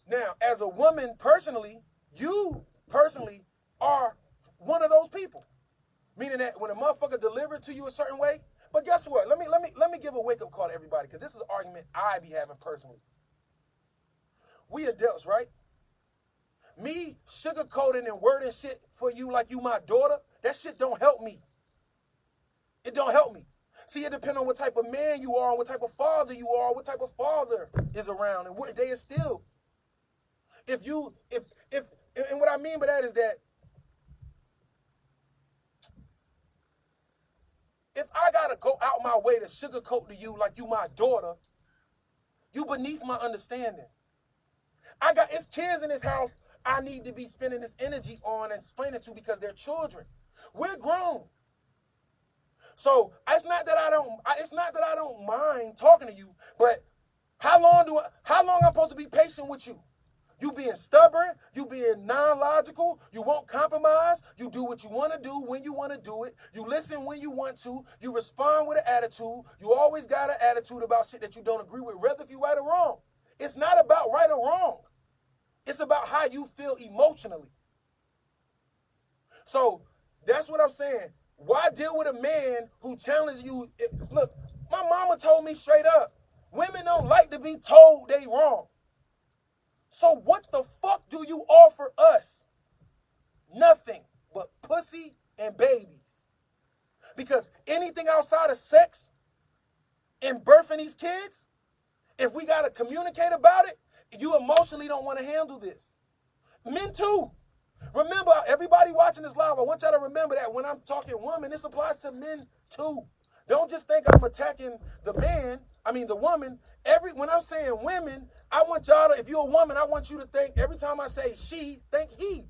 Now, as a woman personally, you personally are one of those people. Meaning that when a motherfucker delivered to you a certain way, but guess what? Let me give a wake-up call to everybody, because this is an argument I be having personally. We adults, right? Me sugarcoating and wording shit for you like you my daughter, that shit don't help me. It don't help me. See, it depends on what type of man you are, what type of father you are, what type of father is around, and what they instill. And what I mean by that is that if I gotta go out my way to sugarcoat to you like you my daughter, you beneath my understanding. It's kids in this house I need to be spending this energy on and explaining to because they're children. We're grown. So it's not that I don't mind talking to you, but how long I'm supposed to be patient with you? You being stubborn, you being non-logical, you won't compromise, you do what you want to do when you want to do it, you listen when you want to, you respond with an attitude, you always got an attitude about shit that you don't agree with, whether if you're right or wrong. It's not about right or wrong. It's about how you feel emotionally. So that's what I'm saying. Why deal with a man who challenges you? Look, my mama told me straight up, women don't like to be told they wrong. So what the fuck do you offer us? Nothing but pussy and babies. Because anything outside of sex and birthing these kids, if we got to communicate about it, you emotionally don't want to handle this. Men too. Remember, everybody watching this live, I want y'all to remember that when I'm talking women, this applies to men too. Don't just think I'm attacking the woman. When I'm saying women, I want y'all to, if you're a woman, I want you to think, every time I say she, think he.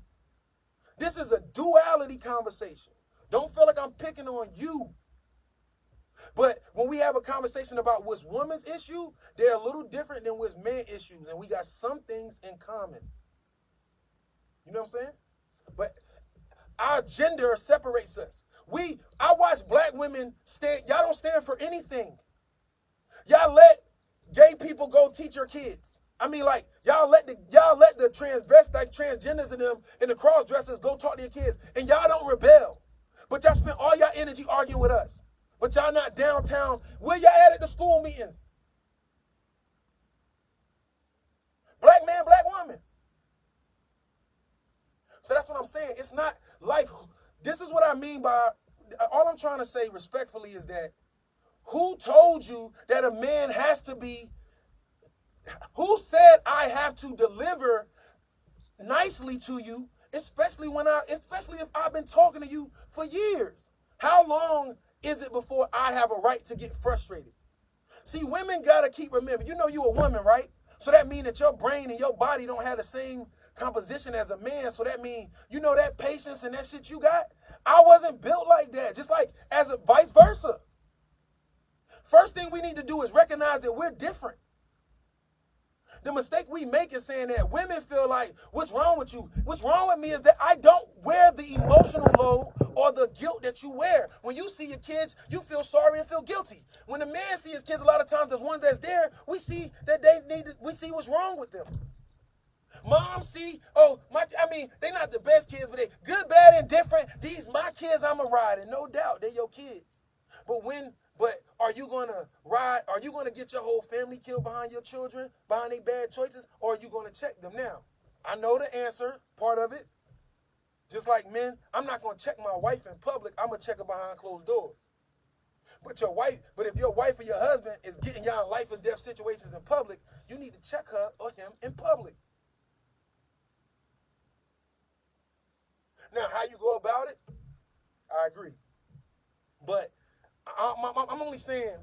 This is a duality conversation. Don't feel like I'm picking on you. But when we have a conversation about what's women's issue, they're a little different than what's men issues, and we got some things in common. You know what I'm saying? But our gender separates us. I watch black women y'all don't stand for anything. Y'all let gay people go teach your kids. I mean, like, y'all let the transvestite, transgenders in them and the cross-dressers go talk to your kids, and y'all don't rebel. But y'all spend all your energy arguing with us. But y'all not downtown. Where y'all at the school meetings? Black man, black woman. So that's what I'm saying. It's not life. This is what I mean by, all I'm trying to say respectfully is that who told you that a man has to be, who said I have to deliver nicely to you, especially if I've been talking to you for years? How long is it before I have a right to get frustrated? See, women gotta keep remembering, you a woman, right? So that means that your brain and your body don't have the same composition as a man. So that means, that patience and that shit you got, I wasn't built like that. Just like as a vice versa. First thing we need to do is recognize that we're different. The mistake we make is saying that women feel like, what's wrong with you? What's wrong with me is that I don't wear the emotional load or the guilt that you wear. When you see your kids, you feel sorry and feel guilty. When a man sees his kids, a lot of times, there's ones that's there, we see that we see what's wrong with them. Moms see, they not the best kids, but they good, bad, and different. These my kids, I'm a ride, and no doubt they're your kids. But are you gonna ride? Are you gonna get your whole family killed behind your children, behind their bad choices, or are you gonna check them now? I know the answer, part of it. Just like men, I'm not gonna check my wife in public. I'm gonna check her behind closed doors. But if your wife or your husband is getting y'all in life or death situations in public, you need to check her or him in public. Now, how you go about it, I agree. But I'm only saying,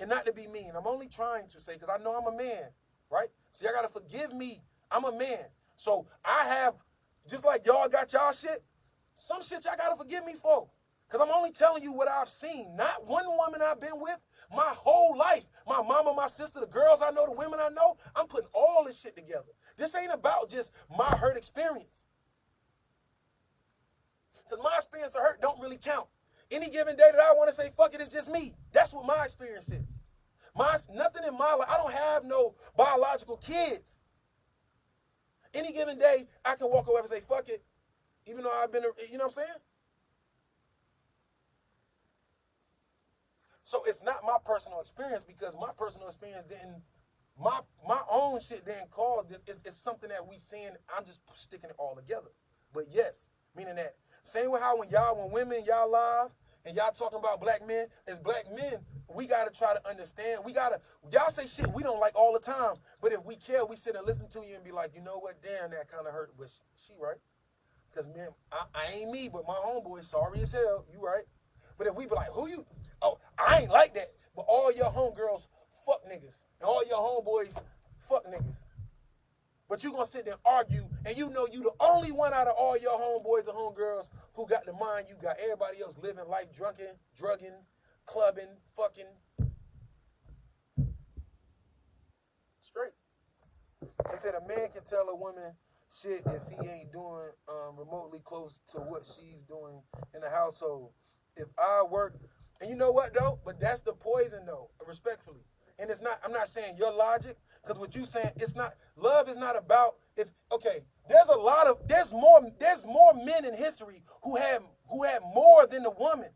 and not to be mean, I'm only trying to say, because I know I'm a man, right? So y'all got to forgive me. I'm a man. So I have, just like y'all got y'all shit, Some shit y'all gotta forgive me for. Because I'm only telling you what I've seen. Not one woman I've been with my whole life. My mama, my sister, the girls I know, the women I know. I'm putting all this shit together. This ain't about just my hurt experience. Because my experience of hurt don't really count. Any given day that I want to say, fuck it, it's just me. That's what my experience is. Nothing in my life. I don't have no biological kids. Any given day, I can walk away and say, fuck it. Even though I've been, you know what I'm saying? So it's not my personal experience because my personal experience didn't, my own shit didn't call this. It's something that we seeing. I'm just sticking it all together. But yes, meaning that same with how when women, y'all live and y'all talking about black men, as black men, we got to try to understand. Y'all say shit we don't like all the time. But if we care, we sit and listen to you and be like, you know what? Damn, that kind of hurt. But she right. Because, man, I ain't me, but my homeboy, sorry as hell, you right. But if we be like, who you? Oh, I ain't like that. But all your homegirls, fuck niggas. And all your homeboys, fuck niggas. But you gonna sit there and argue, and you know you the only one out of all your homeboys and homegirls who got the mind you got. Everybody else living life drunken, drugging, clubbing, fucking. Straight. They said a man can tell a woman shit if he ain't doing remotely close to what she's doing in the household. If I work, and you know what though? But that's the poison though, respectfully. And it's not, I'm not saying your logic, because what you saying, it's not, love is not about, there's more men in history who had more than the woman.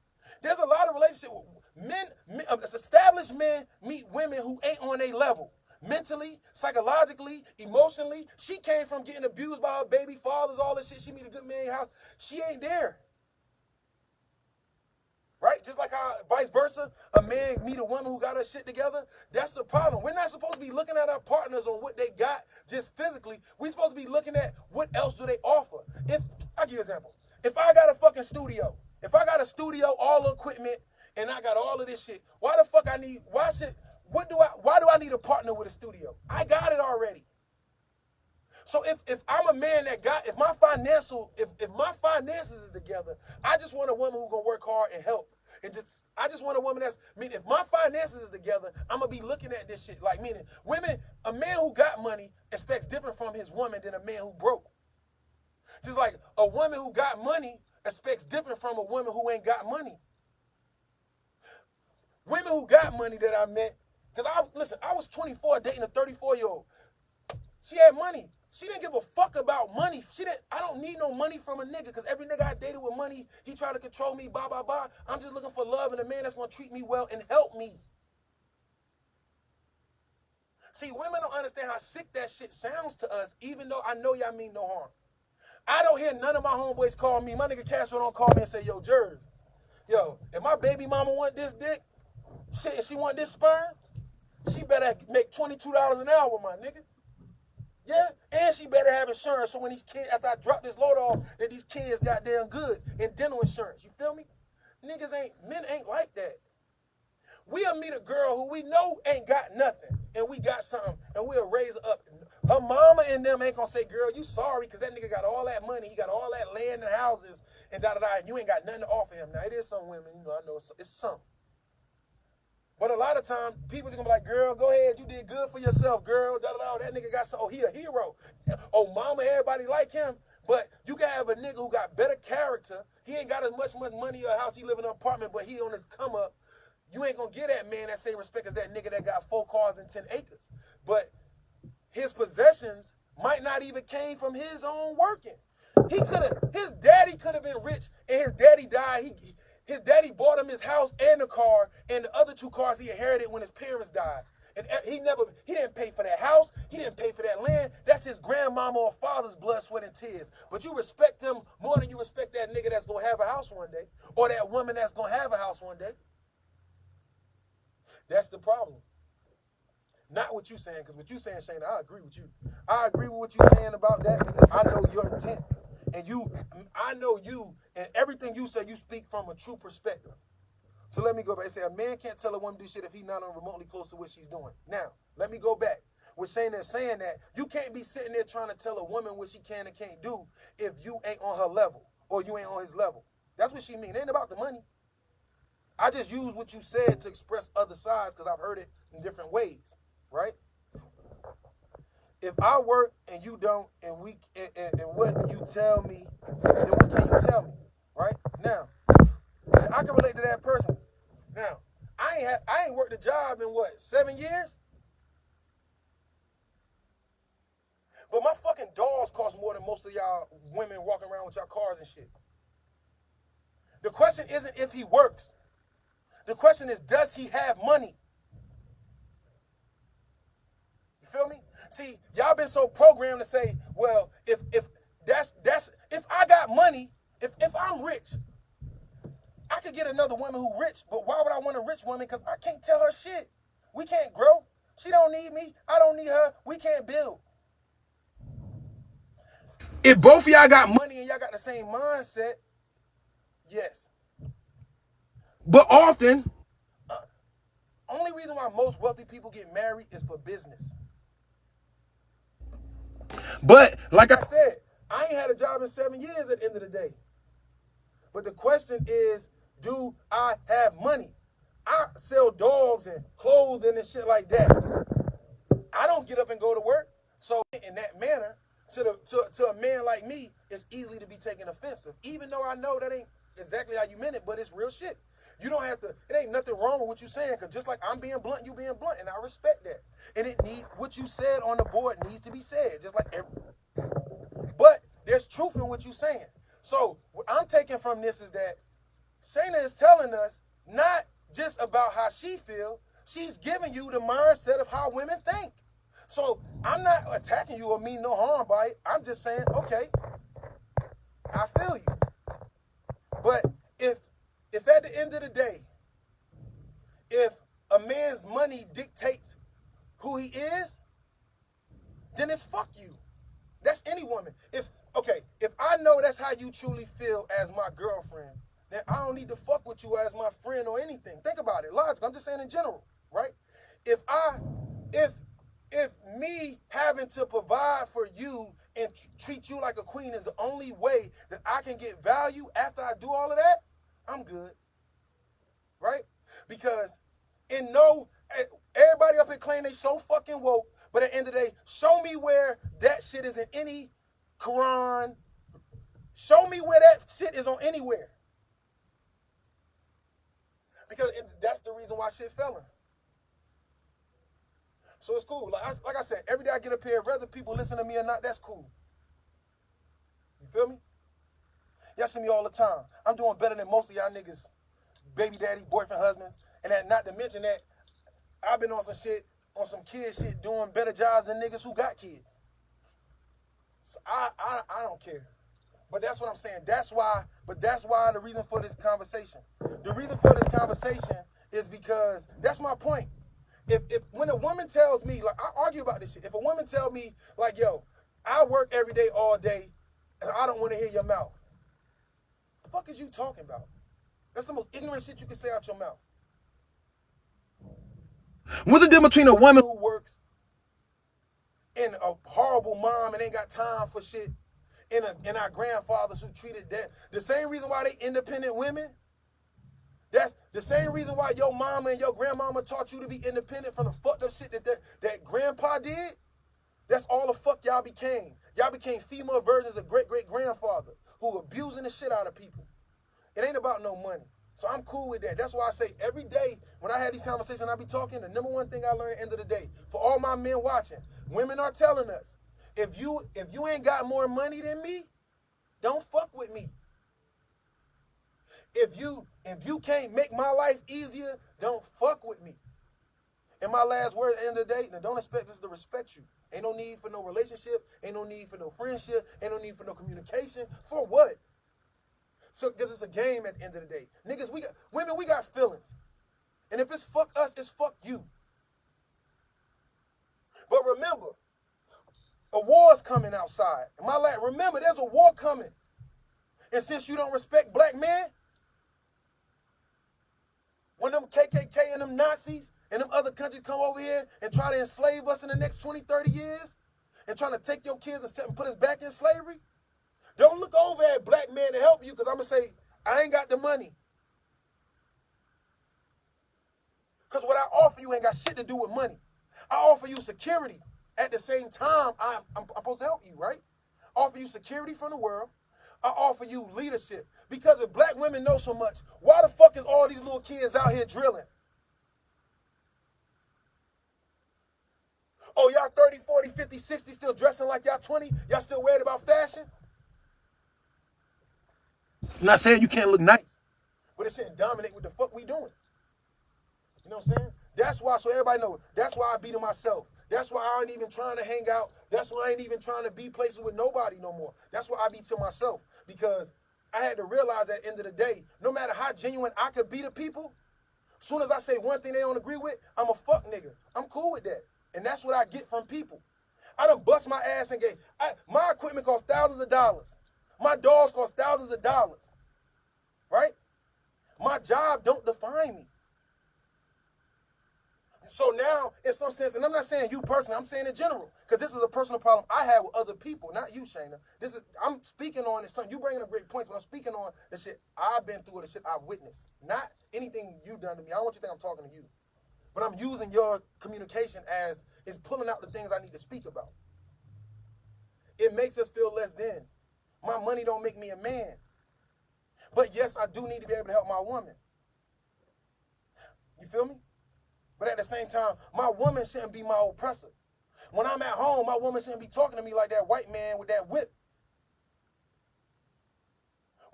There's a lot of relationships, established men meet women who ain't on their level. Mentally, psychologically, emotionally. She came from getting abused by her baby fathers, all this shit. She meet a good man in your house. She ain't there. Right? Just like how vice versa, a man meet a woman who got her shit together. That's the problem. We're not supposed to be looking at our partners on what they got just physically. We're supposed to be looking at what else do they offer. I'll give you an example. If I got a fucking studio, all the equipment, and I got all of this shit, why do I need a partner with a studio? I got it already. So if I'm a man if my finances is together, I just want a woman who's gonna work hard and help. I just want a woman if my finances is together, I'm gonna be looking at this shit like, meaning women, a man who got money expects different from his woman than a man who broke. Just like a woman who got money expects different from a woman who ain't got money. Women who got money that I met, because I was 24 dating a 34-year-old. She had money. She didn't give a fuck about money. I don't need no money from a nigga, because every nigga I dated with money, he tried to control me, blah, blah, blah. I'm just looking for love and a man that's going to treat me well and help me. See, women don't understand how sick that shit sounds to us, even though I know y'all mean no harm. I don't hear none of my homeboys call me. My nigga Castro don't call me and say, yo, Jers, yo, if my baby mama want this dick, shit, if she want this sperm, she better make $22 an hour, my nigga. Yeah, and she better have insurance so when these kids, after I drop this load off, that these kids got damn good in dental insurance. You feel me? Men ain't like that. We'll meet a girl who we know ain't got nothing, and we got something, and we'll raise her up. Her mama and them ain't gonna say, girl, you sorry, because that nigga got all that money, he got all that land and houses, and da-da-da, and you ain't got nothing to offer him. Now, it is some women, I know it's some. But a lot of times, people just gonna be like, girl, go ahead, you did good for yourself, girl, da-da-da, that nigga got he a hero. Oh, mama, everybody like him. But you can have a nigga who got better character. He ain't got as much money or a house, he live in an apartment, but he on his come up. You ain't gonna get that man that same respect as that nigga that got 4 cars and 10 acres. But his possessions might not even came from his own working. His daddy could have been rich, and his daddy died. His daddy bought him his house and the car, and the other 2 cars he inherited when his parents died. And he didn't pay for that house. He didn't pay for that land. That's his grandmama or father's blood, sweat, and tears. But you respect him more than you respect that nigga that's gonna have a house one day, or that woman that's gonna have a house one day. That's the problem. Not what you saying, because what you saying, Shane, I agree with you. I agree with what you saying about that, because I know your intent. And I know you, and everything you say, you speak from a true perspective. So let me go back and say, a man can't tell a woman to do shit if he's not on remotely close to what she's doing. Now, let me go back. With Shane that's saying that, you can't be sitting there trying to tell a woman what she can and can't do if you ain't on her level. or you ain't on his level. That's what she mean. It ain't about the money. I just use what you said to express other sides because I've heard it in different ways, right? If I work and you don't, and what you tell me, then what can you tell me, right? Now, I can relate to that person. Now, I ain't worked a job in what, 7 years? But my fucking dolls cost more than most of y'all women walking around with y'all cars and shit. The question isn't if he works. The question is, does he have money? You feel me? See, y'all been so programmed to say, well, if I got money, if I'm rich, I could get another woman who rich, but why would I want a rich woman? Because I can't tell her shit. We can't grow. She don't need me. I don't need her. We can't build. If both of y'all got money and y'all got the same mindset, yes. But often, only reason why most wealthy people get married is for business. But like I said, I ain't had a job in 7 years at the end of the day. But the question is, do I have money? I sell dogs and clothing and shit like that. I don't get up and go to work. So in that manner, to a man like me, it's easily to be taken offensive. Even though I know that ain't exactly how you meant it, but it's real shit. You don't have to, it ain't nothing wrong with what you're saying, because just like I'm being blunt, you being blunt, and I respect that. And what you said on the board needs to be said, just like but there's truth in what you're saying. So what I'm taking from this is that Shayna is telling us not just about how she feels, she's giving you the mindset of how women think. So I'm not attacking you or mean no harm by it. I'm just saying, okay, I feel you. But if at the end of the day, if a man's money dictates who he is, then it's fuck you. That's any woman. If I know that's how you truly feel as my girlfriend, then I don't need to fuck with you as my friend or anything. Think about it. Logic. I'm just saying in general, right? If me having to provide for you and treat you like a queen is the only way that I can get value after I do all of that, I'm good. Right? Because everybody up here claim they so fucking woke, but at the end of the day, show me where that shit is in any Quran. Show me where that shit is on anywhere. Because that's the reason why shit fell in. So it's cool. Like I said, every day I get up here, whether people listen to me or not, that's cool. You feel me? Y'all see me all the time. I'm doing better than most of y'all niggas, baby daddies, boyfriend, husbands. And that, not to mention that I've been on some shit, on some kid shit, doing better jobs than niggas who got kids. So I don't care. But that's what I'm saying. That's why the reason for this conversation. The reason for this conversation is because that's my point. If when a woman tells me, like, I argue about this shit. If a woman tell me, like, yo, I work every day, all day, and I don't want to hear your mouth. The fuck is you talking about? That's the most ignorant shit you can say out your mouth. What's the difference between a woman who works and a horrible mom and ain't got time for shit, and our grandfathers who treated that? The same reason why they independent women, that's the same reason why your mama and your grandmama taught you to be independent from the fucked up shit that grandpa did. That's all the fuck y'all became. Y'all became female versions of great-great-grandfather who abusing the shit out of people. It ain't about no money. So I'm cool with that. That's why I say every day when I have these conversations, I be talking, the number one thing I learn at the end of the day, for all my men watching, women are telling us, if you ain't got more money than me, don't fuck with me. If you can't make my life easier, don't fuck with me. And my last word at the end of the day, now don't expect us to respect you. Ain't no need for no relationship, ain't no need for no friendship, ain't no need for no communication. For what? So, because it's a game at the end of the day. Niggas, women, we got feelings. And if it's fuck us, it's fuck you. But remember, a war's coming outside. Remember, there's a war coming. And since you don't respect black men, when them KKK and them Nazis and them other countries come over here and try to enslave us in the next 20, 30 years and trying to take your kids and put us back in slavery, don't look over at black men to help offer you, because I'm going to say, I ain't got the money. Because what I offer you ain't got shit to do with money. I offer you security. At the same time, I'm supposed to help you, right? I offer you security from the world. I offer you leadership. Because if black women know so much, why the fuck is all these little kids out here drilling? Oh, y'all 30, 40, 50, 60 still dressing like y'all 20? Y'all still worried about fashion? I'm not saying you can't look nice, but it shouldn't dominate what the fuck we doing. You know what I'm saying? That's why, so everybody know, that's why I be to myself. That's why I ain't even trying to hang out. That's why I ain't even trying to be places with nobody no more. That's why I be to myself. Because I had to realize at the end of the day, no matter how genuine I could be to people, as soon as I say one thing they don't agree with, I'm a fuck nigga. I'm cool with that. And that's what I get from people. I done bust my ass and gave. My equipment costs thousands of dollars. My dogs cost thousands of dollars. Right? My job don't define me. So now, in some sense, and I'm not saying you personally, I'm saying in general, because this is a personal problem I have with other people, not you, Shayna. I'm speaking on something. You bringing up great points, but I'm speaking on the shit I've been through, the shit I've witnessed. Not anything you done to me. I don't want you to think I'm talking to you. But I'm using your communication as is pulling out the things I need to speak about. It makes us feel less than. My money don't make me a man. But yes, I do need to be able to help my woman. You feel me? But at the same time, my woman shouldn't be my oppressor. When I'm at home, my woman shouldn't be talking to me like that white man with that whip.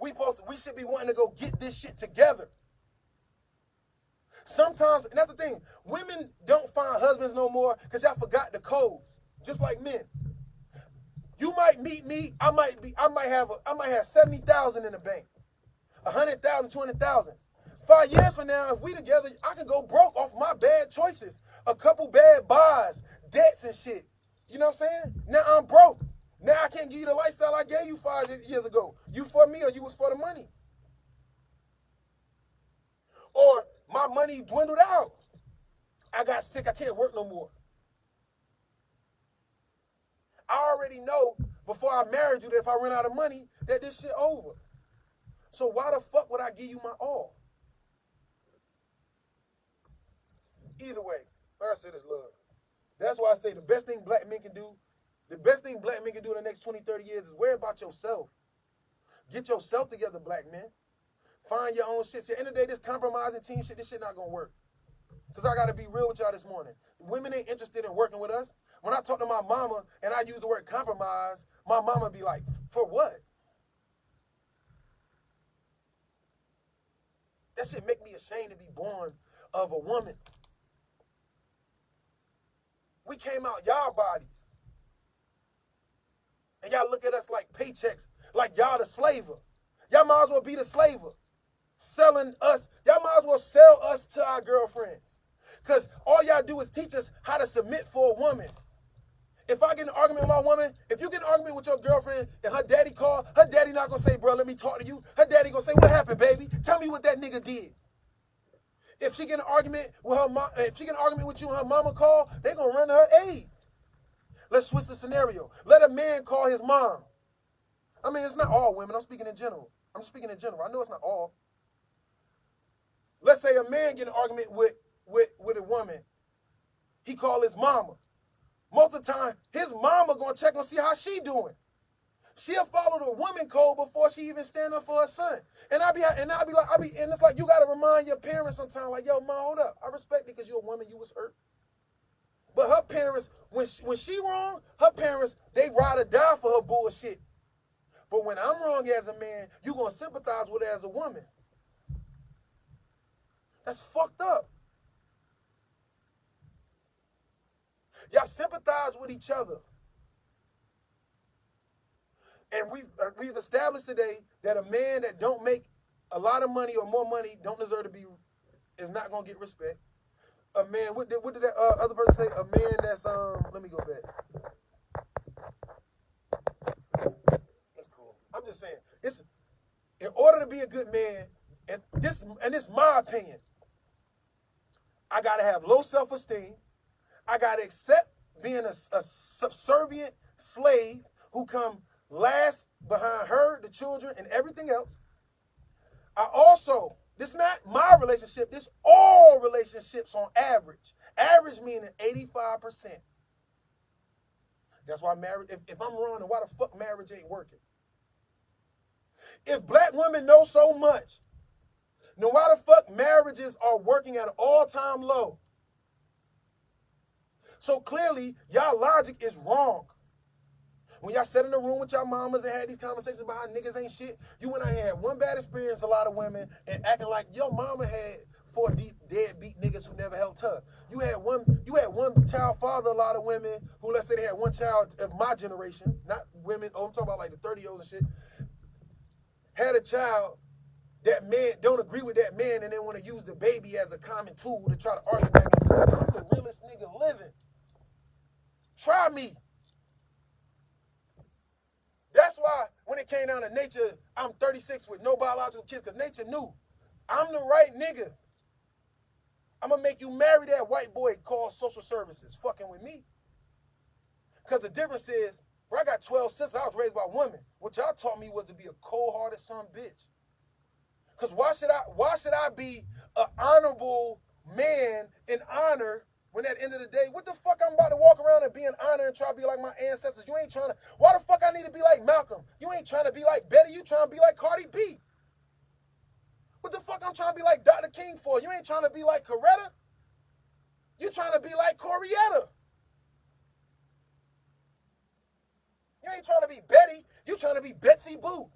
We should be wanting to go get this shit together. Sometimes, and that's the thing, women don't find husbands no more because y'all forgot the codes, just like men. You might meet me, I might have 70,000 in the bank, 100,000, 200,000. 5 years from now, if we together, I can go broke off my bad choices, a couple bad buys, debts and shit. You know what I'm saying? Now I'm broke. Now I can't give you the lifestyle I gave you 5 years ago. You for me or you was for the money? Or my money dwindled out. I got sick. I can't work no more. I already know before I married you that if I run out of money, that this shit over. So why the fuck would I give you my all? Either way, like I said, it's love. That's why I say the best thing black men can do, in the next 20, 30 years is worry about yourself. Get yourself together, black men. Find your own shit. See, at the end of the day, this compromising team shit, this shit not gonna work. Because I gotta be real with y'all this morning. Women ain't interested in working with us. When I talk to my mama and I use the word compromise, my mama be like, for what? That shit make me ashamed to be born of a woman. We came out y'all bodies. And y'all look at us like paychecks, like y'all the slaver. Y'all might as well be the slaver. Selling us, y'all might as well sell us to our girlfriends. Because all y'all do is teach us how to submit for a woman. If I get in an argument with my woman, if you get in an argument with your girlfriend and her daddy call, her daddy not going to say, bro, let me talk to you. Her daddy going to say, what happened, baby? Tell me what that nigga did. If she get in an argument with her mom, if she get in an argument with you and her mama call, they going to run to her aid. Let's switch the scenario. Let a man call his mom. I mean, it's not all women. I'm speaking in general. I'm speaking in general. I know it's not all. Let's say a man get in an argument with a woman. He call his mama. Most of the time, his mama gonna check and see how she doing. She'll follow the woman code before she even stand up for her son. And it's like you gotta remind your parents sometimes, like, yo, mom, hold up. I respect it because you're a woman, you was hurt. But her parents, when she wrong, her parents, they ride or die for her bullshit. But when I'm wrong as a man, you gonna sympathize with her as a woman. That's fucked up. Y'all sympathize with each other. And we've established today that a man that don't make a lot of money or more money don't deserve to be, is not going to get respect. A man, what did that other person say? A man that's, let me go back. That's cool. I'm just saying, it's, in order to be a good man, and this my opinion, I got to have low self-esteem. I got to accept being a subservient slave who come last behind her, the children, and everything else. I also, this is not my relationship, this all relationships on average. Average meaning 85%. That's why marriage, if I'm wrong, then why the fuck marriage ain't working? If black women know so much, then why the fuck marriages are working at an all-time low? So clearly, y'all logic is wrong. When y'all sat in the room with y'all mamas and had these conversations about how niggas ain't shit, you went out here and had one bad experience, a lot of women, and acting like your mama had 4 deadbeat niggas who never helped her. You had one child father, a lot of women who, let's say they had one child of my generation, not women, I'm talking about like the 30-year-olds and shit, had a child, that man don't agree with that man and then want to use the baby as a common tool to try to argue back and forth. I'm the realest nigga living. Try me. That's why when it came down to nature, I'm 36 with no biological kids, because nature knew I'm the right nigga. I'm going to make you marry that white boy called social services fucking with me. Because the difference is, bro, I got 12 sisters. I was raised by women. What y'all taught me was to be a cold-hearted son bitch. Because why should I be an honorable man in honor when at the end of the day, what the fuck I'm about to walk around and be in honor and try to be like my ancestors? You ain't trying to, why the fuck I need to be like Malcolm? You ain't trying to be like Betty, you trying to be like Cardi B. What the fuck I'm trying to be like Dr. King for? You ain't trying to be like Coretta. You trying to be like Corietta. You ain't trying to be Betty, you trying to be Betsy Boo.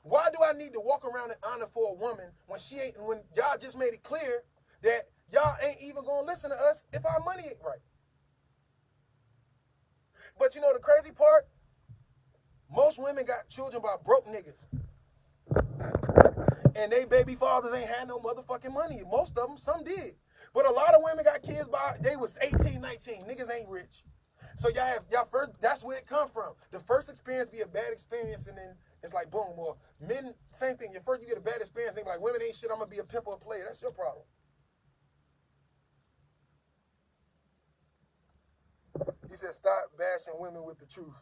Why do I need to walk around in honor for a woman when when y'all just made it clear that y'all ain't even gonna listen to us if our money ain't right? But you know the crazy part? Most women got children by broke niggas. And they baby fathers ain't had no motherfucking money. Most of them, some did. But a lot of women got kids by, they was 18, 19. Niggas ain't rich. So y'all first, that's where it come from. The first experience be a bad experience and then it's like boom. Or men, same thing. Your first you get a bad experience, think like women ain't shit, I'm gonna be a pimp or a player. That's your problem. He said stop bashing women with the truth.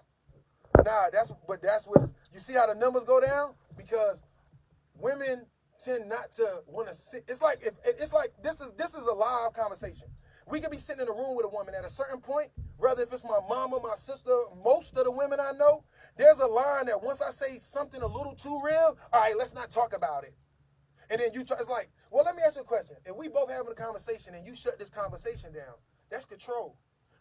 Nah, that's what you see how the numbers go down? Because women tend not to want to sit. It's like this is a live conversation. We could be sitting in a room with a woman at a certain point, whether if it's my mama, my sister, most of the women I know, there's a line that once I say something a little too real, all right, let's not talk about it. And then it's like, well, let me ask you a question. If we both having a conversation and you shut this conversation down, that's control.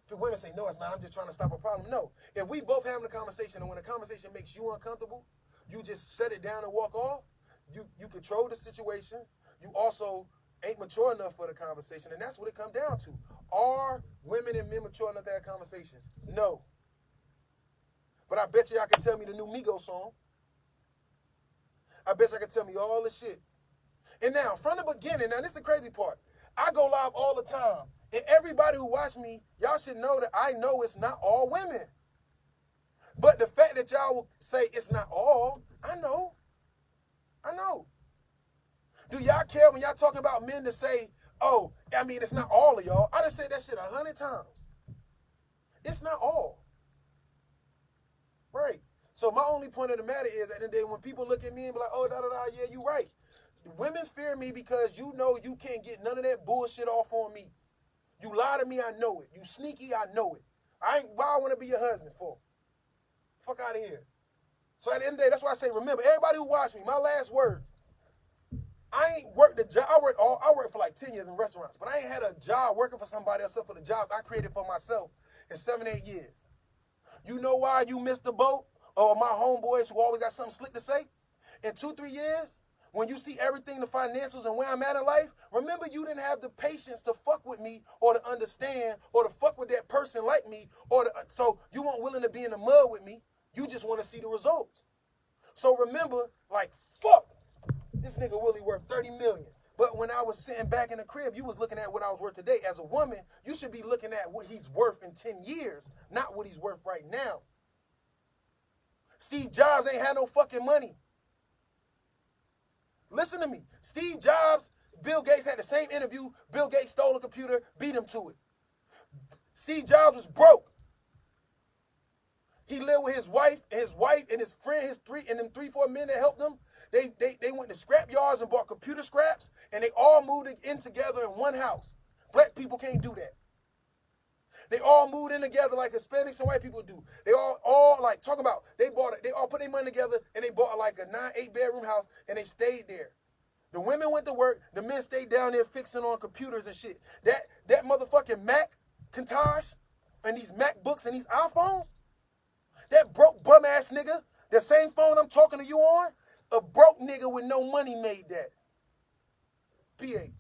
The women say, no, it's not. I'm just trying to stop a problem. No. If we both having a conversation and when the conversation makes you uncomfortable, you just shut it down and walk off. You control the situation. You also ain't mature enough for the conversation. And that's what it comes down to. Are women and men mature enough to have conversations? No. But I bet you y'all can tell me the new Migos song. I bet you I can tell me all the shit. And now, from the beginning, now this is the crazy part. I go live all the time. And everybody who watch me, y'all should know that I know it's not all women. But the fact that y'all will say it's not all, I know. Do y'all care when y'all talking about men to say, oh, I mean, it's not all of y'all? I done said that shit 100 times. It's not all. Right. So my only point of the matter is, at the end of the day, when people look at me and be like, oh, yeah, you right. Women fear me because you know you can't get none of that bullshit off on me. You lie to me, I know it. You sneaky, I know it. Why I want to be your husband for? Fuck out of here. So at the end of the day, that's why I say, remember, everybody who watch me, my last words, I ain't worked a job. I worked for like 10 years in restaurants, but I ain't had a job working for somebody else except for the jobs I created for myself in 7, 8 years. You know why you missed the boat? Or my homeboys who always got something slick to say? In 2, 3 years, when you see everything, the financials and where I'm at in life, remember you didn't have the patience to fuck with me or to understand or to fuck with that person like me so you weren't willing to be in the mud with me. You just want to see the results. So remember, like, fuck, this nigga Willie worth 30 million. But when I was sitting back in the crib, you was looking at what I was worth today. As a woman, you should be looking at what he's worth in 10 years, not what he's worth right now. Steve Jobs ain't had no fucking money. Listen to me. Steve Jobs, Bill Gates had the same interview. Bill Gates stole a computer, beat him to it. Steve Jobs was broke. He lived with his wife and his friend, them 3-4 men that helped him. They went to scrap yards and bought computer scraps, and they all moved in together in one house. Black people can't do that. They all moved in together like Hispanics and white people do. They all like talking about they all put their money together and they bought like a 9-8 bedroom house and they stayed there. The women went to work, the men stayed down there fixing on computers and shit. That motherfucking Macintosh and these MacBooks and these iPhones, that broke bum ass nigga, the same phone I'm talking to you on, a broke nigga with no money made that. PH.